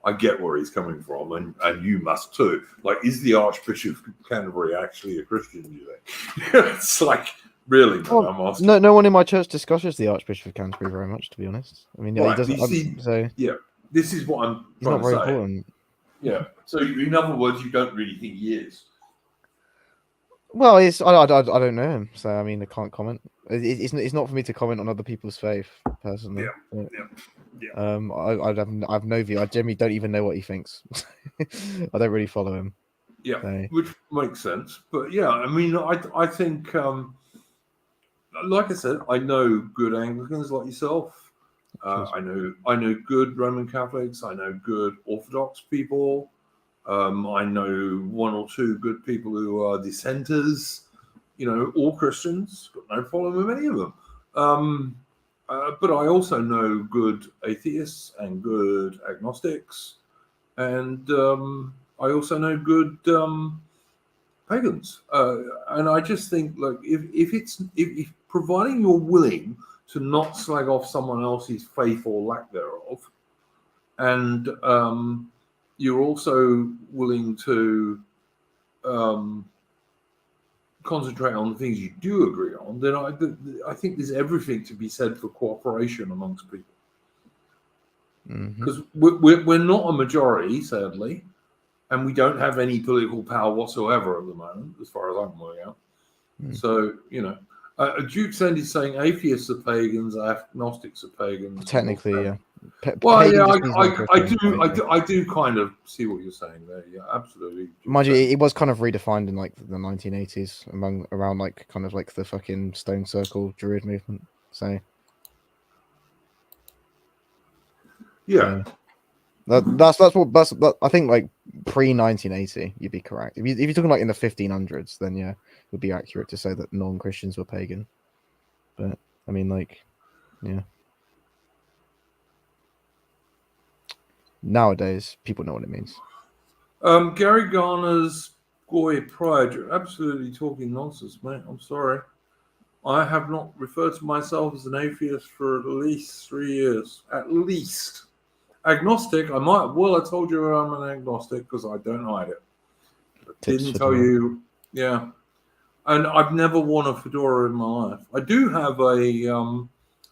I get where he's coming from, and you must too. Like, is the Archbishop of Canterbury actually a Christian, do you think? It's like, really, man, I'm asking. No one in my church discusses the Archbishop of Canterbury very much, to be honest. I mean, right, he doesn't. Yeah, this is what I'm trying to say. He's not very important. Yeah, so in other words, you don't really think he is. Well, I don't know him, so I mean, I can't comment. It's not for me to comment on other people's faith, personally. Yeah. I have no view. I generally don't even know what he thinks. I don't really follow him. Yeah, so. Which makes sense. But yeah, I mean, I think, like I said, I know good Anglicans like yourself. I know good Roman Catholics. I know good Orthodox people. I know one or two good people who are dissenters. You know, all Christians. Got no problem with any of them. But I also know good atheists and good agnostics, and I also know good pagans. And I just think, like, if providing you're willing to not slag off someone else's faith or lack thereof, and you're also willing to concentrate on the things you do agree on, then I think there's everything to be said for cooperation amongst people. Because we're not a majority, sadly, and we don't have any political power whatsoever at the moment, as far as I'm working out. So, you know, Duke Send is saying atheists are pagans, agnostics are pagans. Technically, yeah. Well, yeah, I do kind of see what you're saying there. Yeah, absolutely. Mind you, it was kind of redefined in like the 1980s around like kind of like the fucking Stone Circle Druid movement. So yeah, that's what I think. Like pre 1980, you'd be correct. If you're talking like in the 1500s, then yeah, it would be accurate to say that non-Christians were pagan. But I mean, like, yeah. Nowadays, people know what it means. Gary Garner's Goy Pride, you're absolutely talking nonsense, mate. I'm sorry. I have not referred to myself as an atheist for at least 3 years. At least. Agnostic, I told you I'm an agnostic because I don't hide it. I didn't tell you, yeah. And I've never worn a fedora in my life. I do have a,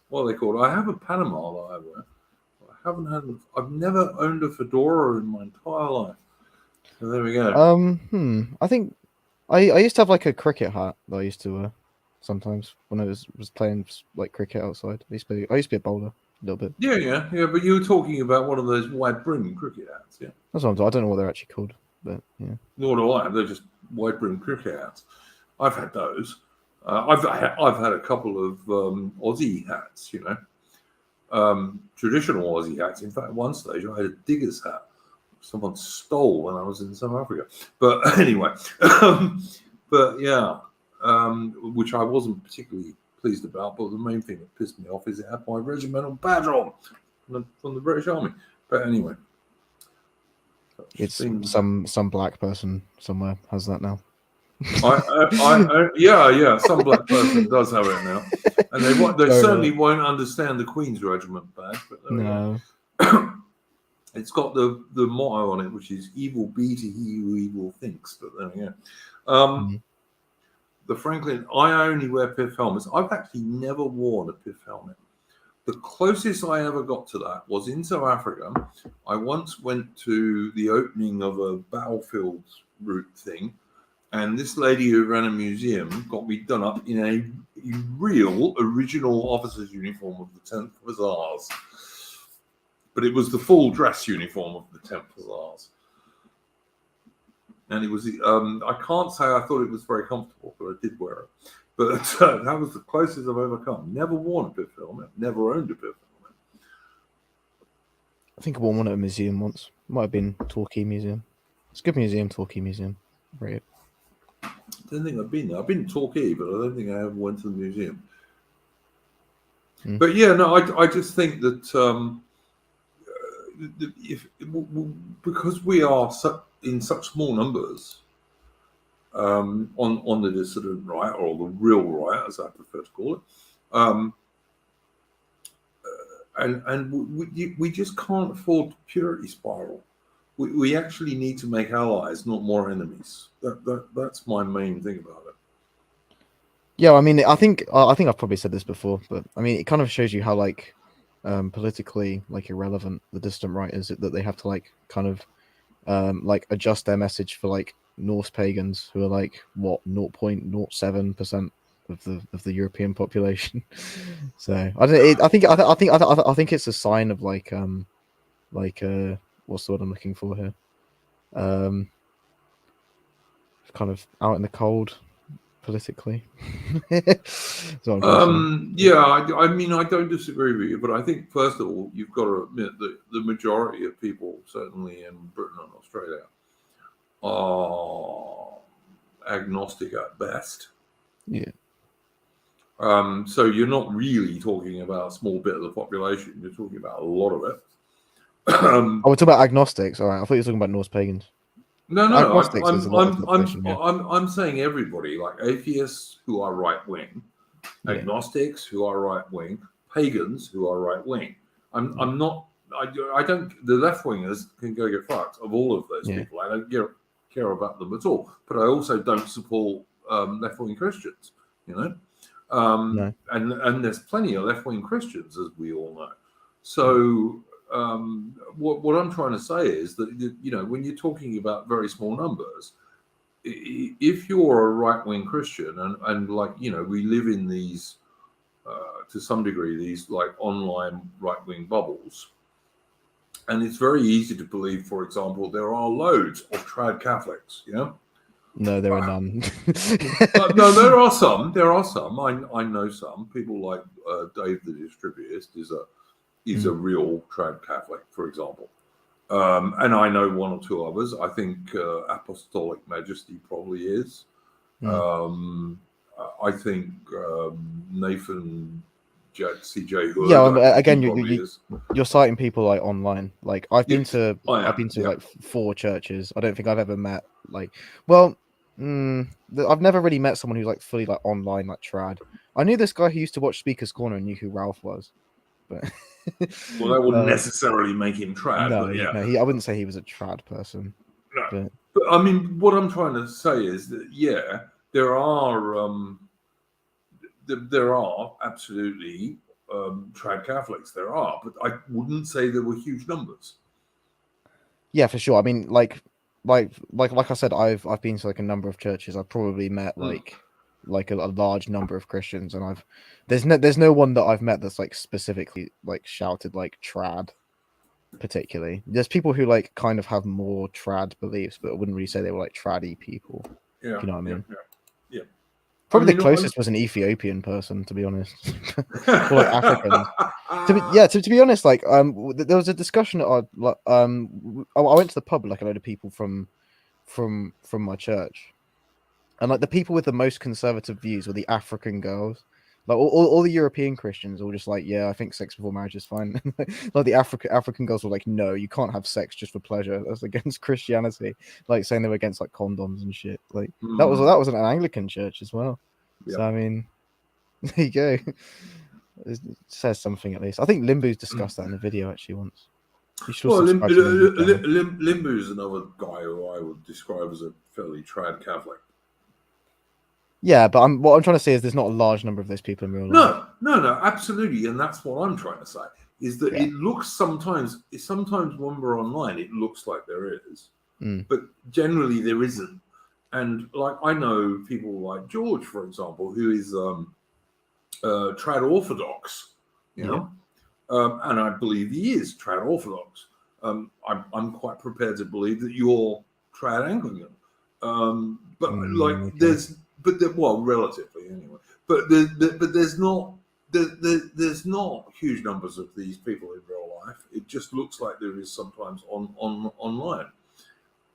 what are they called? I have a Panama that I wear. I've never owned a fedora in my entire life. So there we go. I think I used to have like a cricket hat that I used to wear sometimes when I was playing like cricket outside. I used to be a bowler a little bit. Yeah. But you were talking about one of those wide brim cricket hats, yeah. That's what I'm talking. I don't know what they're actually called, but yeah. Nor do I. They're just wide brim cricket hats. I've had those. I've had a couple of Aussie hats, you know. Traditional Aussie hats. In fact, at one stage I had a digger's hat someone stole when I was in South Africa. But anyway, but yeah, which I wasn't particularly pleased about. But the main thing that pissed me off is it had my regimental badge on from the British Army. But anyway, it's some black person somewhere has that now. Yeah, some black person does have it now, and they certainly won't understand the Queen's Regiment badge. But no, it's got the motto on it, which is "Evil be to he who evil thinks." But there we go. The Franklin, I only wear pith helmets. I've actually never worn a pith helmet. The closest I ever got to that was in South Africa. I once went to the opening of a battlefield route thing. And this lady who ran a museum got me done up in a real original officer's uniform of the 10th Hussars. But it was the full dress uniform of the 10th Hussars. and it was. I can't say I thought it was very comfortable, but I did wear it. But that was the closest I've ever come. Never worn a Biff helmet. Never owned a Biff helmet. I think I wore one at a museum once. Might have been Torquay Museum. It's a good museum, Torquay Museum. Right. I don't think I've been there. I've been to Torquay, but I don't think I ever went to the museum. But yeah, no, I just think that because we are in such small numbers on the dissident right, or the real right, as I prefer to call it, and we just can't afford purity spiral. We actually need to make allies, not more enemies. That's my main thing about it. Yeah, I mean, I think I've probably said this before, but I mean, it kind of shows you how like politically like irrelevant the dissident right is. That they have to like kind of like adjust their message for like Norse pagans who are like what 0.07% of the European population. So I think it's a sign of like what's the word I'm looking for here? Kind of out in the cold politically. Yeah, I mean, I don't disagree with you, but I think first of all, you've got to admit that the majority of people, certainly in Britain and Australia, are agnostic at best. Yeah. So you're not really talking about a small bit of the population. You're talking about a lot of it. Oh, we're talking about agnostics. All right, I thought you were talking about Norse pagans. No, I'm saying everybody, like atheists who are right wing, agnostics who are right wing, pagans who are right wing. I'm not. I don't. The left wingers can go get fucked. Of all of those people, I don't care about them at all. But I also don't support left wing Christians. You know. No. And there's plenty of left wing Christians, as we all know. So what I'm trying to say is that, you know, when you're talking about very small numbers, if you're a right wing Christian and like, you know, we live in these to some degree these like online right wing bubbles, and it's very easy to believe, for example, there are loads of trad Catholics, you know. No, there are none. No, there are some. There are some. I know some people like Dave the Distribuist is a real trad Catholic, for example, and I know one or two others. I think Apostolic Majesty probably is. I think Nathan CJ Hood. Yeah, again, you're citing people like online. Like I've been to like 4 churches. I don't think I've ever met like I've never really met someone who's like fully like online like trad. I knew this guy who used to watch Speaker's Corner and knew who Ralph was, but well, that wouldn't necessarily make him trad. No, but yeah, I wouldn't say he was a trad person. No, but I mean, what I'm trying to say is that there are absolutely trad Catholics. There are, but I wouldn't say there were huge numbers. Yeah, for sure. I mean, like I said, I've been to like a number of churches. I've probably met like a large number of Christians, and there's no one that I've met that's like specifically like shouted like trad. Particularly, there's people who like kind of have more trad beliefs, but I wouldn't really say they were like traddy people. Yeah, if you know what I mean? Yeah. Probably the closest was an Ethiopian person, to be honest, or like Africans. To be honest, like there was a discussion. I went to the pub with like a load of people from my church, and like the people with the most conservative views were the African girls. Like all the European Christians were just like, yeah, I think sex before marriage is fine. Like the African girls were like, no, you can't have sex just for pleasure. That's against Christianity. Like saying they were against like condoms and shit. Like that was an Anglican church as well. Yeah. So I mean, there you go. It says something at least. I think Limbu's discussed that in a video actually once. Limbu's another guy who I would describe as a fairly trad Catholic. Yeah, but what I'm trying to say is there's not a large number of those people in real life. No, absolutely, and that's what I'm trying to say. Is that it looks sometimes when we're online, it looks like there is, but generally there isn't. And like I know people like George, for example, who is trad Orthodox, you know, and I believe he is trad Orthodox. I'm quite prepared to believe that you're trad Anglican. Well, relatively anyway. But there's not there's not huge numbers of these people in real life. It just looks like there is sometimes online.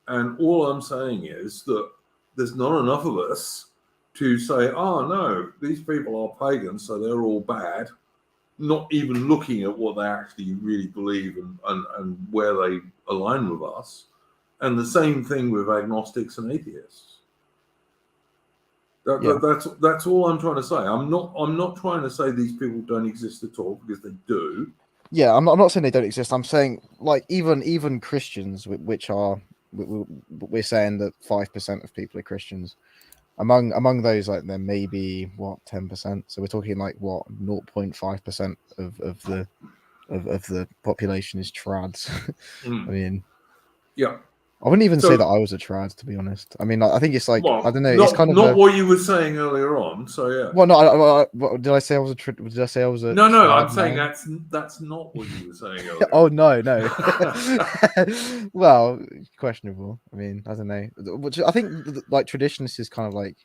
And all I'm saying is that there's not enough of us to say, oh no, these people are pagans, so they're all bad. Not even looking at what they actually really believe and where they align with us. And the same thing with agnostics and atheists. That's all I'm trying to say. I'm not trying to say these people don't exist at all, because they do. Yeah, I'm not saying they don't exist. I'm saying like even Christians, which are we're saying that 5% of people are Christians. Among those, like there may be 10%. So we're talking like 0.5% of the population is trads. I mean, yeah. I wouldn't even say that I was a trad, to be honest. I mean, I think it's like, I don't know. It's kind of not what you were saying earlier on. So yeah. Well, no. Did I say I was a? Did I say I was a? No. I'm saying that's not what you were saying earlier. Oh no. Well, questionable. I mean, I don't know. Which I think like traditionalist is kind of like.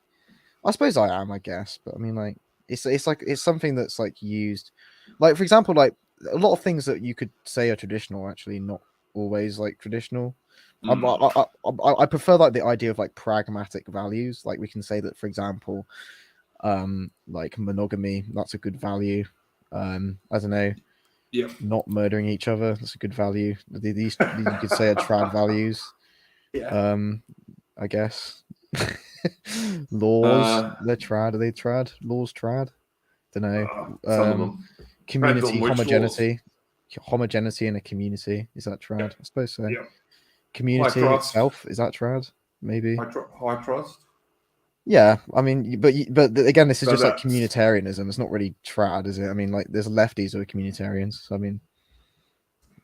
I suppose I am. I guess, but I mean, like it's like it's something that's like used, like for example, like a lot of things that you could say are traditional are actually not always like traditional. I prefer like the idea of like pragmatic values. Like we can say that, for example, like monogamy, that's a good value. I don't know. Yeah. Not murdering each other, that's a good value. These you could say are trad values. Yeah. I guess. Laws, they're trad. Are they trad? Laws trad? Don't know. Some of them. Community homogeneity in a community, is that trad? Yeah. I suppose so. Yeah. Community itself, is that trad? Maybe. High trust. Yeah, I mean, but again, this is just like communitarianism. It's not really trad, is it? I mean, like there's lefties who are communitarians. So, I mean,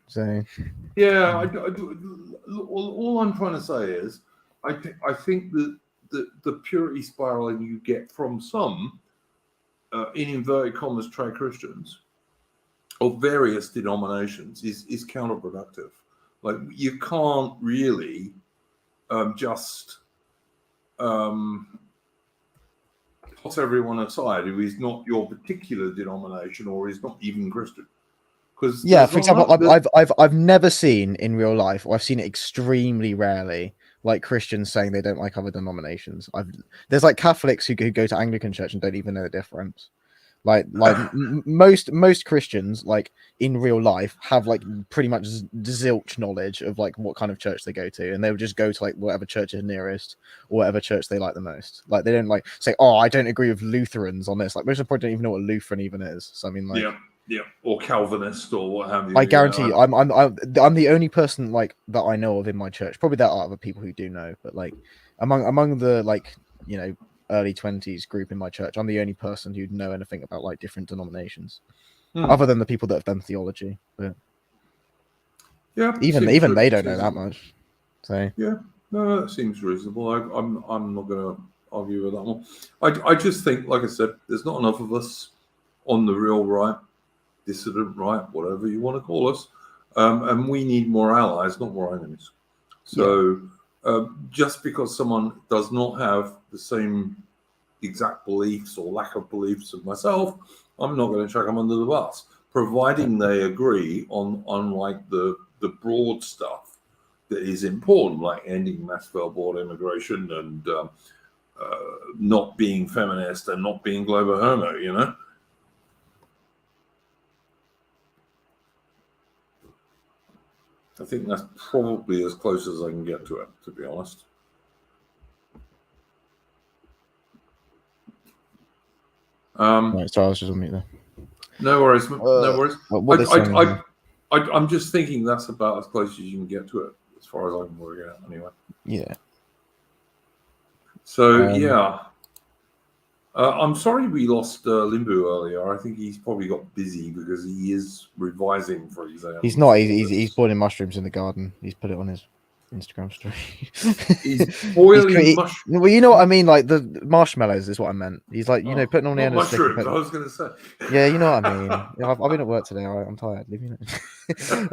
so yeah, all I'm trying to say is, I think that the purity spiraling you get from some, in inverted commas, trad Christians of various denominations is counterproductive. Like you can't really just toss everyone aside who is not your particular denomination or is not even Christian. Because for example, I've never seen in real life, or I've seen it extremely rarely, like Christians saying they don't like other denominations. There's like Catholics who go to Anglican church and don't even know the difference. Like most Christians, like in real life, have like pretty much zilch knowledge of like what kind of church they go to, and they would just go to like whatever church is nearest or whatever church they like the most. Like they don't like say, "Oh, I don't agree with Lutherans on this." Like most of them probably don't even know what Lutheran even is. So I mean, like, yeah, or Calvinist or what have you. I guarantee you, I'm the only person like that I know of in my church. Probably there are other people who do know, but like among the like early 20s group in my church, I'm the only person who'd know anything about like different denominations, other than the people that have done theology. But yeah, even they don't know that much. So yeah, no, that seems reasonable. I'm not going to argue with that one. I just think, like I said, there's not enough of us on the real right, dissident right, whatever you want to call us, and we need more allies, not more enemies. So. Yeah. Just because someone does not have the same exact beliefs or lack of beliefs as myself, I'm not going to chuck them under the bus, providing they agree on like the broad stuff that is important, like ending mass fail-born immigration and not being feminist and not being global homo, I think that's probably as close as I can get to it, to be honest. Right, so I was just on mute there. No worries. No worries. I'm just thinking that's about as close as you can get to it, as far as I can work out, anyway. Yeah. So yeah. I'm sorry we lost Limbu earlier. I think he's probably got busy because he is revising for exams. He's not. He's boiling mushrooms in the garden. He's put it on his Instagram story. He's boiling mushrooms. Well, you know what I mean. Like the marshmallows is what I meant. He's like, putting on the end of the mushrooms. I was going to say. Yeah, you know what I mean. I've been at work today. I'm tired. Leave me.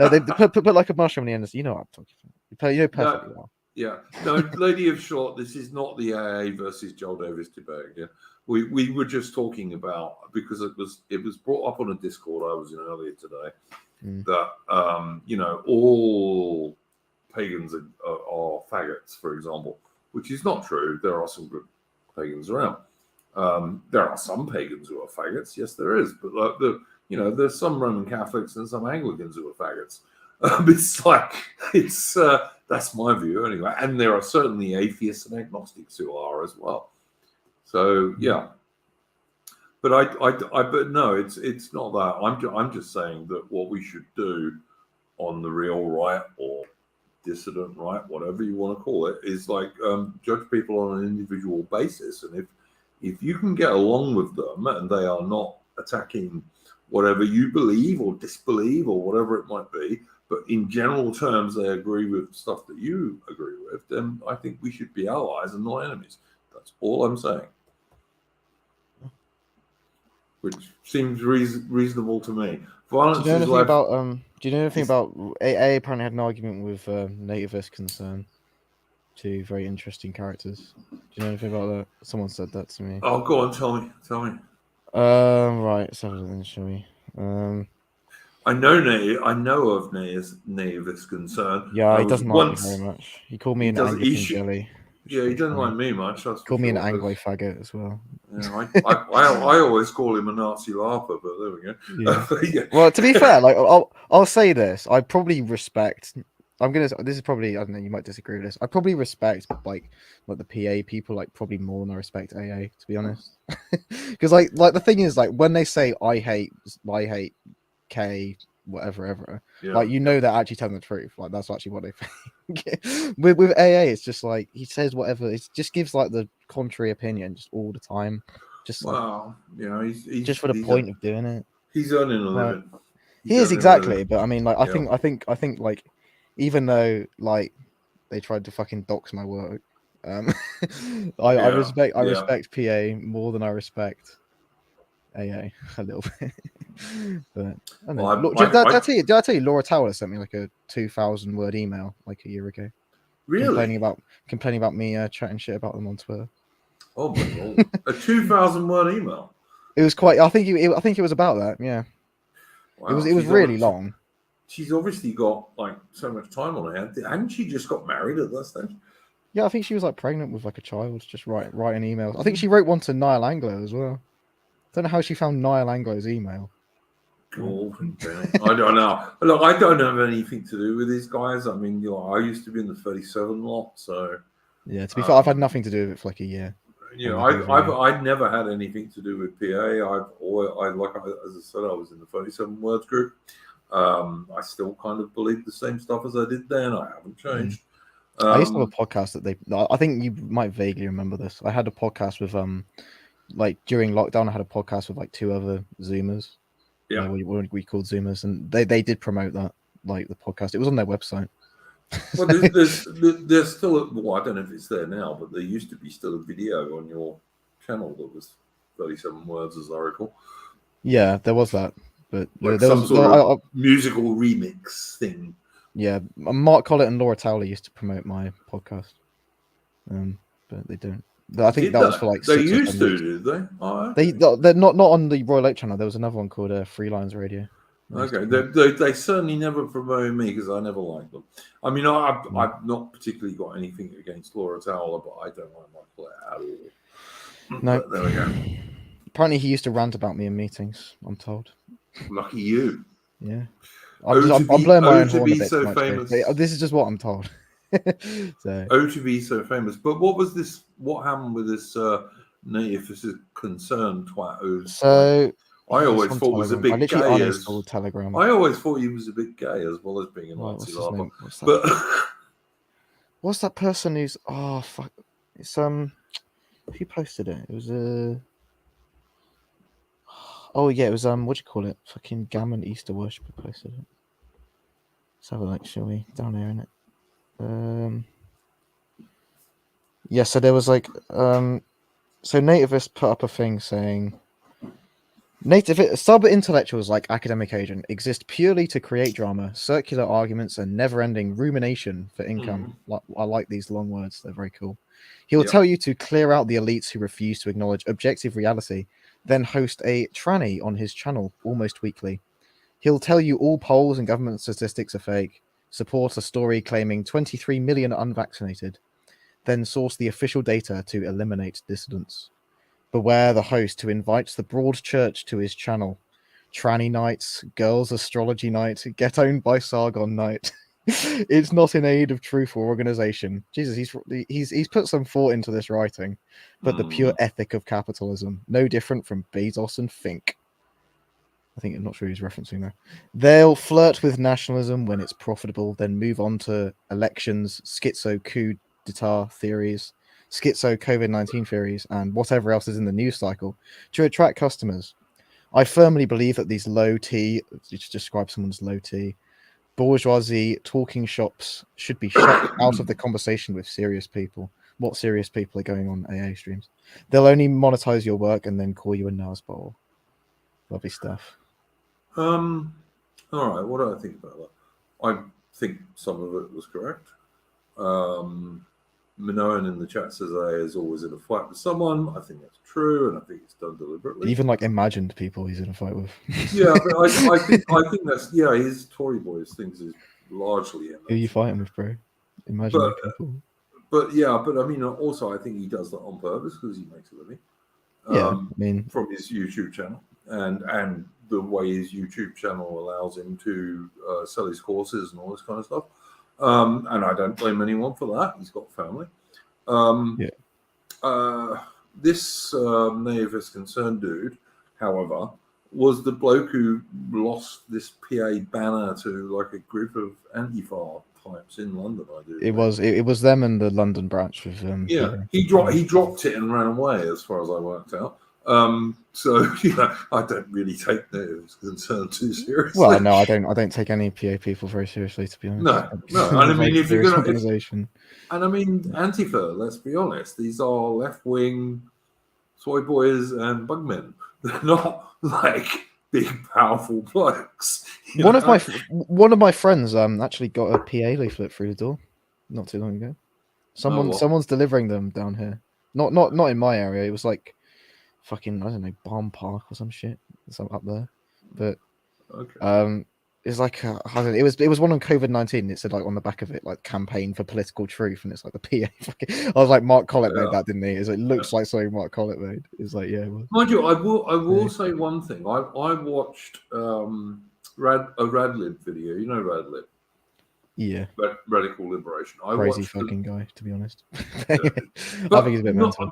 They put like a mushroom on the end. You know what I'm talking about. You know perfectly well. Yeah, no, Lady of Short. This is not the AA versus Joel Davis debate again. We were just talking about, because it was brought up on a Discord I was in earlier today, that all pagans are faggots, for example, which is not true. There are some good pagans around. There are some pagans who are faggots. Yes, there is, but there's some Roman Catholics and some Anglicans who are faggots. That's my view anyway. And there are certainly atheists and agnostics who are as well. So yeah, but but no, it's not that. I'm just saying that what we should do on the real right or dissident right, whatever you want to call it, is judge people on an individual basis. And if you can get along with them and they are not attacking whatever you believe or disbelieve or whatever it might be, but in general terms they agree with stuff that you agree with, then I think we should be allies and not enemies. That's all I'm saying. Which seems reasonable to me. Violence do you know anything about AA apparently had an argument with nativist concern? Two very interesting characters. Do you know anything about that? Someone said that to me. Oh, go on, tell me. Right, let's have a look then, shall we? I know of nativist concern. Yeah, he doesn't like me very much. He called me an Anglican jelly. Yeah, he doesn't like me much. Called me an Anglo faggot as well. Yeah, I always call him a Nazi larper, but there we go. Yeah. Well, to be fair, I'll say this. I probably respect. This is probably, I don't know, you might disagree with this. I probably respect like the PA people probably more than I respect AA, to be honest. Because like the thing is, when they say I hate K whatever ever, they're actually telling the truth. That's actually what they think. with AA, it's just he says whatever. It just gives the contrary opinion just all the time. Just he's just for the point of doing it. He's earning a living. He is exactly, but I mean, I think even though they tried to fucking dox my work, I respect PA more than I respect AA a little bit. But I don't know. Did I tell you Laura Towler sent me a 2,000 word email a year ago? Really? Complaining about me chatting shit about them on Twitter. Oh my god! A 2,000 word email. It was quite. I think it was about that. Yeah. Wow. It was really long. She's obviously got so much time on her hand. Hadn't she just got married at that stage? Yeah, I think she was pregnant with a child. Just writing emails. I think she wrote one to Niall Anglo as well. I don't know how she found Niall Anglo's email. Oh, I don't know. Look, I don't have anything to do with these guys. I mean, I used to be in the 37 lot, so yeah. To be fair, I've had nothing to do with it for a year. I've never had anything to do with PA. As I said, I was in the 37 words group. I still kind of believe the same stuff as I did then. I haven't changed. I used to have a podcast that I think you might vaguely remember this. I had a podcast with during lockdown, I had a podcast with 2 other Zoomers. Yeah, we called Zoomers, and they did promote that the podcast. It was on their website. Well, there's still I don't know if it's there now, but there used to be still a video on your channel that was 37 words, as I recall. Yeah, there was that, but there some was sort of musical remix thing. Yeah, Mark Collett and Laura Towler used to promote my podcast, but they don't. I think that was for they used to, did they? Oh, okay. They're not on the Royal Oak channel. There was another one called Free Lines Radio. Okay, they certainly never promoted me because I never liked them. I mean, I've not particularly got anything against Laura Towler, but I don't like Mark Collett at all. No, but there we go. Apparently, he used to rant about me in meetings. I'm told. Lucky you. Yeah. I'm blowing my own horn a bit so famous. This is just what I'm told. To be so famous. But what happened with this native concerned twat? So I always thought he was a bit gay. Telegram. I always thought he was a bit gay as well as being a Nazi larper. What's that person who's fuck? It's who posted it? It was oh yeah, it was what do you call it? Fucking Gammon Easter Worshipper posted it. Let's have a look, shall we? Down here, innit? Yeah, so there was so nativists put up a thing saying Sub-intellectuals like Academic Agent exist purely to create drama, circular arguments, and never-ending rumination for income. I like these long words; they're very cool. He'll tell you to clear out the elites who refuse to acknowledge objective reality, then host a tranny on his channel almost weekly. He'll tell you all polls and government statistics are fake, support a story claiming 23 million unvaccinated, then source the official data to eliminate dissidents. Beware the host who invites the broad church to his channel. Tranny nights, girls astrology night, get owned by Sargon night. It's not in aid of truth or organization. Jesus, he's put some thought into this writing, but the pure ethic of capitalism, no different from Bezos and Fink. I'm not sure who's referencing there. They'll flirt with nationalism when it's profitable, then move on to elections, schizo coup d'etat theories, schizo COVID-19 theories, and whatever else is in the news cycle to attract customers. I firmly believe that these low T, to describe someone as low T, bourgeoisie talking shops should be shut out of the conversation with serious people. What serious people are going on AA streams? They'll only monetize your work and then call you a Nasbol. Lovely stuff. All right, what do I think about that? I think some of it was correct. Minoan in the chat says AA is always in a fight with someone. I think that's true, and I think it's done deliberately. Even like imagined people he's in a fight with. Yeah, but I think that's his Tory boys things is largely in. Who are you fighting with, bro? Imaginary people. But I mean, also I think he does that on purpose because he makes a living. From his YouTube channel, and the way his YouTube channel allows him to sell his courses and all this kind of stuff. And I don't blame anyone for that. He's got family. This naivist concerned dude, however, was the bloke who lost this PA banner to like a group of Antifa types in London. It was them and the London branch of he dropped it and ran away, as far as I worked out. So I don't really take naivist concern too seriously. Well, no, I don't take any PA people very seriously, to be honest. No. And I mean, if you're gonna organization, and I mean, Antifa. Let's be honest; these are left-wing soy boys and bugmen. They're not like big, powerful blokes. One of my friends actually got a PA leaflet through the door not too long ago. Someone's delivering them down here. Not in my area. It was like fucking, I don't know, Barn Park or some shit. Something up there. But it's like it was one on COVID-19. It said like on the back of it like campaign for political truth, and it's like the PA. I was like, Mark Collett made that, didn't he? It looks like something Mark Collett made. It's like, yeah. Well, mind you, I will say one thing. I watched a Radlib video. You know Radlib? Yeah. Radical Liberation. Crazy fucking guy, to be honest. I think he's a bit mental.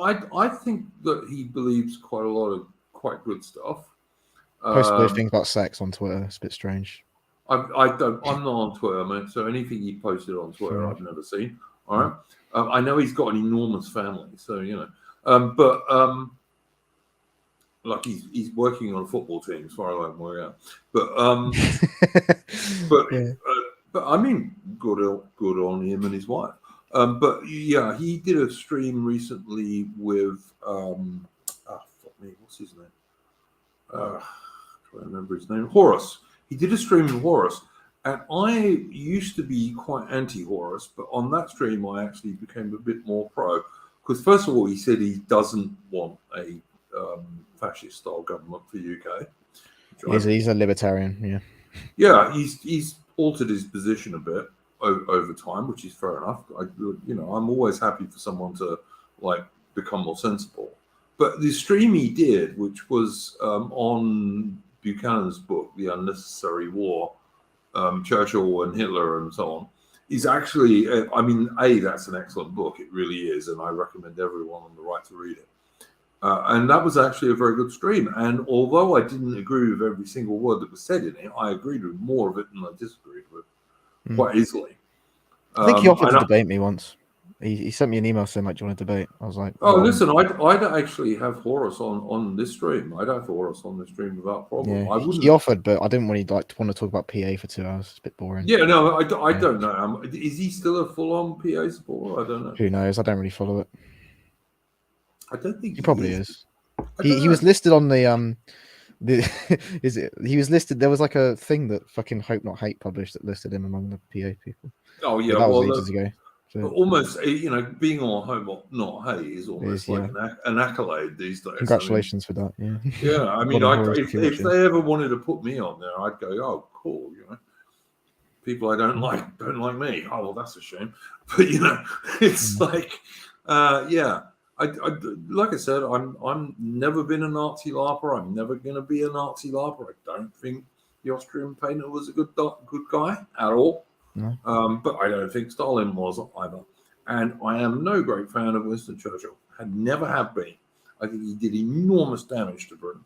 I think that he believes quite a lot of quite good stuff. Post weird things about sex on Twitter. It's a bit strange. I'm not on Twitter, mate. So anything he posted on Twitter, I've never seen. All right. I know he's got an enormous family, so like he's working on a football team, as far as I can work out. But I mean, good on him and his wife. But yeah, he did a stream recently with what's his name? I remember his name. Horus. He did a stream with Horus, and I used to be quite anti-Horus, but on that stream I actually became a bit more pro. Because first of all, he said he doesn't want a fascist-style government for the UK. He's a libertarian, yeah. Yeah, he's altered his position a bit over time, which is fair enough. I'm always happy for someone to like become more sensible. But the stream he did, which was on Buchanan's book, The Unnecessary War, Churchill and Hitler and so on, is actually, that's an excellent book. It really is. And I recommend everyone on the right to read it. And that was actually a very good stream. And although I didn't agree with every single word that was said in it, I agreed with more of it than I disagreed with quite easily. I think he offered to debate me once. He sent me an email saying, like, do you want to debate? I was like... Oh, listen, I'd actually have Horus on this stream. I'd have Horus on this stream without problem. Yeah, he offered, but I didn't want to talk about PA for 2 hours. It's a bit boring. Yeah, no, I don't know. Is he still a full-on PA supporter? I don't know. Who knows? I don't really follow it. I don't think he probably is. He was listed on the he was listed. There was like a thing that fucking Hope Not Hate published that listed him among the PA people. Oh yeah, but that was ages ago. So. Almost, being on Hope Not Hate is almost like an accolade these days. Congratulations for that. Yeah. Yeah, I mean, if they ever wanted to put me on there, I'd go, oh, cool. People I don't like me. Oh well, that's a shame. But it's like, yeah. I like I said, I'm never been a Nazi larper. I'm never going to be a Nazi larper. I don't think the Austrian painter was a good guy at all. No. But I don't think Stalin was either. And I am no great fan of Winston Churchill. Had never have been. I think he did enormous damage to Britain.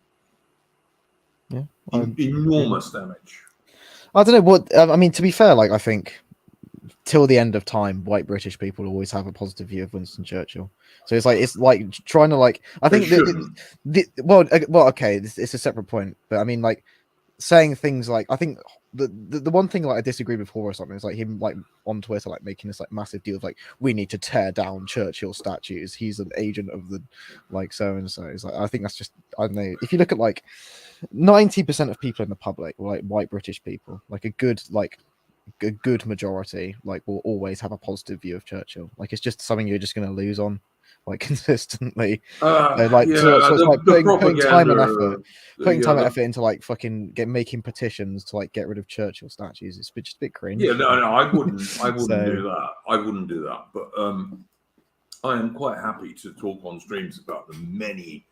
Yeah, enormous damage. I don't know what I mean. To be fair, like I think till the end of time, white British people always have a positive view of Winston Churchill. So it's like trying to like. I think okay, it's a separate point, but I mean like saying things like I think the one thing like I disagree with Hoare or something is like him like on Twitter like making this like massive deal of like we need to tear down Churchill statues. He's an agent of the like so and so. It's like I think that's just I don't know. If you look at like 90% of people in the public, like white British people, like a good majority like will always have a positive view of Churchill. Like it's just something you're just going to lose on like consistently. Putting time and effort into like fucking making petitions to like get rid of Churchill statues. It's just a bit cringe. Yeah, no, I wouldn't do that. I wouldn't do that. But I am quite happy to talk on streams about the many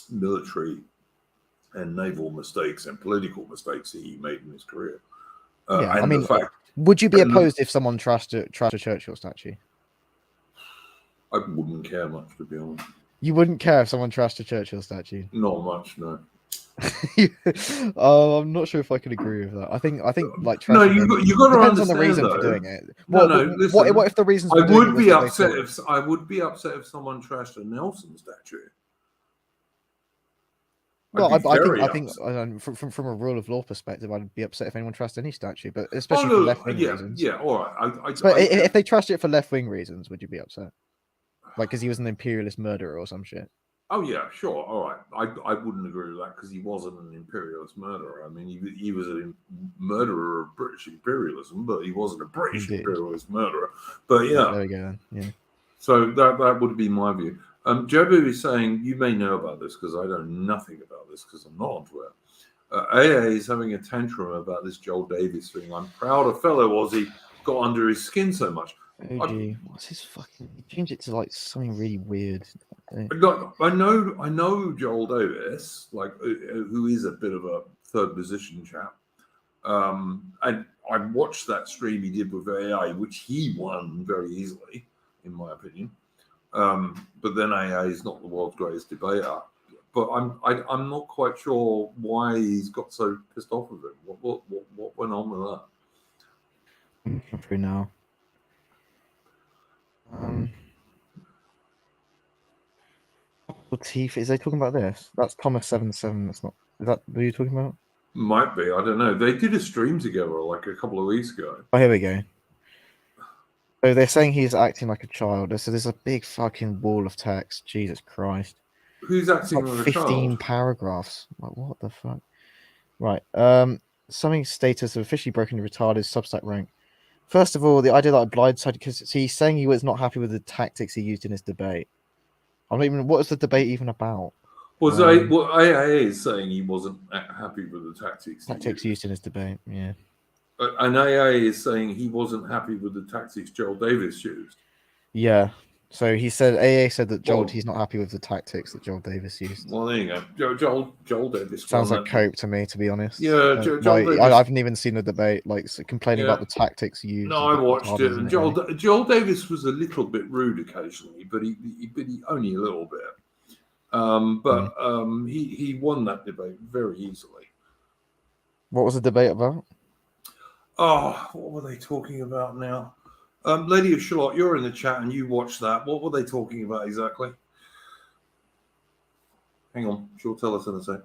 military and naval mistakes and political mistakes that he made in his career. I mean, would you be opposed if someone trashed a Churchill statue? I wouldn't care much, to be honest. You wouldn't care if someone trashed a Churchill statue? Not much, no. I'm not sure if I could agree with that. I think like no, you got to understand on the reason for doing it. Listen, what if the reasons? I would be upset if someone trashed a Nelson statue. Well, I think from a rule of law perspective, I'd be upset if anyone trashed any statue, but especially for left-wing reasons. Yeah, all right. But if they trashed it for left-wing reasons, would you be upset? Like, because he was an imperialist murderer or some shit? Oh, yeah, sure. All right. I wouldn't agree with that because he wasn't an imperialist murderer. I mean, he was a murderer of British imperialism, but he wasn't a British imperialist murderer. But yeah. There we go then. Yeah. So that would be my view. Jobu is saying, you may know about this because I know nothing about this because I'm not on Twitter. AA is having a tantrum about this Joel Davis thing. I'm proud a fellow Aussie got under his skin so much. What's his fucking? He changed it to like something really weird. I know Joel Davis, like who is a bit of a third position chap. And I watched that stream he did with AA, which he won very easily, in my opinion. But then AA is not the world's greatest debater. But I'm not quite sure why he's got so pissed off with it. What went on with that? I'm free now. Teeth. Is they talking about this? That's Thomas 77. That's not. Is that what you're talking about? Might be. I don't know. They did a stream together like a couple of weeks ago. Oh, here we go. So they're saying he's acting like a child. So there's a big fucking wall of text. Jesus Christ. Who's acting like 15 paragraphs. Like, what the fuck? Right. Something status of officially broken to retarded Substack rank. First of all, the idea that I blindsided because he's saying he was not happy with the tactics he used in his debate. I'm not even. What is the debate even about? AA is saying he wasn't happy with the tactics used in his debate. Yeah. And AA is saying he wasn't happy with the tactics Joel Davis used. Yeah. So he said AA said that he's not happy with the tactics that Joel Davis used. Well, there you go. Joel Davis sounds like cope to me, to be honest. Yeah, Joel Davis. I haven't even seen the debate, like complaining about the tactics used. No, I watched it, and Joel Davis was a little bit rude occasionally, but he only a little bit. He won that debate very easily. What was the debate about? Oh, what were they talking about now? Lady of Shalott, you're in the chat and you watched that. What were they talking about exactly? Hang on, she'll tell us in a sec.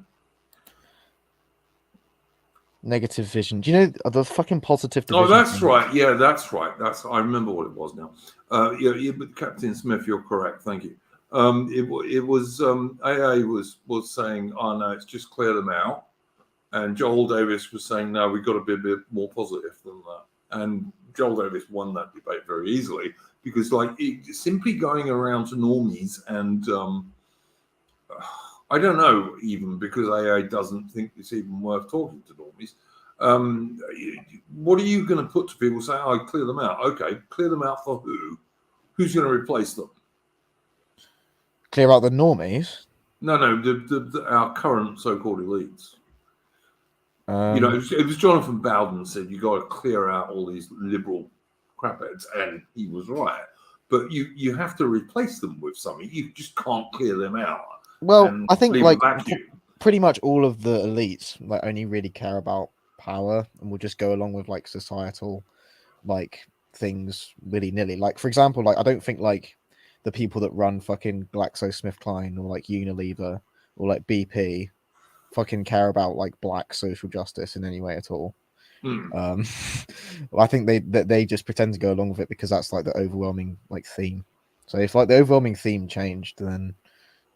Negative vision. Do you know the fucking positive division? Oh, that's right. Yeah, that's right. I remember what it was now. Yeah, but Captain Smith, you're correct. Thank you. It was AA was saying, "Oh no, it's just clear them out," and Joel Davis was saying, "No, we've got to be a bit more positive than that." And Joel Davis won that debate very easily because, like, simply going around to normies and I don't know, even because AA doesn't think it's even worth talking to normies. What are you going to put to people saying, "Oh, clear them out"? Okay, clear them out for who? Who's going to replace them? Clear out the normies? No, our current so-called elites. It was Jonathan Bowden said you got to clear out all these liberal crapheads, and he was right. But you have to replace them with something. You just can't clear them out. Well, I think like pretty much all of the elites like only really care about power and will just go along with like societal like things willy-nilly. Like, for example, like I don't think like the people that run fucking GlaxoSmithKline or like Unilever or like BP fucking care about like black social justice in any way at all. I think they just pretend to go along with it because that's like the overwhelming like theme. So if like the overwhelming theme changed, then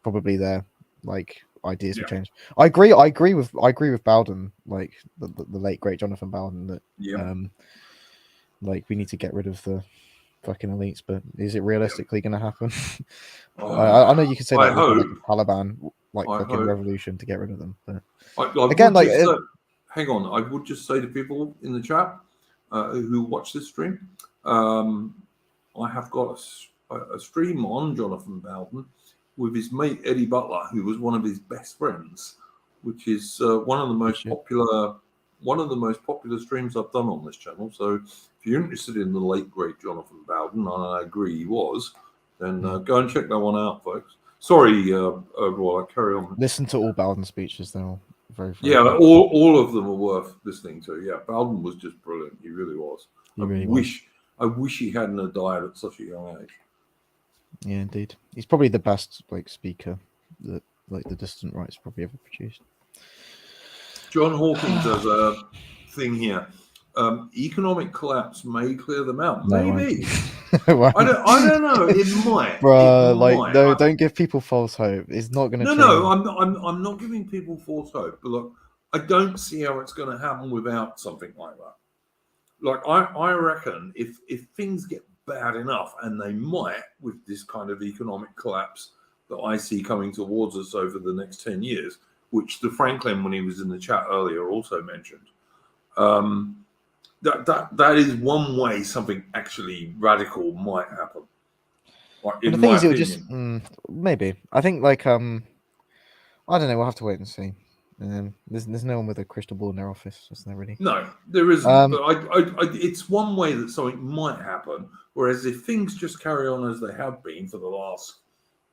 probably their like ideas would change. I agree with Bowden, like the late great Jonathan Bowden, that like we need to get rid of the fucking elites, but is it realistically going to happen? I know you could say that with like a Taliban like fucking revolution to get rid of them, but again, like hang on, I would just say to people in the chat who watch this stream, I have got a stream on Jonathan Bowden with his mate Eddie Butler, who was one of his best friends, which is one of the most popular streams I've done on this channel. So if you're interested in the late great Jonathan Bowden, and I agree he was, then go and check that one out, folks. Sorry, overall, I carry on. Listen to all Bowden speeches; they're all very all of them are worth listening to. Yeah, Bowden was just brilliant. He really was. I wish he hadn't died at such a young age. Yeah, indeed. He's probably the best like speaker that like the dissident right's probably ever produced. John Hawkins has a thing here. Economic collapse may clear them out. Maybe. I don't know. It might. Bro, don't give people false hope. It's not going to change. No, I'm not giving people false hope. But look, I don't see how it's going to happen without something like that. Like I reckon if things get bad enough, and they might with this kind of economic collapse that I see coming towards us over the next 10 years, which the Franklin, when he was in the chat earlier, also mentioned. That is one way something actually radical might happen. Like, the thing is, it would just maybe. I think like I don't know. We'll have to wait and see. There's no one with a crystal ball in their office, is there really? No, there isn't. But it's one way that something might happen. Whereas if things just carry on as they have been for the last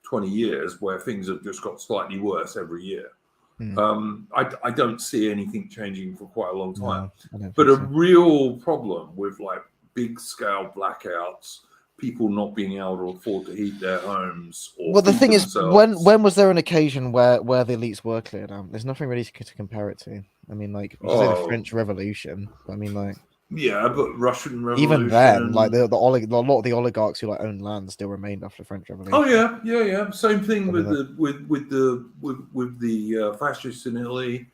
20 years, where things have just got slightly worse every year, I don't see anything changing for quite a long time. But a real problem with like big scale blackouts, people not being able to afford to heat their homes. Well, the thing is, when was there an occasion where the elites were cleared out? There's nothing really to compare it to. I mean, like you say the French Revolution. I mean, like but Russian Revolution. Even then, like a lot of the oligarchs who like owned land still remained after the French Revolution. Oh yeah. Same thing with the fascists in Italy.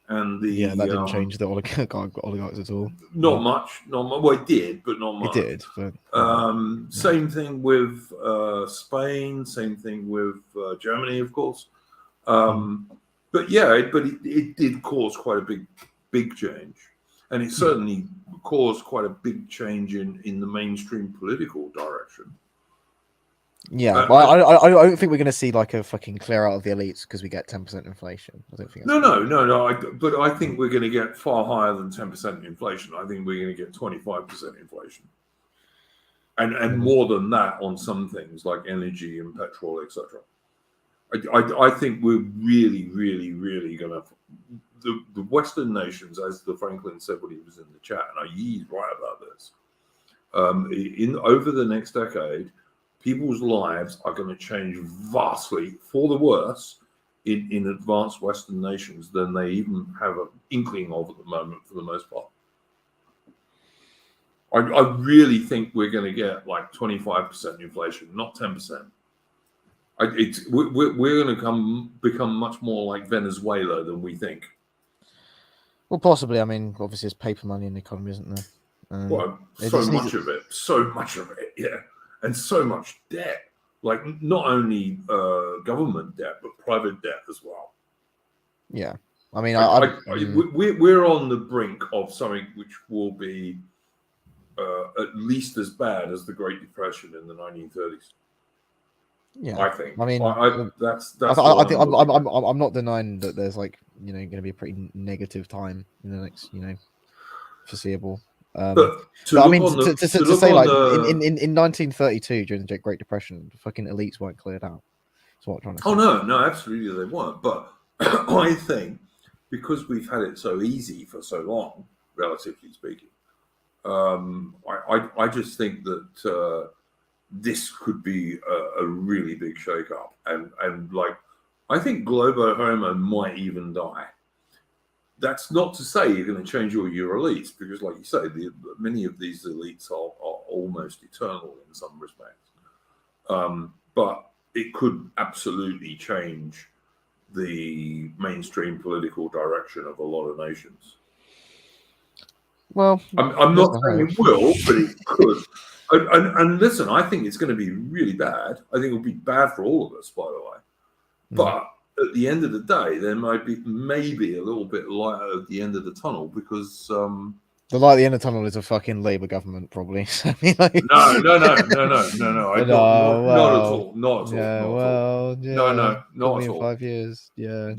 And that didn't change the oligarchs at all. Not much. Well, it did, but not much. It did, but same thing with Spain. Same thing with Germany, of course. But it did cause quite a big change, and it certainly caused quite a big change in the mainstream political direction. Yeah, I don't think we're going to see like a fucking clear out of the elites because we get 10% inflation. I don't think. No. But I think we're going to get far higher than 10% inflation. I think we're going to get 25% inflation, and more than that on some things like energy and petrol, etc. I think we're really, really, really going to the Western nations, as the Franklin said when he was in the chat, and he's right about this. Over the next decade, people's lives are going to change vastly for the worse in advanced Western nations than they even have an inkling of at the moment, for the most part. I really think we're going to get like 25% inflation, not 10%. We're going to become much more like Venezuela than we think. Well, possibly. I mean, obviously, there's paper money in the economy, isn't there? Well, so much of it, yeah, and so much debt. Like not only government debt, but private debt as well. Yeah, I mean, we're on the brink of something which will be at least as bad as the Great Depression in the 1930s. Yeah, I think. I mean, that's. I think I'm not denying that there's like going to be a pretty negative time in the next foreseeable. But I mean, to say like in 1932 during the Great Depression, the fucking elites weren't cleared out. That's what I'm trying to say. Oh no, absolutely they weren't. But I think because we've had it so easy for so long, relatively speaking, I just think that this could be a really big shake-up, and like I think Globo Homo might even die. That's not to say you're going to change all your elites, because, like you say, many of these elites are almost eternal in some respects. But it could absolutely change the mainstream political direction of a lot of nations. Well, I'm not saying it will, but it could. And listen, I think it's going to be really bad. I think it'll be bad for all of us, by the way. But at the end of the day, there might be maybe a little bit light at the end of the tunnel, because the light at the end of the tunnel is a fucking Labour government, probably. No. Not at all. Not at all. Not at all. 5 years. Yeah.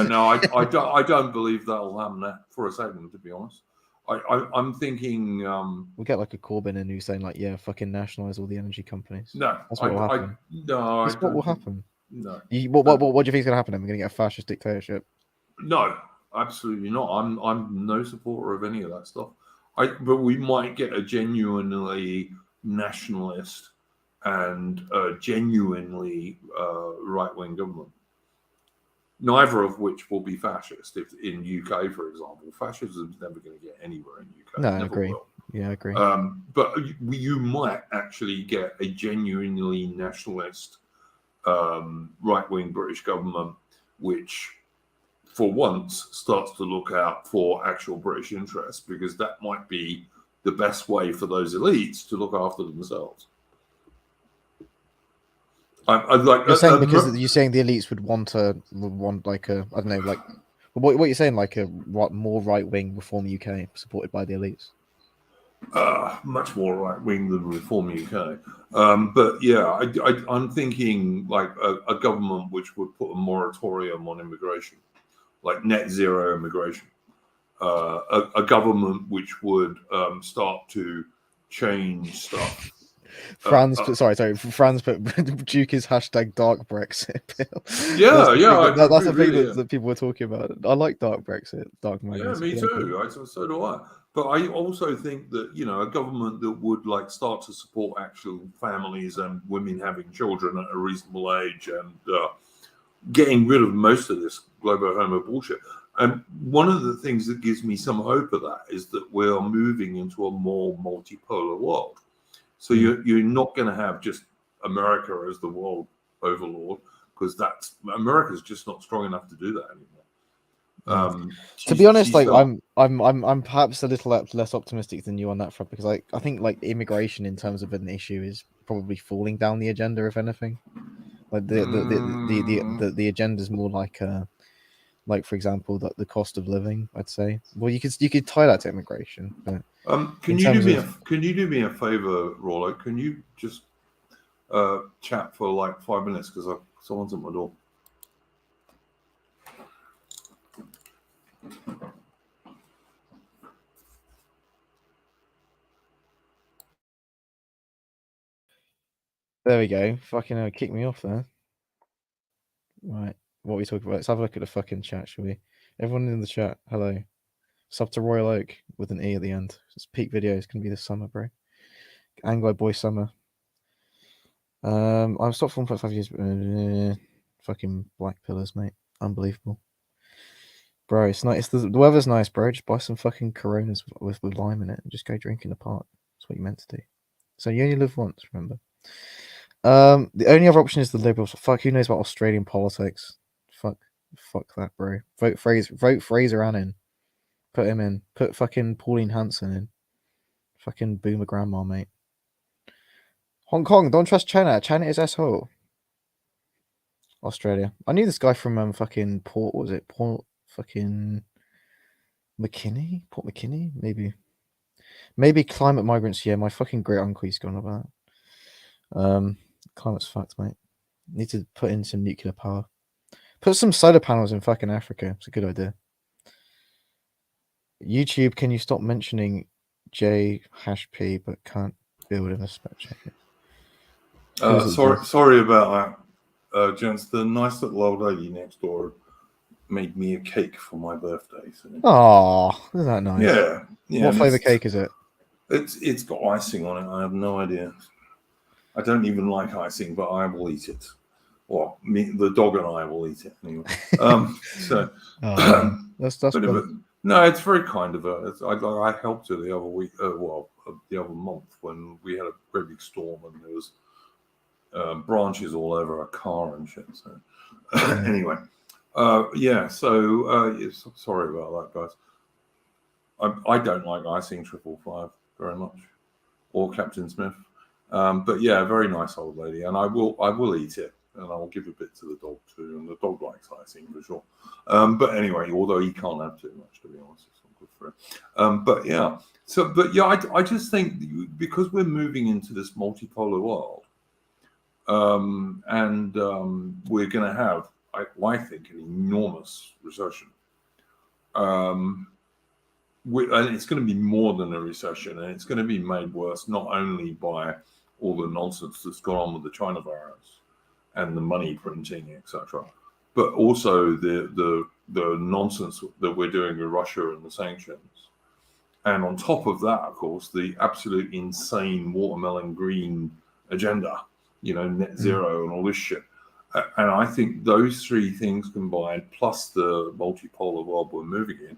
No, I don't believe that'll happen for a second, to be honest. I'm thinking we'll get like a Corbyn in who's saying like, yeah, fucking nationalise all the energy companies. No, that's what will happen. That's what will happen. No. What do you think is going to happen? We're going to get a fascist dictatorship? No, absolutely not. I'm no supporter of any of that stuff. But we might get a genuinely nationalist and genuinely right-wing government. Neither of which will be fascist. If in UK, for example, fascism is never going to get anywhere in UK. No, I agree. Will. Yeah, I agree. But you might actually get a genuinely nationalist right-wing British government, which for once starts to look out for actual British interests, because that might be the best way for those elites to look after themselves. You're saying because you're saying the elites would want like a, I don't know, like what you're saying, like a more right-wing Reform UK supported by the elites. Much more right-wing than Reform UK. But yeah, I'm thinking like a government which would put a moratorium on immigration, like net zero immigration. A government which would start to change stuff. Franz put Duke is # dark Brexit. That's the thing that people were talking about. I like dark Brexit, dark madness. Yeah, me too. So do I. But I also think that a government that would like start to support actual families and women having children at a reasonable age, and getting rid of most of this Globo Homo bullshit. And one of the things that gives me some hope of that is that we are moving into a more multipolar world. So you're not going to have just America as the world overlord, because America's just not strong enough to do that anymore. To be honest, like I'm perhaps a little less optimistic than you on that front, because I think like immigration in terms of an issue is probably falling down the agenda, if anything. Like the agenda is more like for example, the cost of living, I'd say. Well, you could tie that to immigration. But can you do me a favor, Rollo? Can you just chat for like 5 minutes, because someone's at my door. There we go. Fucking kick me off there. Right. What are we talking about? Let's have a look at the fucking chat, shall we? Everyone in the chat, hello. Sub to Royal Oak with an E at the end. It's peak videos. Can be this summer, bro. Anglo Boy Summer. I've stopped for 1.5 years. Fucking black pillars, mate. Unbelievable. Bro, it's nice. The weather's nice, bro. Just buy some fucking Coronas with lime in it and just go drink in the park. That's what you meant to do. So you only live once, remember? The only other option is the Liberals. Fuck, who knows about Australian politics? Fuck that, bro. Vote Fraser Ann in. Put him in. Put fucking Pauline Hanson in. Fucking boomer grandma, mate. Hong Kong, don't trust China. China is asshole. Australia. I knew this guy from fucking Port. What was it? Port fucking McKinney? Port McKinney? Maybe climate migrants. Yeah, my fucking great uncle's gone about that. Climate's fucked, mate. Need to put in some nuclear power. Put some solar panels in fucking Africa. It's a good idea. YouTube, can you stop mentioning J#P but can't build in a spec checker? Sorry about that, gents. The nice little old lady next door made me a cake for my birthday. So. Oh, isn't that nice? Yeah. What flavour cake is it? It's got icing on it. I have no idea. I don't even like icing, but I will eat it. Well, the dog and I will eat it anyway. That's good. No, it's very kind of her. I helped her the other week. The other month when we had a great big storm and there was branches all over our car and shit. So anyway, So sorry about that, guys. I don't like icing 555 very much, or Captain Smith. But yeah, very nice old lady, and I will eat it, and I will give a bit to the dog too, and the dog likes icing for sure. But anyway, although he can't have too much, to be honest, it's not good for him. I just think because we're moving into this multipolar world, and we're going to have, I think, an enormous recession. And it's going to be more than a recession, and it's going to be made worse not only by all the nonsense that's gone on with the China virus and the money printing, etc., but also the nonsense that we're doing with Russia and the sanctions. And on top of that, of course, the absolute insane watermelon green agenda, net zero and all this shit. And I think those three things combined, plus the multipolar world we're moving in,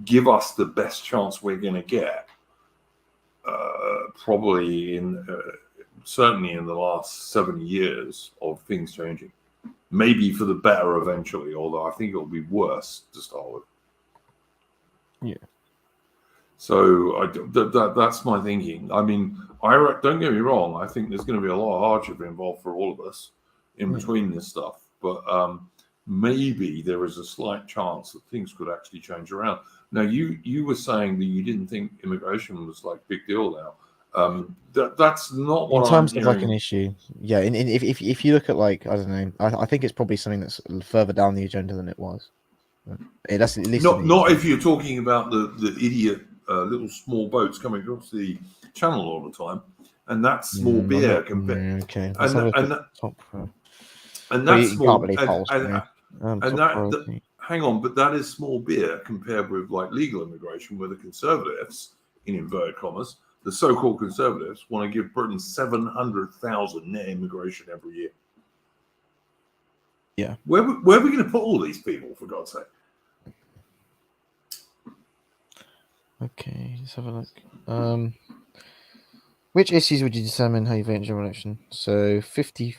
give us the best chance we're going to get, probably certainly in the last 7 years of things changing. Maybe for the better eventually, although I think it'll be worse to start with. Yeah. So that's my thinking. I mean, don't get me wrong. I think there's going to be a lot of hardship involved for all of us in between this stuff. But maybe there is a slight chance that things could actually change around. Now, you were saying that you didn't think immigration was like a big deal now. That's not what in terms I'm of hearing. like an issue. Yeah, if you look at like, I don't know, I think it's probably something that's further down the agenda than it was. That's at least not if you're talking about the idiot little small boats coming across the channel all the time, and that's small beer compared. Okay, hang on, but that is small beer compared with like legal immigration, where the conservatives, in inverted commas, the so-called conservatives, want to give Britain 700,000 net immigration every year. Yeah. Where are we going to put all these people, for God's sake? Okay, let's have a look. Which issues would you determine how you vote in general election? So 50.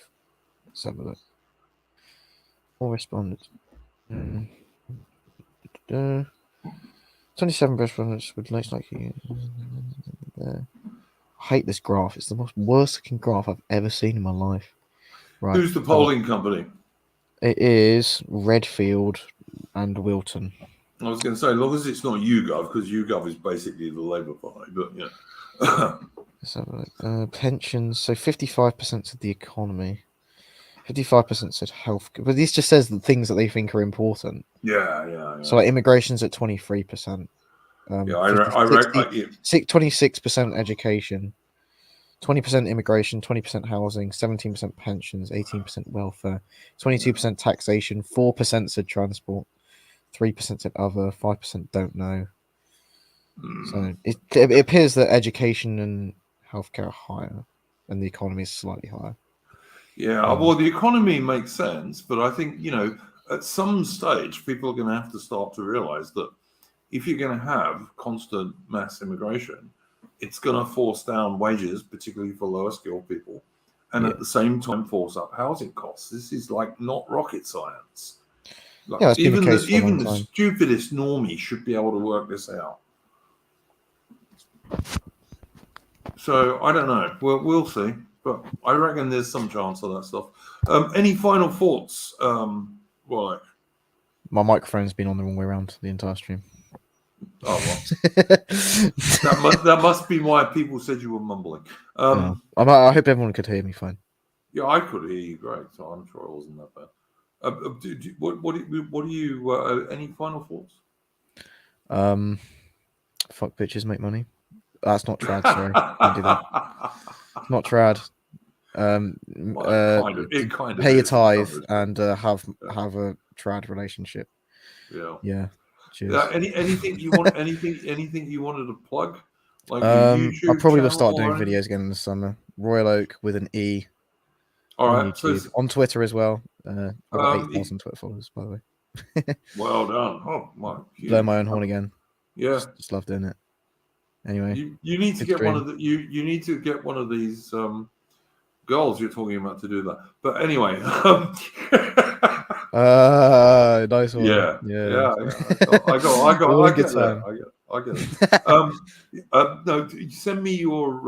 Let's have a look. All respondents. 27 respondents would most likely. I hate this graph. It's the most worst looking graph I've ever seen in my life. Right. Who's the polling company? It is Redfield and Wilton. I was going to say, as long as it's not YouGov, because YouGov is basically the Labour Party, but yeah. Let's have a look. Pensions. So 55% said the economy. 55% said health. But this just says the things that they think are important. Yeah. So like immigration's at 23%. 26% education. 20% immigration, 20% housing, 17% pensions, 18% welfare, 22% taxation, 4% said transport, 3% said other, 5% don't know. So it appears that education and healthcare are higher, and the economy is slightly higher. Yeah, well, the economy makes sense, but I think, at some stage, people are going to have to start to realize that if you're going to have constant mass immigration, it's going to force down wages, particularly for lower skilled people, and at the same time force up housing costs. This is like not rocket science. Like, yeah, it's been the case for a long even the time. stupidest normie should be able to work this out. So I don't know. We'll see, but I reckon there's some chance of that stuff. Any final thoughts? Right. My microphone's been on the wrong way around the entire stream. Oh well. that must be why people said you were mumbling. I hope everyone could hear me fine. Yeah, I could hear you great, so I'm sure it wasn't that bad. What do you? Any final thoughts? Fuck bitches, make money. That's not trad. Sorry, don't do that. Not trad. It kind of pay your is, tithe and have a trad relationship. Yeah. Cheers. Anything you want? Anything you wanted to plug? Like I probably will channel start doing or videos again in the summer. Royal Oak with an E. All on right, YouTube, on Twitter as well. I got 8,000 Twitter followers, by the way. Well done. Oh my! Blow my own horn again. Yeah, just love doing it. Anyway, you need to get one of the you need to get one of these girls you're talking about to do that. But anyway, nice one. Yeah. I get that. I get it. No, send me your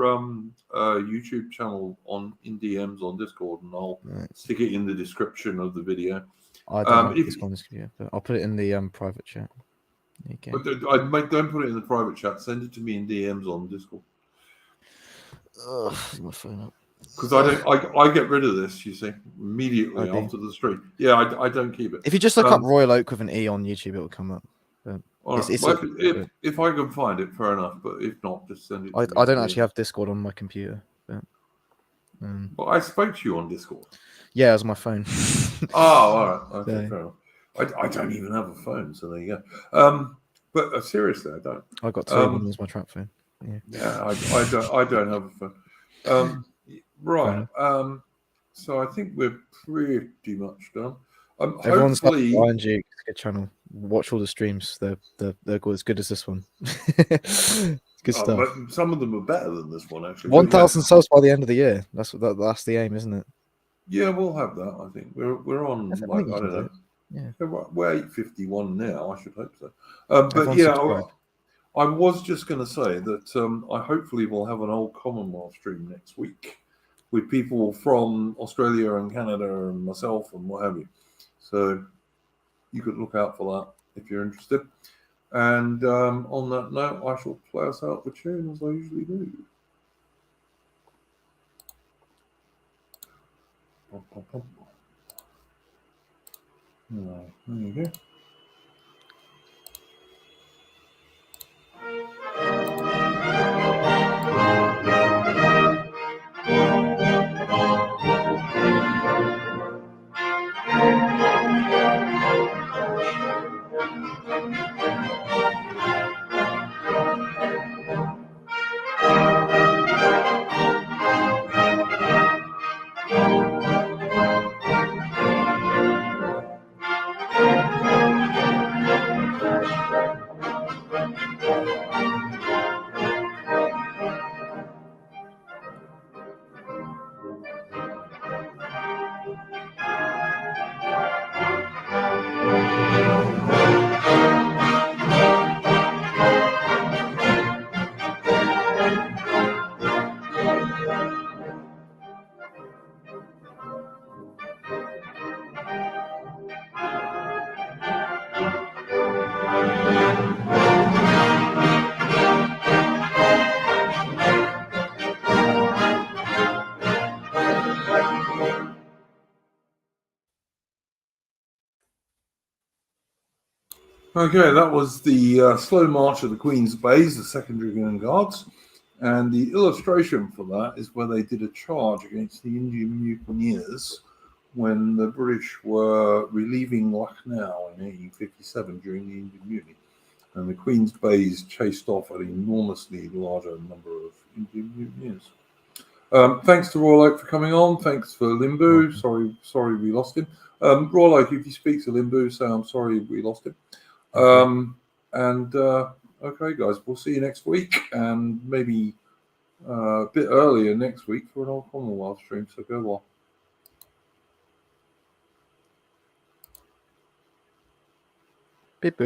YouTube channel in DMs on Discord, and I'll stick it in the description of the video. I don't have this on this video, but I'll put it in the private chat. Okay. But don't put it in the private chat. Send it to me in DMs on Discord. My phone up. Because I get rid of this, you see, immediately after the stream. Yeah, I don't keep it. If you just look up Royal Oak with an E on YouTube, it will come up. If I can find it, fair enough. But if not, just send it. I don't actually have Discord on my computer. But I spoke to you on Discord. Yeah, it was my phone. Oh, all right. Okay, fair enough. I don't even have a phone, so there you go. But seriously, I don't. I got two. One was my trap phone. Yeah, I don't have a phone. Right. So I think we're pretty much done. Everyone's got the ING channel. Watch all the streams. They're as good as this one. Good stuff. But some of them are better than this one, actually. 1,000 subs by the end of the year. That's the aim, isn't it? Yeah, we'll have that. I think we're on like I don't know. Yeah, we're 851 now. I should hope so. But yeah, I was just going to say that I hopefully will have an Old Commonwealth stream next week with people from Australia and Canada and myself and what have you. So you could look out for that if you're interested. And on that note, I shall play us out the tune as I usually do. There you go. Okay, that was the Slow March of the Queen's Bays, the Second Dragoon Guards. And the illustration for that is where they did a charge against the Indian mutineers when the British were relieving Lucknow in 1857 during the Indian Mutiny. And the Queen's Bays chased off an enormously larger number of Indian mutineers. Thanks to Royal Oak for coming on. Thanks for Limbu. Sorry we lost him. Royal Oak, if you speak to Limbu, say I'm sorry we lost him. Okay, guys, we'll see you next week, and maybe a bit earlier next week for an Old Commonwealth stream, so go well.